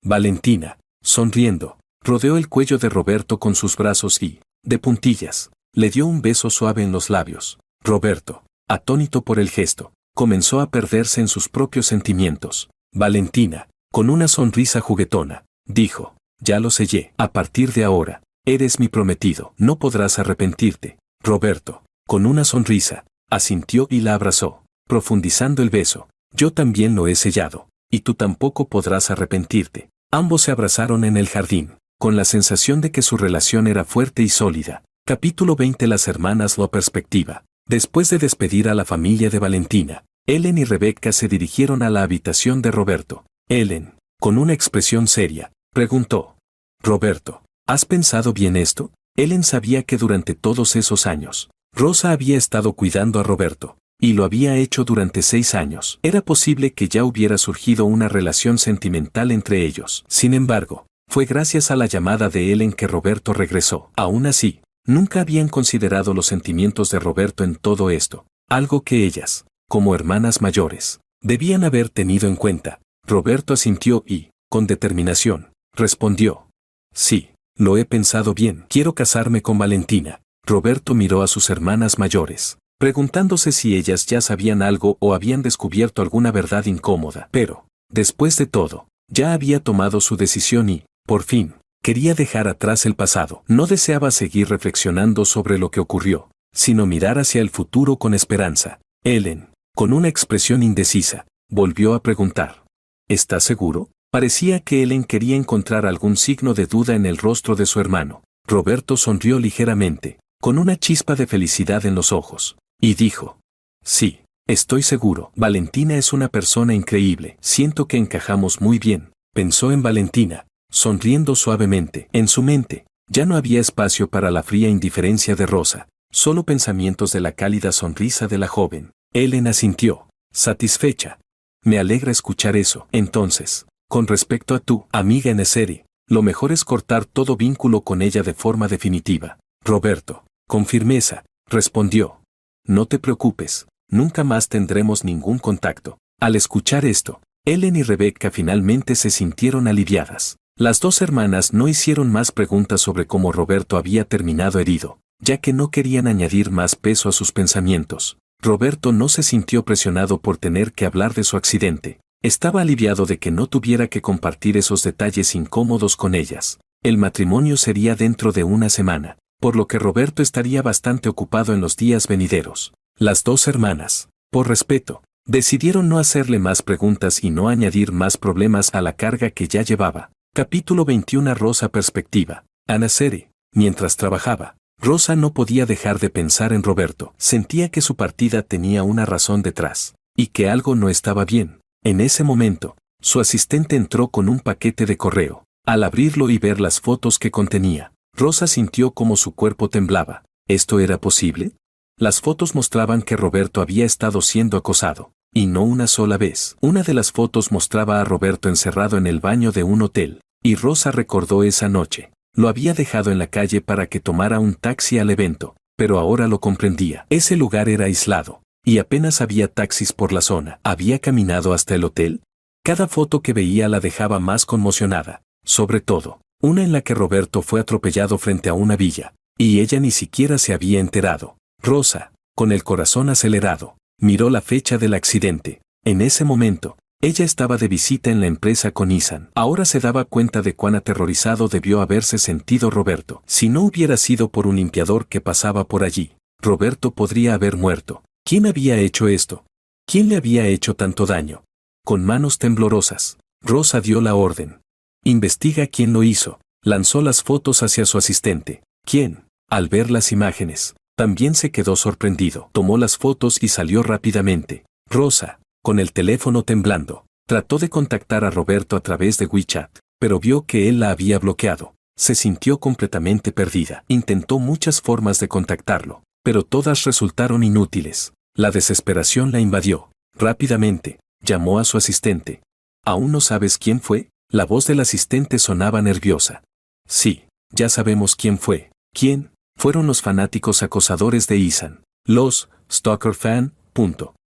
Valentina, sonriendo, rodeó el cuello de Roberto con sus brazos y, de puntillas, le dio un beso suave en los labios. Roberto, atónito por el gesto, comenzó a perderse en sus propios sentimientos. Valentina, con una sonrisa juguetona, dijo, ya lo sellé. A partir de ahora, eres mi prometido. No podrás arrepentirte. Roberto, con una sonrisa, asintió y la abrazó, profundizando el beso. Yo también lo he sellado, y tú tampoco podrás arrepentirte. Ambos se abrazaron en el jardín, con la sensación de que su relación era fuerte y sólida. Capítulo 20. Las hermanas Lo perspectiva. Después de despedir a la familia de Valentina, Ellen y Rebecca se dirigieron a la habitación de Roberto. Ellen, con una expresión seria, preguntó: Roberto, ¿has pensado bien esto? Ellen sabía que durante todos esos años, Rosa había estado cuidando a Roberto, y lo había hecho durante 6 años. Era posible que ya hubiera surgido una relación sentimental entre ellos. Sin embargo, fue gracias a la llamada de Ellen que Roberto regresó. Aún así, nunca habían considerado los sentimientos de Roberto en todo esto, algo que ellas, como hermanas mayores, debían haber tenido en cuenta. Roberto asintió y, con determinación, respondió: sí, lo he pensado bien. Quiero casarme con Valentina. Roberto miró a sus hermanas mayores, preguntándose si ellas ya sabían algo o habían descubierto alguna verdad incómoda. Pero, después de todo, ya había tomado su decisión y, por fin, quería dejar atrás el pasado. No deseaba seguir reflexionando sobre lo que ocurrió, sino mirar hacia el futuro con esperanza. Ellen, con una expresión indecisa, volvió a preguntar: ¿estás seguro? Parecía que Ellen quería encontrar algún signo de duda en el rostro de su hermano. Roberto sonrió ligeramente, con una chispa de felicidad en los ojos, y dijo: sí, estoy seguro. Valentina es una persona increíble. Siento que encajamos muy bien. Pensó en Valentina, sonriendo suavemente. En su mente, ya no había espacio para la fría indiferencia de Rosa, solo pensamientos de la cálida sonrisa de la joven. Ellen asintió, satisfecha. Me alegra escuchar eso. Entonces, con respecto a tu amiga Neceri, lo mejor es cortar todo vínculo con ella de forma definitiva. Roberto, con firmeza, respondió: no te preocupes, nunca más tendremos ningún contacto. Al escuchar esto, Ellen y Rebecca finalmente se sintieron aliviadas. Las dos hermanas no hicieron más preguntas sobre cómo Roberto había terminado herido, ya que no querían añadir más peso a sus pensamientos. Roberto no se sintió presionado por tener que hablar de su accidente. Estaba aliviado de que no tuviera que compartir esos detalles incómodos con ellas. El matrimonio sería dentro de una semana, por lo que Roberto estaría bastante ocupado en los días venideros. Las dos hermanas, por respeto, decidieron no hacerle más preguntas y no añadir más problemas a la carga que ya llevaba. Capítulo 21. Rosa perspectiva. A Neceri, mientras trabajaba, Rosa no podía dejar de pensar en Roberto. Sentía que su partida tenía una razón detrás, y que algo no estaba bien. En ese momento, su asistente entró con un paquete de correo. Al abrirlo y ver las fotos que contenía, Rosa sintió como su cuerpo temblaba. ¿Esto era posible? Las fotos mostraban que Roberto había estado siendo acosado, y no una sola vez. Una de las fotos mostraba a Roberto encerrado en el baño de un hotel, y Rosa recordó esa noche. Lo había dejado en la calle para que tomara un taxi al evento, pero ahora lo comprendía. Ese lugar era aislado, y apenas había taxis por la zona. ¿Había caminado hasta el hotel? Cada foto que veía la dejaba más conmocionada, sobre todo, una en la que Roberto fue atropellado frente a una villa, y ella ni siquiera se había enterado. Rosa, con el corazón acelerado, miró la fecha del accidente. En ese momento, ella estaba de visita en la empresa con Ethan. Ahora se daba cuenta de cuán aterrorizado debió haberse sentido Roberto. Si no hubiera sido por un limpiador que pasaba por allí, Roberto podría haber muerto. ¿Quién había hecho esto? ¿Quién le había hecho tanto daño? Con manos temblorosas, Rosa dio la orden. Investiga quién lo hizo. Lanzó las fotos hacia su asistente, quien, al ver las imágenes, también se quedó sorprendido. Tomó las fotos y salió rápidamente. Rosa, con el teléfono temblando, trató de contactar a Roberto a través de WeChat, pero vio que él la había bloqueado. Se sintió completamente perdida. Intentó muchas formas de contactarlo, pero todas resultaron inútiles. La desesperación la invadió. Rápidamente, llamó a su asistente. ¿Aún no sabes quién fue? La voz del asistente sonaba nerviosa. Sí, ya sabemos quién fue. ¿Quién? Fueron los fanáticos acosadores de Ethan. Los Stalker Fan.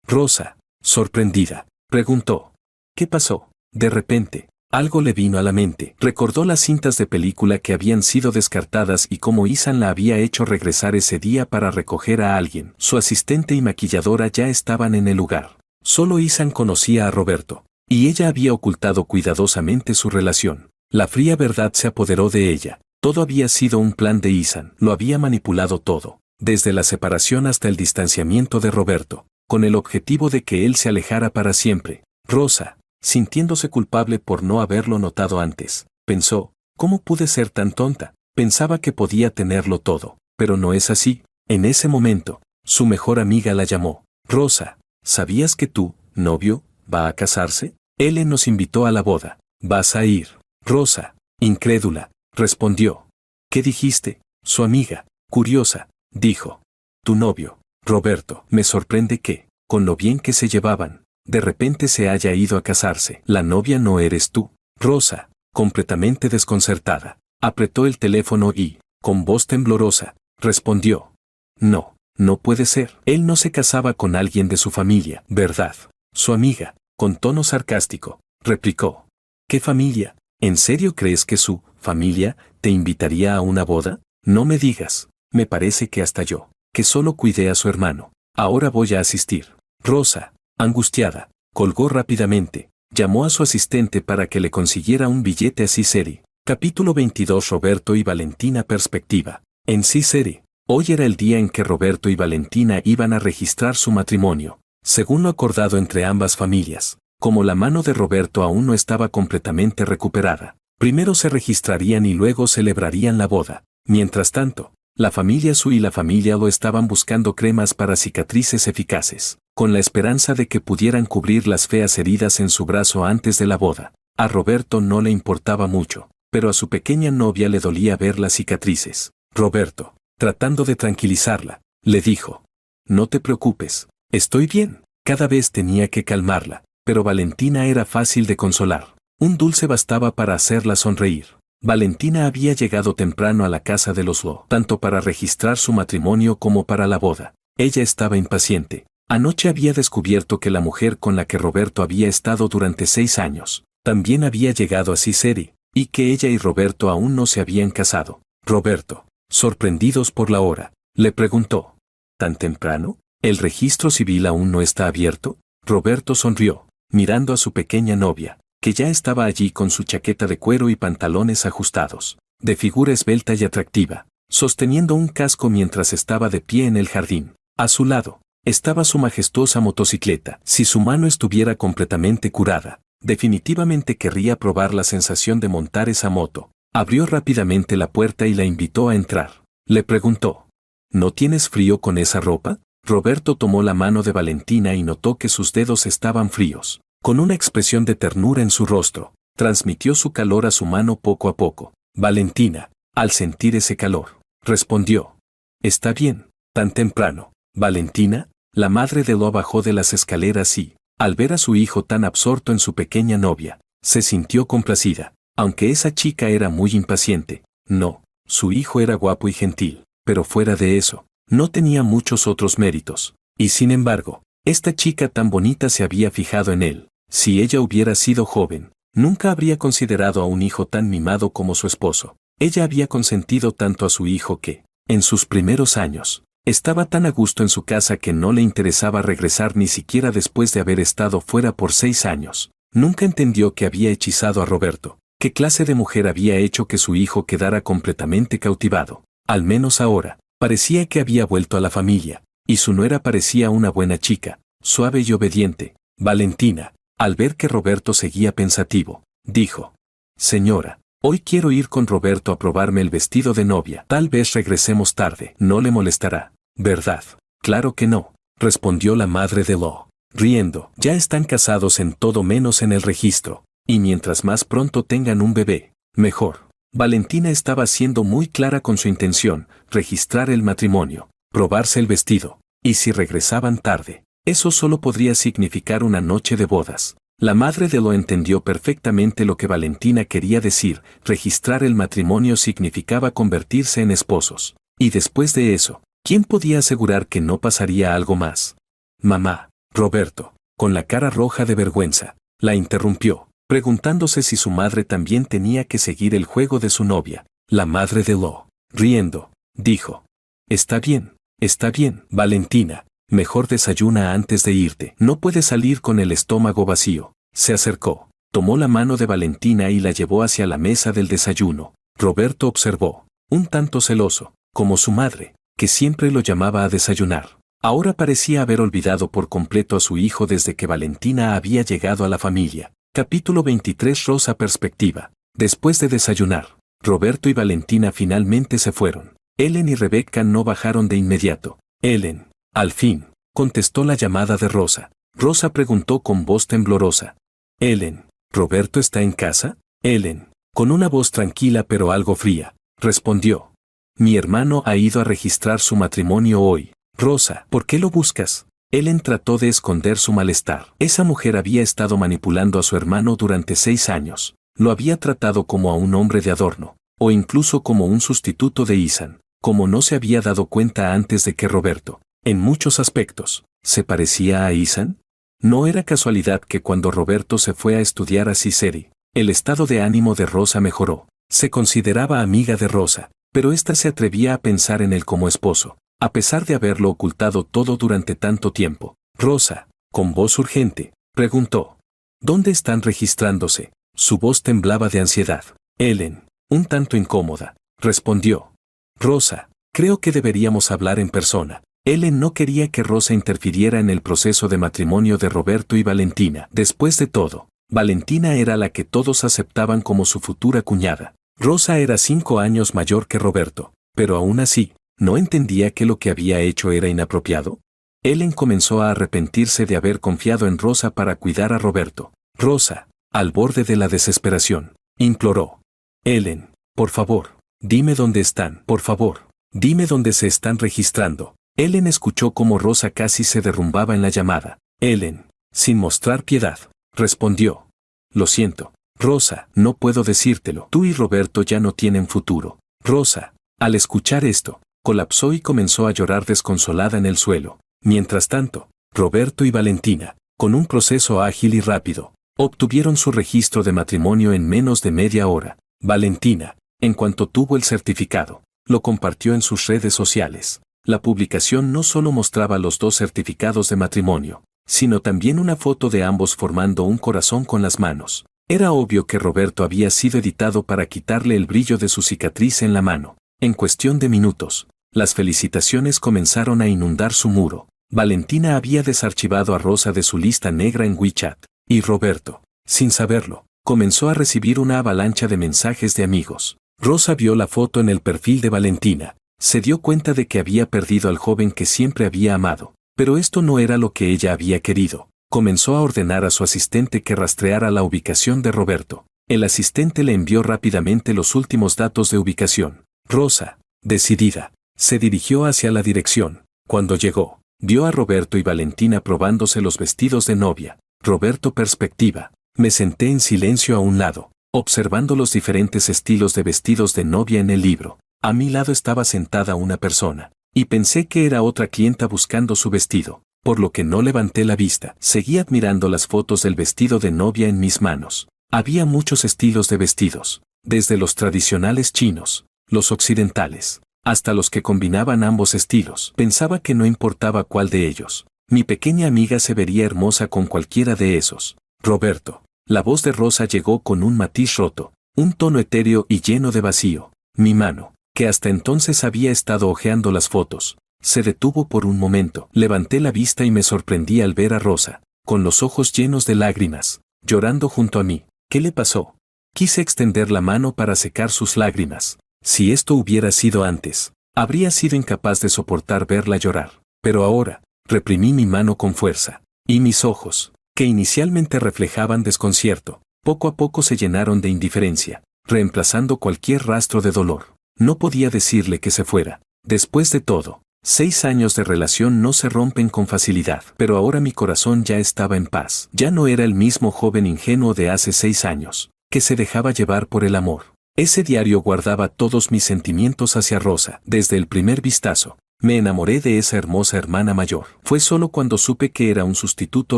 Rosa, sorprendida, preguntó: ¿qué pasó? De repente, algo le vino a la mente. Recordó las cintas de película que habían sido descartadas y cómo Ethan la había hecho regresar ese día para recoger a alguien. Su asistente y maquilladora ya estaban en el lugar. Solo Ethan conocía a Roberto, y ella había ocultado cuidadosamente su relación. La fría verdad se apoderó de ella. Todo había sido un plan de Ethan. Lo había manipulado todo, desde la separación hasta el distanciamiento de Roberto, con el objetivo de que él se alejara para siempre. Rosa, sintiéndose culpable por no haberlo notado antes. Pensó, ¿cómo pude ser tan tonta? Pensaba que podía tenerlo todo, pero no es así. En ese momento, su mejor amiga la llamó. Rosa, ¿sabías que tu novio va a casarse? Él nos invitó a la boda. ¿Vas a ir? Rosa, incrédula, respondió. ¿Qué dijiste? Su amiga, curiosa, dijo. Tu novio, Roberto. Me sorprende que, con lo bien que se llevaban, de repente se haya ido a casarse. La novia no eres tú. Rosa, completamente desconcertada, apretó el teléfono y, con voz temblorosa, respondió. No, no puede ser. Él no se casaba con alguien de su familia, ¿verdad? Su amiga, con tono sarcástico, replicó. ¿Qué familia? ¿En serio crees que su familia te invitaría a una boda? No me digas. Me parece que hasta yo, que solo cuidé a su hermano, ahora voy a asistir. Rosa, angustiada, colgó rápidamente, llamó a su asistente para que le consiguiera un billete a Ciceri. Capítulo 22. Roberto y Valentina. Perspectiva. En Ciceri, hoy era el día en que Roberto y Valentina iban a registrar su matrimonio, según lo acordado entre ambas familias. Como la mano de Roberto aún no estaba completamente recuperada, primero se registrarían y luego celebrarían la boda. Mientras tanto, la familia Su y la familia Lo estaban buscando cremas para cicatrices eficaces, con la esperanza de que pudieran cubrir las feas heridas en su brazo antes de la boda. A Roberto no le importaba mucho, pero a su pequeña novia le dolía ver las cicatrices. Roberto, tratando de tranquilizarla, le dijo: no te preocupes, estoy bien. Cada vez tenía que calmarla, pero Valentina era fácil de consolar. Un dulce bastaba para hacerla sonreír. Valentina había llegado temprano a la casa de los Lo, tanto para registrar su matrimonio como para la boda. Ella estaba impaciente. Anoche había descubierto que la mujer con la que Roberto había estado durante 6 años, también había llegado a Ciceri, y que ella y Roberto aún no se habían casado. Roberto, sorprendidos por la hora, le preguntó: ¿tan temprano? ¿El registro civil aún no está abierto? Roberto sonrió, mirando a su pequeña novia, que ya estaba allí con su chaqueta de cuero y pantalones ajustados, de figura esbelta y atractiva, sosteniendo un casco mientras estaba de pie en el jardín. A su lado, estaba su majestuosa motocicleta. Si su mano estuviera completamente curada, definitivamente querría probar la sensación de montar esa moto. Abrió rápidamente la puerta y la invitó a entrar. Le preguntó: ¿no tienes frío con esa ropa? Roberto tomó la mano de Valentina y notó que sus dedos estaban fríos. Con una expresión de ternura en su rostro, transmitió su calor a su mano poco a poco. Valentina, al sentir ese calor, respondió: está bien, tan temprano. Valentina, la madre de Lo, bajó de las escaleras y, al ver a su hijo tan absorto en su pequeña novia, se sintió complacida, aunque esa chica era muy impaciente. No, su hijo era guapo y gentil, pero fuera de eso, no tenía muchos otros méritos. Y sin embargo, esta chica tan bonita se había fijado en él. Si ella hubiera sido joven, nunca habría considerado a un hijo tan mimado como su esposo. Ella había consentido tanto a su hijo que, en sus primeros años, estaba tan a gusto en su casa que no le interesaba regresar ni siquiera después de haber estado fuera por 6 años. Nunca entendió que había hechizado a Roberto. ¿Qué clase de mujer había hecho que su hijo quedara completamente cautivado? Al menos ahora, parecía que había vuelto a la familia, y su nuera parecía una buena chica, suave y obediente. Valentina, al ver que Roberto seguía pensativo, dijo: señora, hoy quiero ir con Roberto a probarme el vestido de novia. Tal vez regresemos tarde. No le molestará, ¿verdad? Claro que no, respondió la madre de Lo, riendo. Ya están casados en todo menos en el registro, y mientras más pronto tengan un bebé, mejor. Valentina estaba siendo muy clara con su intención: registrar el matrimonio, probarse el vestido, y si regresaban tarde, eso solo podría significar una noche de bodas. La madre de Lo entendió perfectamente lo que Valentina quería decir. Registrar el matrimonio significaba convertirse en esposos. Y después de eso, ¿quién podía asegurar que no pasaría algo más? Mamá, Roberto, con la cara roja de vergüenza, la interrumpió, preguntándose si su madre también tenía que seguir el juego de su novia. La madre de Lo, riendo, dijo: está bien, Valentina. Mejor desayuna antes de irte. No puedes salir con el estómago vacío. Se acercó, tomó la mano de Valentina y la llevó hacia la mesa del desayuno. Roberto observó, un tanto celoso, como su madre, que siempre lo llamaba a desayunar. Ahora parecía haber olvidado por completo a su hijo desde que Valentina había llegado a la familia. Capítulo 23. Rosa perspectiva. Después de desayunar, Roberto y Valentina finalmente se fueron. Ellen y Rebeca no bajaron de inmediato. Ellen, al fin, contestó la llamada de Rosa. Rosa preguntó con voz temblorosa. Ellen, ¿Roberto está en casa? Ellen, con una voz tranquila pero algo fría, respondió. Mi hermano ha ido a registrar su matrimonio hoy. Rosa, ¿por qué lo buscas? Ellen trató de esconder su malestar. Esa mujer había estado manipulando a su hermano durante 6 años. Lo había tratado como a un hombre de adorno, o incluso como un sustituto de Ethan, como no se había dado cuenta antes de que Roberto, en muchos aspectos, se parecía a Ethan. No era casualidad que cuando Roberto se fue a estudiar a Ciceri, el estado de ánimo de Rosa mejoró. Se consideraba amiga de Rosa, pero ésta se atrevía a pensar en él como esposo, a pesar de haberlo ocultado todo durante tanto tiempo. Rosa, con voz urgente, preguntó. ¿Dónde están registrándose? Su voz temblaba de ansiedad. Ellen, un tanto incómoda, respondió. Rosa, creo que deberíamos hablar en persona. Ellen no quería que Rosa interfiriera en el proceso de matrimonio de Roberto y Valentina. Después de todo, Valentina era la que todos aceptaban como su futura cuñada. Rosa era 5 años mayor que Roberto, pero aún así, ¿no entendía que lo que había hecho era inapropiado? Ellen comenzó a arrepentirse de haber confiado en Rosa para cuidar a Roberto. Rosa, al borde de la desesperación, imploró. Ellen, por favor, dime dónde están, por favor, dime dónde se están registrando. Ellen escuchó cómo Rosa casi se derrumbaba en la llamada. Ellen, sin mostrar piedad, respondió. Lo siento, Rosa, no puedo decírtelo. Tú y Roberto ya no tienen futuro. Rosa, al escuchar esto, colapsó y comenzó a llorar desconsolada en el suelo. Mientras tanto, Roberto y Valentina, con un proceso ágil y rápido, obtuvieron su registro de matrimonio en menos de media hora. Valentina, en cuanto tuvo el certificado, lo compartió en sus redes sociales. La publicación no solo mostraba los 2 certificados de matrimonio, sino también una foto de ambos formando un corazón con las manos. Era obvio que Roberto había sido editado para quitarle el brillo de su cicatriz en la mano. En cuestión de minutos, las felicitaciones comenzaron a inundar su muro. Valentina había desarchivado a Rosa de su lista negra en WeChat, y Roberto, sin saberlo, comenzó a recibir una avalancha de mensajes de amigos. Rosa vio la foto en el perfil de Valentina. Se dio cuenta de que había perdido al joven que siempre había amado, pero esto no era lo que ella había querido. Comenzó a ordenar a su asistente que rastreara la ubicación de Roberto. El asistente le envió rápidamente los últimos datos de ubicación. Rosa, decidida, se dirigió hacia la dirección. Cuando llegó, vio a Roberto y Valentina probándose los vestidos de novia. Roberto perspectiva. Me senté en silencio a un lado, observando los diferentes estilos de vestidos de novia en el libro. A mi lado estaba sentada una persona, y pensé que era otra clienta buscando su vestido, por lo que no levanté la vista. Seguí admirando las fotos del vestido de novia en mis manos. Había muchos estilos de vestidos, desde los tradicionales chinos, los occidentales, hasta los que combinaban ambos estilos. Pensaba que no importaba cuál de ellos. Mi pequeña amiga se vería hermosa con cualquiera de esos. Roberto. La voz de Rosa llegó con un matiz roto, un tono etéreo y lleno de vacío. Mi mano, que hasta entonces había estado hojeando las fotos, se detuvo por un momento. Levanté la vista y me sorprendí al ver a Rosa, con los ojos llenos de lágrimas, llorando junto a mí. ¿Qué le pasó? Quise extender la mano para secar sus lágrimas. Si esto hubiera sido antes, habría sido incapaz de soportar verla llorar. Pero ahora, reprimí mi mano con fuerza, y mis ojos, que inicialmente reflejaban desconcierto, poco a poco se llenaron de indiferencia, reemplazando cualquier rastro de dolor. No podía decirle que se fuera. Después de todo, 6 años de relación no se rompen con facilidad. Pero ahora mi corazón ya estaba en paz. Ya no era el mismo joven ingenuo de hace 6 años, que se dejaba llevar por el amor. Ese diario guardaba todos mis sentimientos hacia Rosa. Desde el primer vistazo, me enamoré de esa hermosa hermana mayor. Fue solo cuando supe que era un sustituto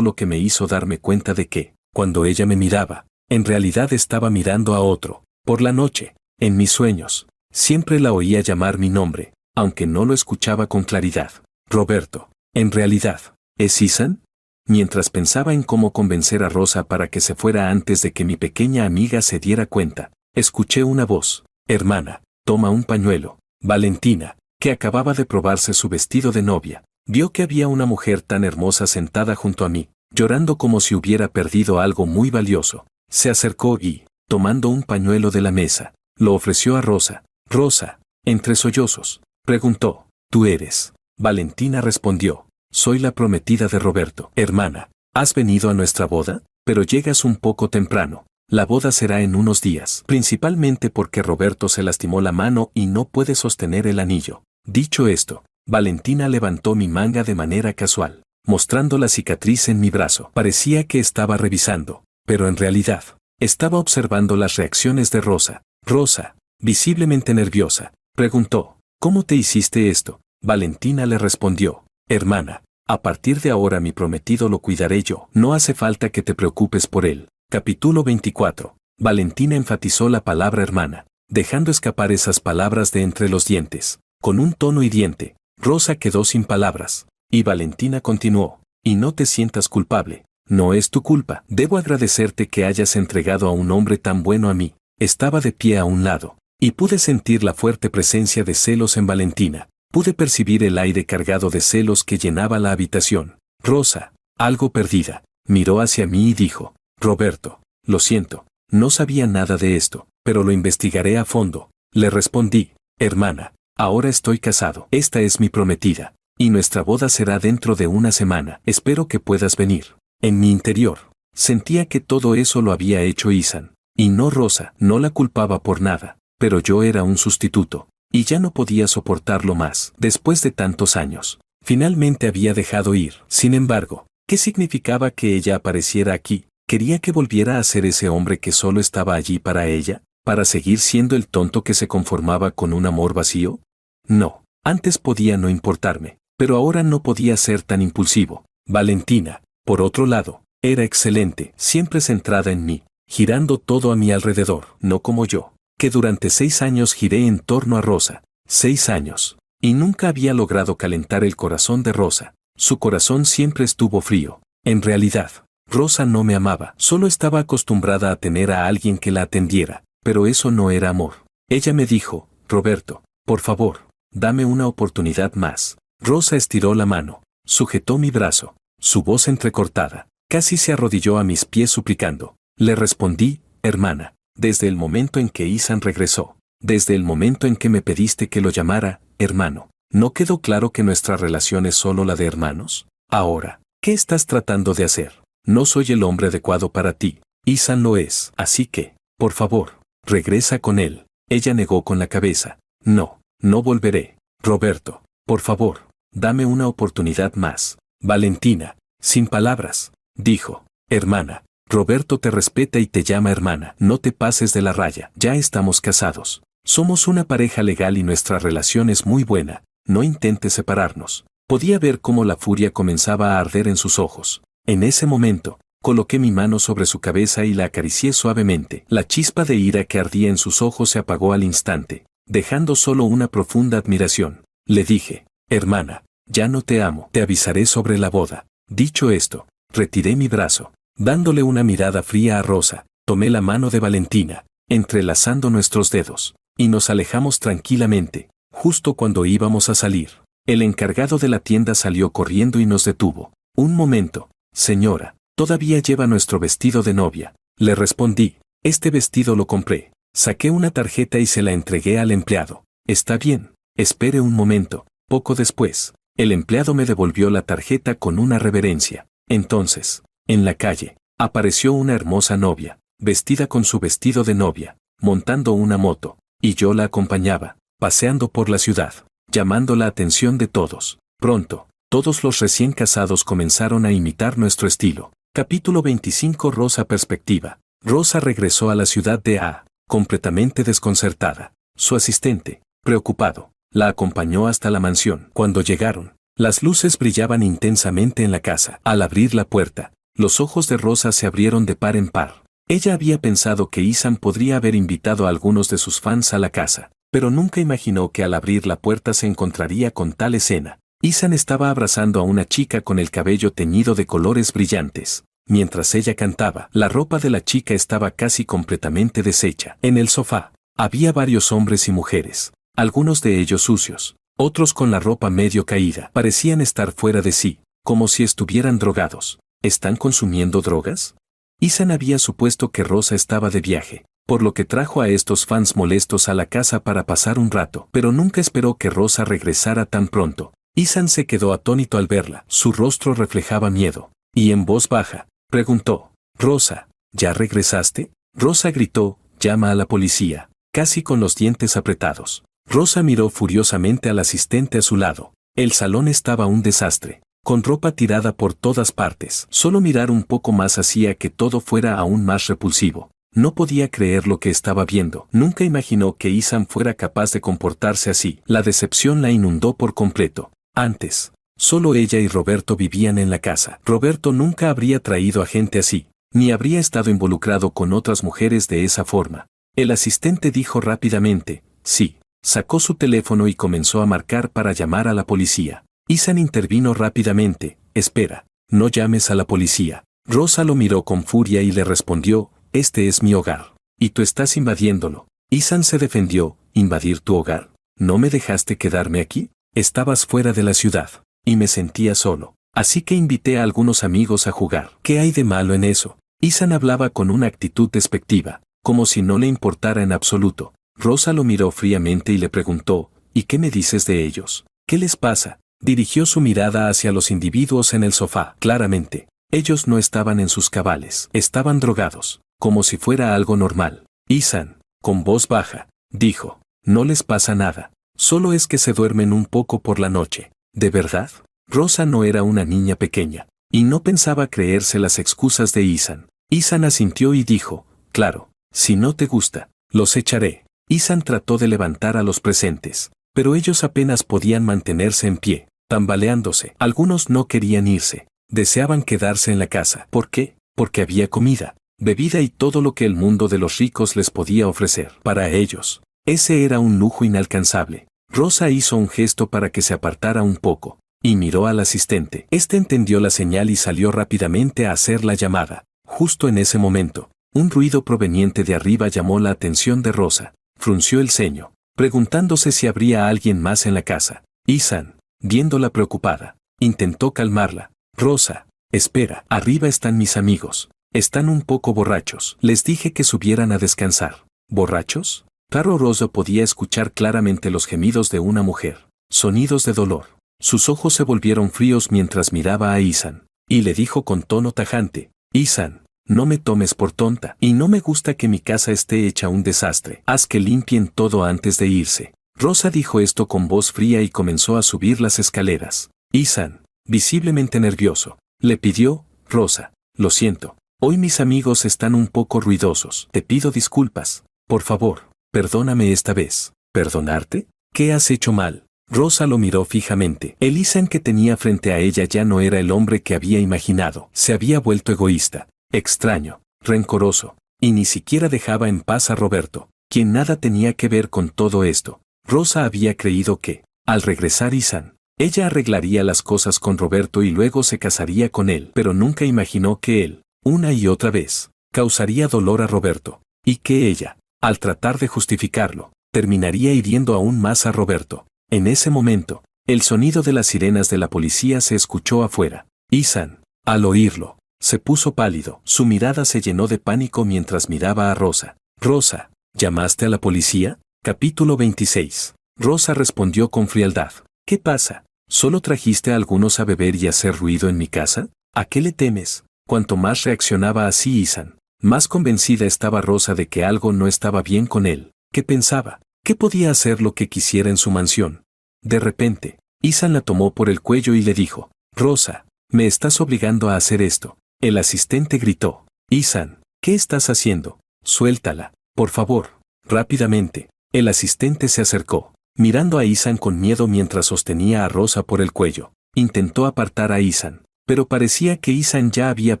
lo que me hizo darme cuenta de que, cuando ella me miraba, en realidad estaba mirando a otro. Por la noche, en mis sueños, siempre la oía llamar mi nombre, aunque no lo escuchaba con claridad. Roberto, en realidad, ¿es Ethan? Mientras pensaba en cómo convencer a Rosa para que se fuera antes de que mi pequeña amiga se diera cuenta, escuché una voz. Hermana, toma un pañuelo. Valentina, que acababa de probarse su vestido de novia, vio que había una mujer tan hermosa sentada junto a mí. llorando como si hubiera perdido algo muy valioso. Se acercó y, tomando un pañuelo de la mesa, lo ofreció a Rosa. Rosa, entre sollozos, preguntó, ¿tú eres? Valentina respondió, soy la prometida de Roberto. Hermana, ¿has venido a nuestra boda? Pero llegas un poco temprano. La boda será en unos días, principalmente porque Roberto se lastimó la mano y no puede sostener el anillo. Dicho esto, Valentina levantó mi manga de manera casual, mostrando la cicatriz en mi brazo. Parecía que estaba revisando, pero en realidad, estaba observando las reacciones de Rosa. Rosa, visiblemente nerviosa, preguntó, ¿cómo te hiciste esto? Valentina le respondió, hermana, a partir de ahora mi prometido lo cuidaré yo. No hace falta que te preocupes por él. Capítulo 24. Valentina enfatizó la palabra hermana, dejando escapar esas palabras de entre los dientes. Con un tono hiriente, Rosa quedó sin palabras. Y Valentina continuó, y no te sientas culpable. No es tu culpa. Debo agradecerte que hayas entregado a un hombre tan bueno a mí. Estaba de pie a un lado, y pude sentir la fuerte presencia de celos en Valentina. Pude percibir el aire cargado de celos que llenaba la habitación. Rosa, algo perdida, miró hacia mí y dijo, Roberto, lo siento, no sabía nada de esto, pero lo investigaré a fondo. Le respondí, hermana, ahora estoy casado. Esta es mi prometida, y nuestra boda será dentro de una semana. Espero que puedas venir. En mi interior, sentía que todo eso lo había hecho Isan, y no Rosa. No la culpaba por nada, pero yo era un sustituto, y ya no podía soportarlo más. Después de tantos años, finalmente había dejado ir. Sin embargo, ¿qué significaba que ella apareciera aquí? ¿Quería que volviera a ser ese hombre que solo estaba allí para ella? ¿Para seguir siendo el tonto que se conformaba con un amor vacío? No, antes podía no importarme, pero ahora no podía ser tan impulsivo. Valentina, por otro lado, era excelente, siempre centrada en mí, girando todo a mi alrededor, no como yo, que durante 6 años giré en torno a Rosa. 6 años, y nunca había logrado calentar el corazón de Rosa. Su corazón siempre estuvo frío. En realidad, Rosa no me amaba, solo estaba acostumbrada a tener a alguien que la atendiera, pero eso no era amor. Ella me dijo, Roberto, por favor, dame una oportunidad más. Rosa estiró la mano, sujetó mi brazo, su voz entrecortada, casi se arrodilló a mis pies suplicando. Le respondí, hermana, desde el momento en que Isan regresó, desde el momento en que me pediste que lo llamara, hermano, ¿no quedó claro que nuestra relación es solo la de hermanos? Ahora, ¿qué estás tratando de hacer? No soy el hombre adecuado para ti. Isan lo es, así que, por favor, regresa con él. Ella negó con la cabeza. No, no volveré. Roberto, por favor, dame una oportunidad más. Valentina, sin palabras, dijo, hermana, Roberto te respeta y te llama hermana. No te pases de la raya. Ya estamos casados. Somos una pareja legal y nuestra relación es muy buena. No intentes separarnos. Podía ver cómo la furia comenzaba a arder en sus ojos. En ese momento, coloqué mi mano sobre su cabeza y la acaricié suavemente. La chispa de ira que ardía en sus ojos se apagó al instante, dejando solo una profunda admiración. Le dije, hermana, ya no te amo, te avisaré sobre la boda. Dicho esto, retiré mi brazo, dándole una mirada fría a Rosa, tomé la mano de Valentina, entrelazando nuestros dedos, y nos alejamos tranquilamente. Justo cuando íbamos a salir, el encargado de la tienda salió corriendo y nos detuvo. Un momento. Señora, todavía lleva nuestro vestido de novia. Le respondí, este vestido lo compré. Saqué una tarjeta y se la entregué al empleado. Está bien, espere un momento. Poco después, el empleado me devolvió la tarjeta con una reverencia. Entonces, en la calle, apareció una hermosa novia, vestida con su vestido de novia, montando una moto, y yo la acompañaba, paseando por la ciudad, llamando la atención de todos. Pronto, todos los recién casados comenzaron a imitar nuestro estilo. Capítulo 25. Rosa perspectiva. Rosa regresó a la ciudad de A, completamente desconcertada. Su asistente, preocupado, la acompañó hasta la mansión. Cuando llegaron, las luces brillaban intensamente en la casa. Al abrir la puerta, los ojos de Rosa se abrieron de par en par. Ella había pensado que Isan podría haber invitado a algunos de sus fans a la casa, pero nunca imaginó que al abrir la puerta se encontraría con tal escena. Isan estaba abrazando a una chica con el cabello teñido de colores brillantes. Mientras ella cantaba, la ropa de la chica estaba casi completamente deshecha. En el sofá, había varios hombres y mujeres, algunos de ellos sucios, otros con la ropa medio caída. Parecían estar fuera de sí, como si estuvieran drogados. ¿Están consumiendo drogas? Ethan había supuesto que Rosa estaba de viaje, por lo que trajo a estos fans molestos a la casa para pasar un rato, pero nunca esperó que Rosa regresara tan pronto. Ethan se quedó atónito al verla, su rostro reflejaba miedo, y en voz baja, preguntó, «Rosa, ¿ya regresaste?» Rosa gritó, «Llama a la policía», casi con los dientes apretados. Rosa miró furiosamente al asistente a su lado. El salón estaba un desastre, con ropa tirada por todas partes. Solo mirar un poco más hacía que todo fuera aún más repulsivo. No podía creer lo que estaba viendo. Nunca imaginó que Ethan fuera capaz de comportarse así. La decepción la inundó por completo. Antes, solo ella y Roberto vivían en la casa. Roberto nunca habría traído a gente así, ni habría estado involucrado con otras mujeres de esa forma. El asistente dijo rápidamente, «Sí». Sacó su teléfono y comenzó a marcar para llamar a la policía. Ethan intervino rápidamente, «Espera, no llames a la policía». Rosa lo miró con furia y le respondió, «Este es mi hogar, y tú estás invadiéndolo». Ethan se defendió, «¿Invadir tu hogar? ¿No me dejaste quedarme aquí? Estabas fuera de la ciudad, y me sentía solo. Así que invité a algunos amigos a jugar. ¿Qué hay de malo en eso?». Ethan hablaba con una actitud despectiva, como si no le importara en absoluto. Rosa lo miró fríamente y le preguntó, «¿Y qué me dices de ellos? ¿Qué les pasa?». Dirigió su mirada hacia los individuos en el sofá. Claramente, ellos no estaban en sus cabales. Estaban drogados, como si fuera algo normal. Ethan, con voz baja, dijo, «No les pasa nada. Solo es que se duermen un poco por la noche». ¿De verdad? Rosa no era una niña pequeña, y no pensaba creerse las excusas de Ethan. Ethan asintió y dijo, «Claro, si no te gusta, los echaré». Ethan trató de levantar a los presentes, pero ellos apenas podían mantenerse en pie, tambaleándose. Algunos no querían irse, deseaban quedarse en la casa. ¿Por qué? Porque había comida, bebida y todo lo que el mundo de los ricos les podía ofrecer. Para ellos, ese era un lujo inalcanzable. Rosa hizo un gesto para que se apartara un poco, y miró al asistente. Este entendió la señal y salió rápidamente a hacer la llamada. Justo en ese momento, un ruido proveniente de arriba llamó la atención de Rosa. Frunció el ceño, preguntándose si habría alguien más en la casa. Ethan, viéndola preocupada, intentó calmarla. «Rosa, espera, arriba están mis amigos. Están un poco borrachos. Les dije que subieran a descansar». ¿Borrachos? Claro, Rosa podía escuchar claramente los gemidos de una mujer, sonidos de dolor. Sus ojos se volvieron fríos mientras miraba a Ethan, y le dijo con tono tajante, «Ethan, no me tomes por tonta, y no me gusta que mi casa esté hecha un desastre. Haz que limpien todo antes de irse». Rosa dijo esto con voz fría y comenzó a subir las escaleras. Ethan, visiblemente nervioso, le pidió, «Rosa, lo siento, hoy mis amigos están un poco ruidosos. Te pido disculpas. Por favor, perdóname esta vez». «¿Perdonarte? ¿Qué has hecho mal?». Rosa lo miró fijamente. El Ethan que tenía frente a ella ya no era el hombre que había imaginado. Se había vuelto egoísta, extraño, rencoroso, y ni siquiera dejaba en paz a Roberto, quien nada tenía que ver con todo esto. Rosa había creído que, al regresar Ethan, ella arreglaría las cosas con Roberto y luego se casaría con él, pero nunca imaginó que él, una y otra vez, causaría dolor a Roberto, y que ella, al tratar de justificarlo, terminaría hiriendo aún más a Roberto. En ese momento, el sonido de las sirenas de la policía se escuchó afuera. Ethan, al oírlo, se puso pálido. Su mirada se llenó de pánico mientras miraba a Rosa. «Rosa, ¿llamaste a la policía?». Capítulo 26. Rosa respondió con frialdad. «¿Qué pasa? ¿Solo trajiste a algunos a beber y hacer ruido en mi casa? ¿A qué le temes?». Cuanto más reaccionaba así Ethan, más convencida estaba Rosa de que algo no estaba bien con él. ¿Qué pensaba? ¿Qué podía hacer lo que quisiera en su mansión? De repente, Ethan la tomó por el cuello y le dijo, «Rosa, me estás obligando a hacer esto». El asistente gritó, «Ethan, ¿qué estás haciendo? Suéltala, por favor». Rápidamente, el asistente se acercó, mirando a Ethan con miedo mientras sostenía a Rosa por el cuello. Intentó apartar a Ethan, pero parecía que Ethan ya había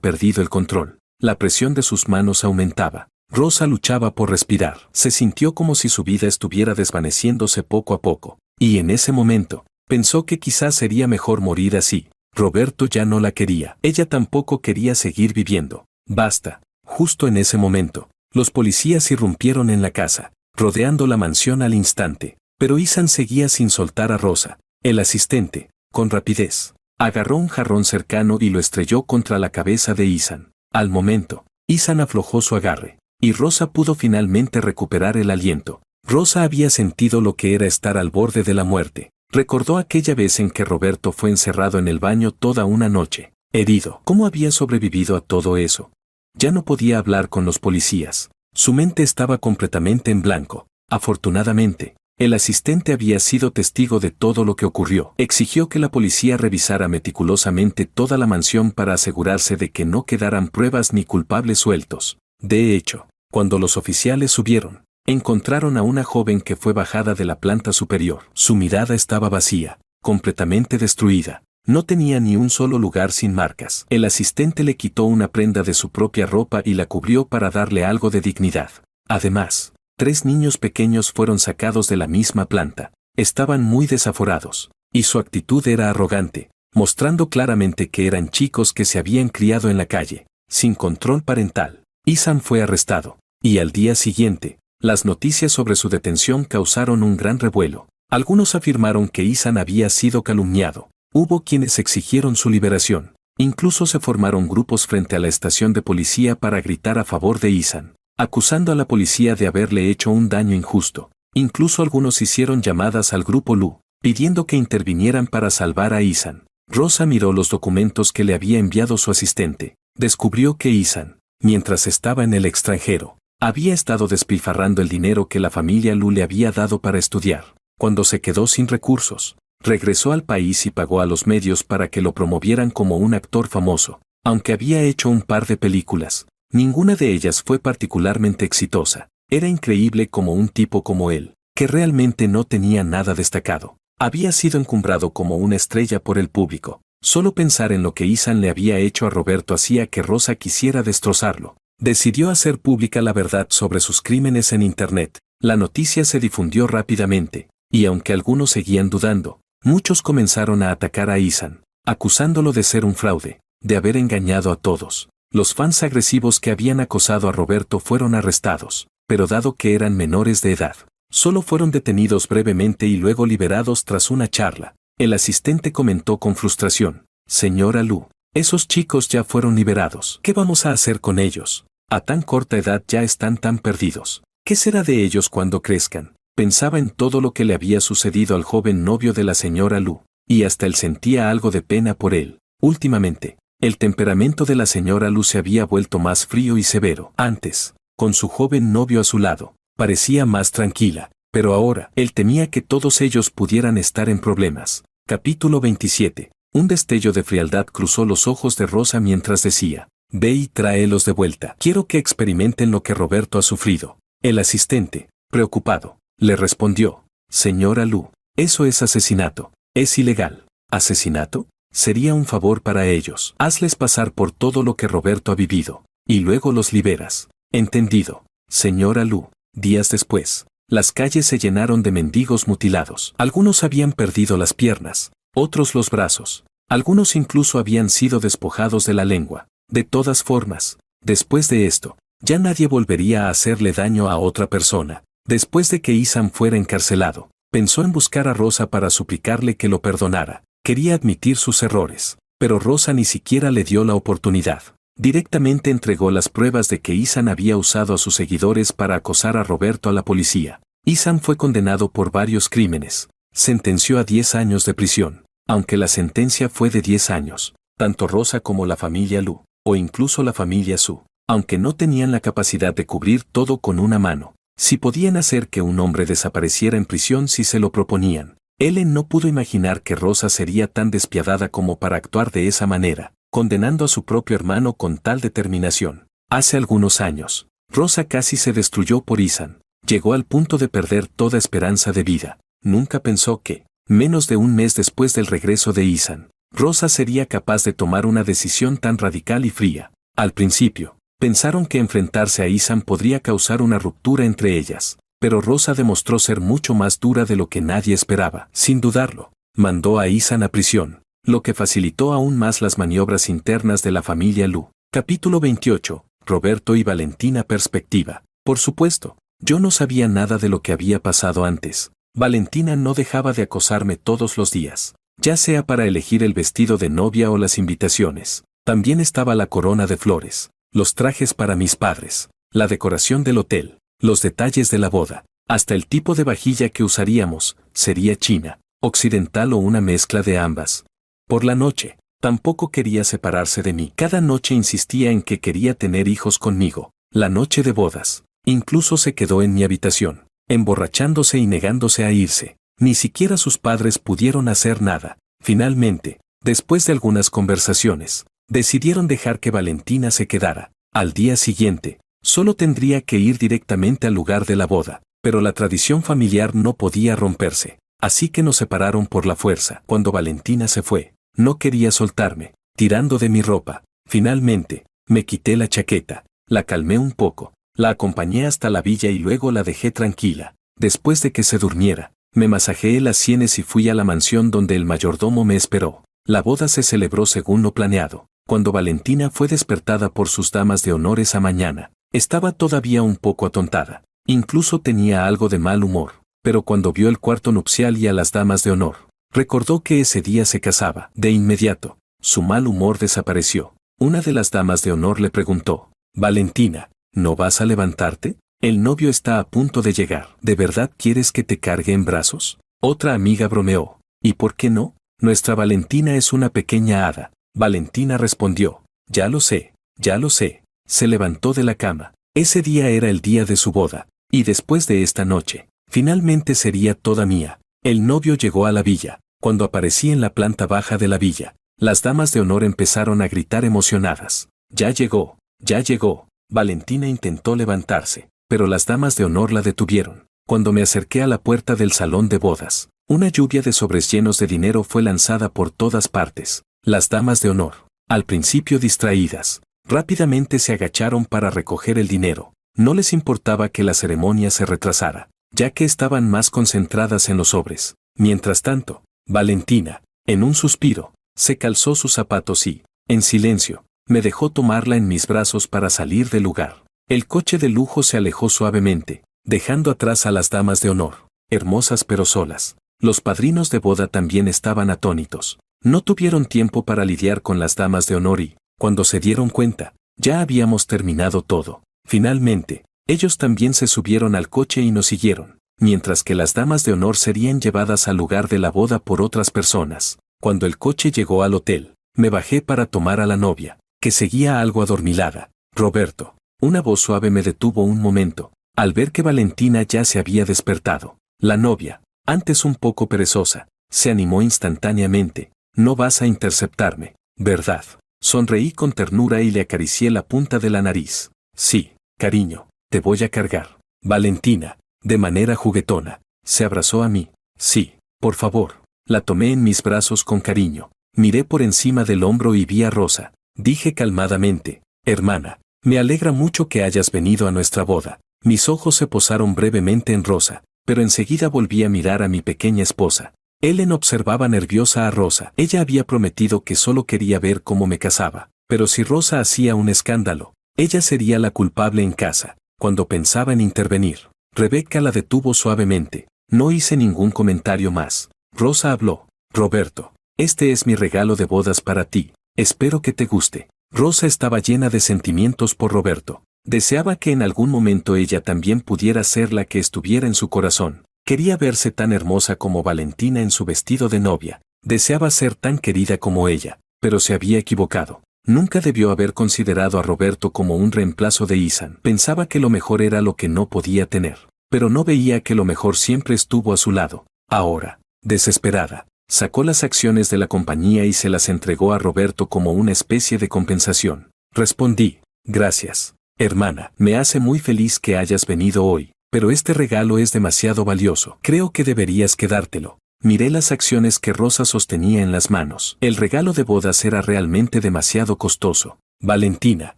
perdido el control. La presión de sus manos aumentaba. Rosa luchaba por respirar. Se sintió como si su vida estuviera desvaneciéndose poco a poco. Y en ese momento, pensó que quizás sería mejor morir así. Roberto ya no la quería. Ella tampoco quería seguir viviendo. Basta. Justo en ese momento, los policías irrumpieron en la casa, rodeando la mansión al instante. Pero Ethan seguía sin soltar a Rosa. El asistente, con rapidez, Agarró un jarrón cercano y lo estrelló contra la cabeza de Ethan. Al momento, Ethan aflojó su agarre, y Rosa pudo finalmente recuperar el aliento. Rosa había sentido lo que era estar al borde de la muerte. Recordó aquella vez en que Roberto fue encerrado en el baño toda una noche, herido. ¿Cómo había sobrevivido a todo eso? Ya no podía hablar con los policías. Su mente estaba completamente en blanco. Afortunadamente, el asistente había sido testigo de todo lo que ocurrió. Exigió que la policía revisara meticulosamente toda la mansión para asegurarse de que no quedaran pruebas ni culpables sueltos. De hecho, cuando los oficiales subieron, encontraron a una joven que fue bajada de la planta superior. Su mirada estaba vacía, completamente destruida. No tenía ni un solo lugar sin marcas. El asistente le quitó una prenda de su propia ropa y la cubrió para darle algo de dignidad. Además, 3 niños pequeños fueron sacados de la misma planta. Estaban muy desaforados, y su actitud era arrogante, mostrando claramente que eran chicos que se habían criado en la calle, sin control parental. Ethan fue arrestado, y al día siguiente, las noticias sobre su detención causaron un gran revuelo. Algunos afirmaron que Ethan había sido calumniado. Hubo quienes exigieron su liberación. Incluso se formaron grupos frente a la estación de policía para gritar a favor de Ethan, acusando a la policía de haberle hecho un daño injusto. Incluso algunos hicieron llamadas al grupo Lu, pidiendo que intervinieran para salvar a Ethan. Rosa miró los documentos que le había enviado su asistente. Descubrió que Ethan, mientras estaba en el extranjero, había estado despilfarrando el dinero que la familia Lu le había dado para estudiar. Cuando se quedó sin recursos, regresó al país y pagó a los medios para que lo promovieran como un actor famoso. Aunque había hecho un par de películas, ninguna de ellas fue particularmente exitosa. Era increíble cómo un tipo como él, que realmente no tenía nada destacado, había sido encumbrado como una estrella por el público. Solo pensar en lo que Ethan le había hecho a Roberto hacía que Rosa quisiera destrozarlo. Decidió hacer pública la verdad sobre sus crímenes en Internet. La noticia se difundió rápidamente, y aunque algunos seguían dudando, muchos comenzaron a atacar a Ethan, acusándolo de ser un fraude, de haber engañado a todos. Los fans agresivos que habían acosado a Roberto fueron arrestados, pero dado que eran menores de edad, solo fueron detenidos brevemente y luego liberados tras una charla. El asistente comentó con frustración: «Señora Lu, esos chicos ya fueron liberados. ¿Qué vamos a hacer con ellos? A tan corta edad ya están tan perdidos. ¿Qué será de ellos cuando crezcan?». Pensaba en todo lo que le había sucedido al joven novio de la señora Lu, y hasta él sentía algo de pena por él. Últimamente, el temperamento de la señora Lu se había vuelto más frío y severo. Antes, con su joven novio a su lado, parecía más tranquila, pero ahora, él temía que todos ellos pudieran estar en problemas. Capítulo 27. Un destello de frialdad cruzó los ojos de Rosa mientras decía: «Ve y tráelos de vuelta. Quiero que experimenten lo que Roberto ha sufrido». El asistente, preocupado, le respondió: «Señora Lu, eso es asesinato. Es ilegal». «¿Asesinato? Sería un favor para ellos. Hazles pasar por todo lo que Roberto ha vivido, y luego los liberas». «Entendido, señora Lu». Días después, las calles se llenaron de mendigos mutilados. Algunos habían perdido las piernas, otros los brazos. Algunos incluso habían sido despojados de la lengua. De todas formas, después de esto, ya nadie volvería a hacerle daño a otra persona. Después de que Ethan fuera encarcelado, pensó en buscar a Rosa para suplicarle que lo perdonara. Quería admitir sus errores, pero Rosa ni siquiera le dio la oportunidad. Directamente entregó las pruebas de que Ethan había usado a sus seguidores para acosar a Roberto a la policía. Ethan fue condenado por varios crímenes. Sentenció a 10 años de prisión. Aunque la sentencia fue de 10 años, tanto Rosa como la familia Lu, o incluso la familia Su, aunque no tenían la capacidad de cubrir todo con una mano, sí podían hacer que un hombre desapareciera en prisión si se lo proponían. Ellen no pudo imaginar que Rosa sería tan despiadada como para actuar de esa manera, condenando a su propio hermano con tal determinación. Hace algunos años, Rosa casi se destruyó por Ethan. Llegó al punto de perder toda esperanza de vida. Nunca pensó que, menos de un mes después del regreso de Ethan, Rosa sería capaz de tomar una decisión tan radical y fría. Al principio, pensaron que enfrentarse a Ethan podría causar una ruptura entre ellas, pero Rosa demostró ser mucho más dura de lo que nadie esperaba. Sin dudarlo, mandó a Ethan a prisión, lo que facilitó aún más las maniobras internas de la familia Lu. Capítulo 28. Roberto y Valentina. Perspectiva. Por supuesto, yo no sabía nada de lo que había pasado antes. Valentina no dejaba de acosarme todos los días. ya sea para elegir el vestido de novia o las invitaciones. También estaba la corona de flores, los trajes para mis padres, la decoración del hotel, los detalles de la boda, hasta el tipo de vajilla que usaríamos, sería china, occidental o una mezcla de ambas. Por la noche, tampoco quería separarse de mí. Cada noche insistía en que quería tener hijos conmigo. La noche de bodas, incluso se quedó en mi habitación, emborrachándose y negándose a irse. Ni siquiera sus padres pudieron hacer nada. Finalmente, después de algunas conversaciones, decidieron dejar que Valentina se quedara. Al día siguiente, solo tendría que ir directamente al lugar de la boda, pero la tradición familiar no podía romperse. Así que nos separaron por la fuerza. Cuando Valentina se fue, no quería soltarme, tirando de mi ropa. Finalmente, me quité la chaqueta, la calmé un poco, la acompañé hasta la villa y luego la dejé tranquila. Después de que se durmiera, me masajeé las sienes y fui a la mansión donde el mayordomo me esperó. La boda se celebró según lo planeado. Cuando Valentina fue despertada por sus damas de honor esa mañana, estaba todavía un poco atontada. Incluso tenía algo de mal humor, pero cuando vio el cuarto nupcial y a las damas de honor, recordó que ese día se casaba. De inmediato, su mal humor desapareció. Una de las damas de honor le preguntó: «Valentina, ¿no vas a levantarte? El novio está a punto de llegar. ¿De verdad quieres que te cargue en brazos?». Otra amiga bromeó: «¿Y por qué no? Nuestra Valentina es una pequeña hada». Valentina respondió: «Ya lo sé, ya lo sé». Se levantó de la cama. Ese día era el día de su boda, y después de esta noche, finalmente sería toda mía. El novio llegó a la villa. Cuando aparecí en la planta baja de la villa, las damas de honor empezaron a gritar emocionadas: «Ya llegó, ya llegó». Valentina intentó levantarse, pero las damas de honor la detuvieron. Cuando me acerqué a la puerta del salón de bodas, una lluvia de sobres llenos de dinero fue lanzada por todas partes. Las damas de honor, al principio distraídas, rápidamente se agacharon para recoger el dinero. No les importaba que la ceremonia se retrasara, ya que estaban más concentradas en los sobres. Mientras tanto, Valentina, en un suspiro, se calzó sus zapatos y, en silencio, me dejó tomarla en mis brazos para salir del lugar. El coche de lujo se alejó suavemente, dejando atrás a las damas de honor, hermosas pero solas. Los padrinos de boda también estaban atónitos. No tuvieron tiempo para lidiar con las damas de honor y, cuando se dieron cuenta, ya habíamos terminado todo. Finalmente, ellos también se subieron al coche y nos siguieron, mientras que las damas de honor serían llevadas al lugar de la boda por otras personas. Cuando el coche llegó al hotel, me bajé para tomar a la novia, que seguía algo adormilada. «Roberto». Una voz suave me detuvo un momento, al ver que Valentina ya se había despertado. La novia, antes un poco perezosa, se animó instantáneamente. «No vas a interceptarme, ¿verdad?». Sonreí con ternura y le acaricié la punta de la nariz. «Sí, cariño, te voy a cargar». Valentina, de manera juguetona, se abrazó a mí. «Sí, por favor». La tomé en mis brazos con cariño. Miré por encima del hombro y vi a Rosa. Dije calmadamente: «Hermana, me alegra mucho que hayas venido a nuestra boda». Mis ojos se posaron brevemente en Rosa, pero enseguida volví a mirar a mi pequeña esposa. Ellen observaba nerviosa a Rosa. Ella había prometido que solo quería ver cómo me casaba, pero si Rosa hacía un escándalo, ella sería la culpable en casa. Cuando pensaba en intervenir, Rebeca la detuvo suavemente. No hice ningún comentario más. Rosa habló: «Roberto, este es mi regalo de bodas para ti. Espero que te guste». Rosa estaba llena de sentimientos por Roberto. Deseaba que en algún momento ella también pudiera ser la que estuviera en su corazón. Quería verse tan hermosa como Valentina en su vestido de novia. Deseaba ser tan querida como ella, pero se había equivocado. Nunca debió haber considerado a Roberto como un reemplazo de Ethan. Pensaba que lo mejor era lo que no podía tener, pero no veía que lo mejor siempre estuvo a su lado. Ahora, desesperada, sacó las acciones de la compañía y se las entregó a Roberto como una especie de compensación. Respondí: «Gracias, hermana. Me hace muy feliz que hayas venido hoy, pero este regalo es demasiado valioso. Creo que deberías quedártelo». Miré las acciones que Rosa sostenía en las manos. El regalo de bodas era realmente demasiado costoso. Valentina,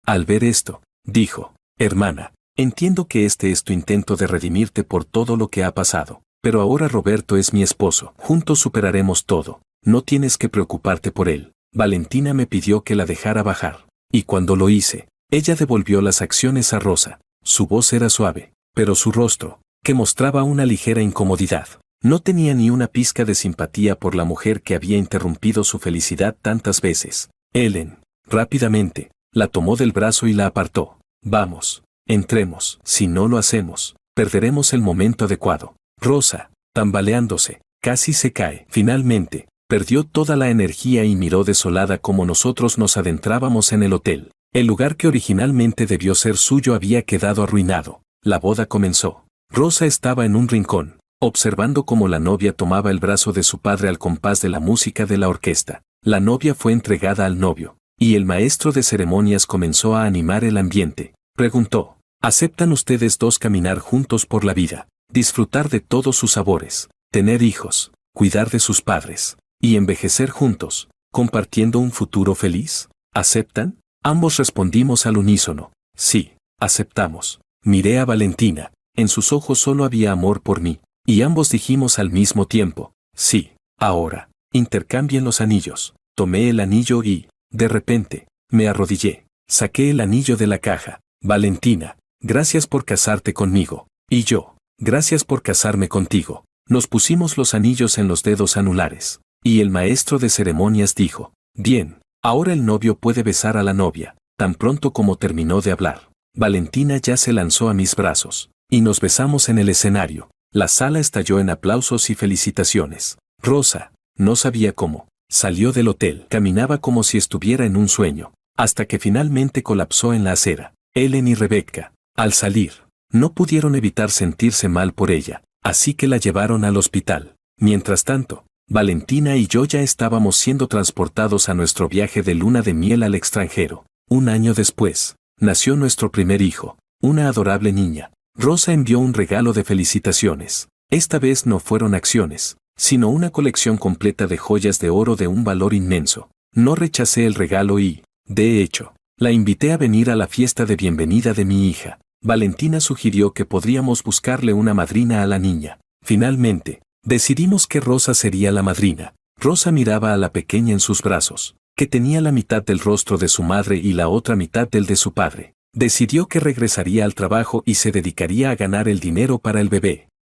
al ver esto, dijo: «Hermana, entiendo que este es tu intento de redimirte por todo lo que ha pasado, pero ahora Roberto es mi esposo. Juntos superaremos todo. No tienes que preocuparte por él». Valentina me pidió que la dejara bajar, y cuando lo hice, ella devolvió las acciones a Rosa. Su voz era suave, pero su rostro, que mostraba una ligera incomodidad, No tenía ni una pizca de simpatía por la mujer que había interrumpido su felicidad tantas veces. Ellen, rápidamente, la tomó del brazo y la apartó. Vamos, entremos. Si no lo hacemos, perderemos el momento adecuado. Rosa, tambaleándose, casi se cae. Finalmente, perdió toda la energía y miró desolada como nosotros nos adentrábamos en el hotel. El lugar que originalmente debió ser suyo había quedado arruinado. La boda comenzó. Rosa estaba en un rincón, observando cómo la novia tomaba el brazo de su padre al compás de la música de la orquesta. La novia fue entregada al novio, y el maestro de ceremonias comenzó a animar el ambiente. Preguntó, ¿aceptan ustedes dos caminar juntos por la vida, disfrutar de todos sus sabores, tener hijos, cuidar de sus padres, y envejecer juntos, compartiendo un futuro feliz? ¿Aceptan? Ambos respondimos al unísono. Sí, aceptamos. Miré a Valentina, en sus ojos solo había amor por mí, y ambos dijimos al mismo tiempo, sí. Ahora, intercambien los anillos. Tomé el anillo y, de repente, me arrodillé. Saqué el anillo de la caja. Valentina, gracias por casarte conmigo. Y yo, gracias por casarme contigo. Nos pusimos los anillos en los dedos anulares. Y el maestro de ceremonias dijo, bien, ahora el novio puede besar a la novia. Tan pronto como terminó de hablar, Valentina ya se lanzó a mis brazos, y nos besamos en el escenario. La sala estalló en aplausos y felicitaciones. Rosa, no sabía cómo, salió del hotel. Caminaba como si estuviera en un sueño, hasta que finalmente colapsó en la acera. Ellen y Rebecca, al salir, no pudieron evitar sentirse mal por ella, así que la llevaron al hospital. Mientras tanto, Valentina y yo ya estábamos siendo transportados a nuestro viaje de luna de miel al extranjero. Un año después, nació nuestro primer hijo, una adorable niña. Rosa envió un regalo de felicitaciones. Esta vez no fueron acciones, sino una colección completa de joyas de oro de un valor inmenso. No rechacé el regalo y, de hecho, la invité a venir a la fiesta de bienvenida de mi hija. Valentina sugirió que podríamos buscarle una madrina a la niña. Finalmente, decidimos que Rosa sería la madrina. Rosa miraba a la pequeña en sus brazos, que tenía la mitad del rostro de su madre y la otra mitad del de su padre. Decidió que regresaría al trabajo y se dedicaría a ganar el dinero para el bebé.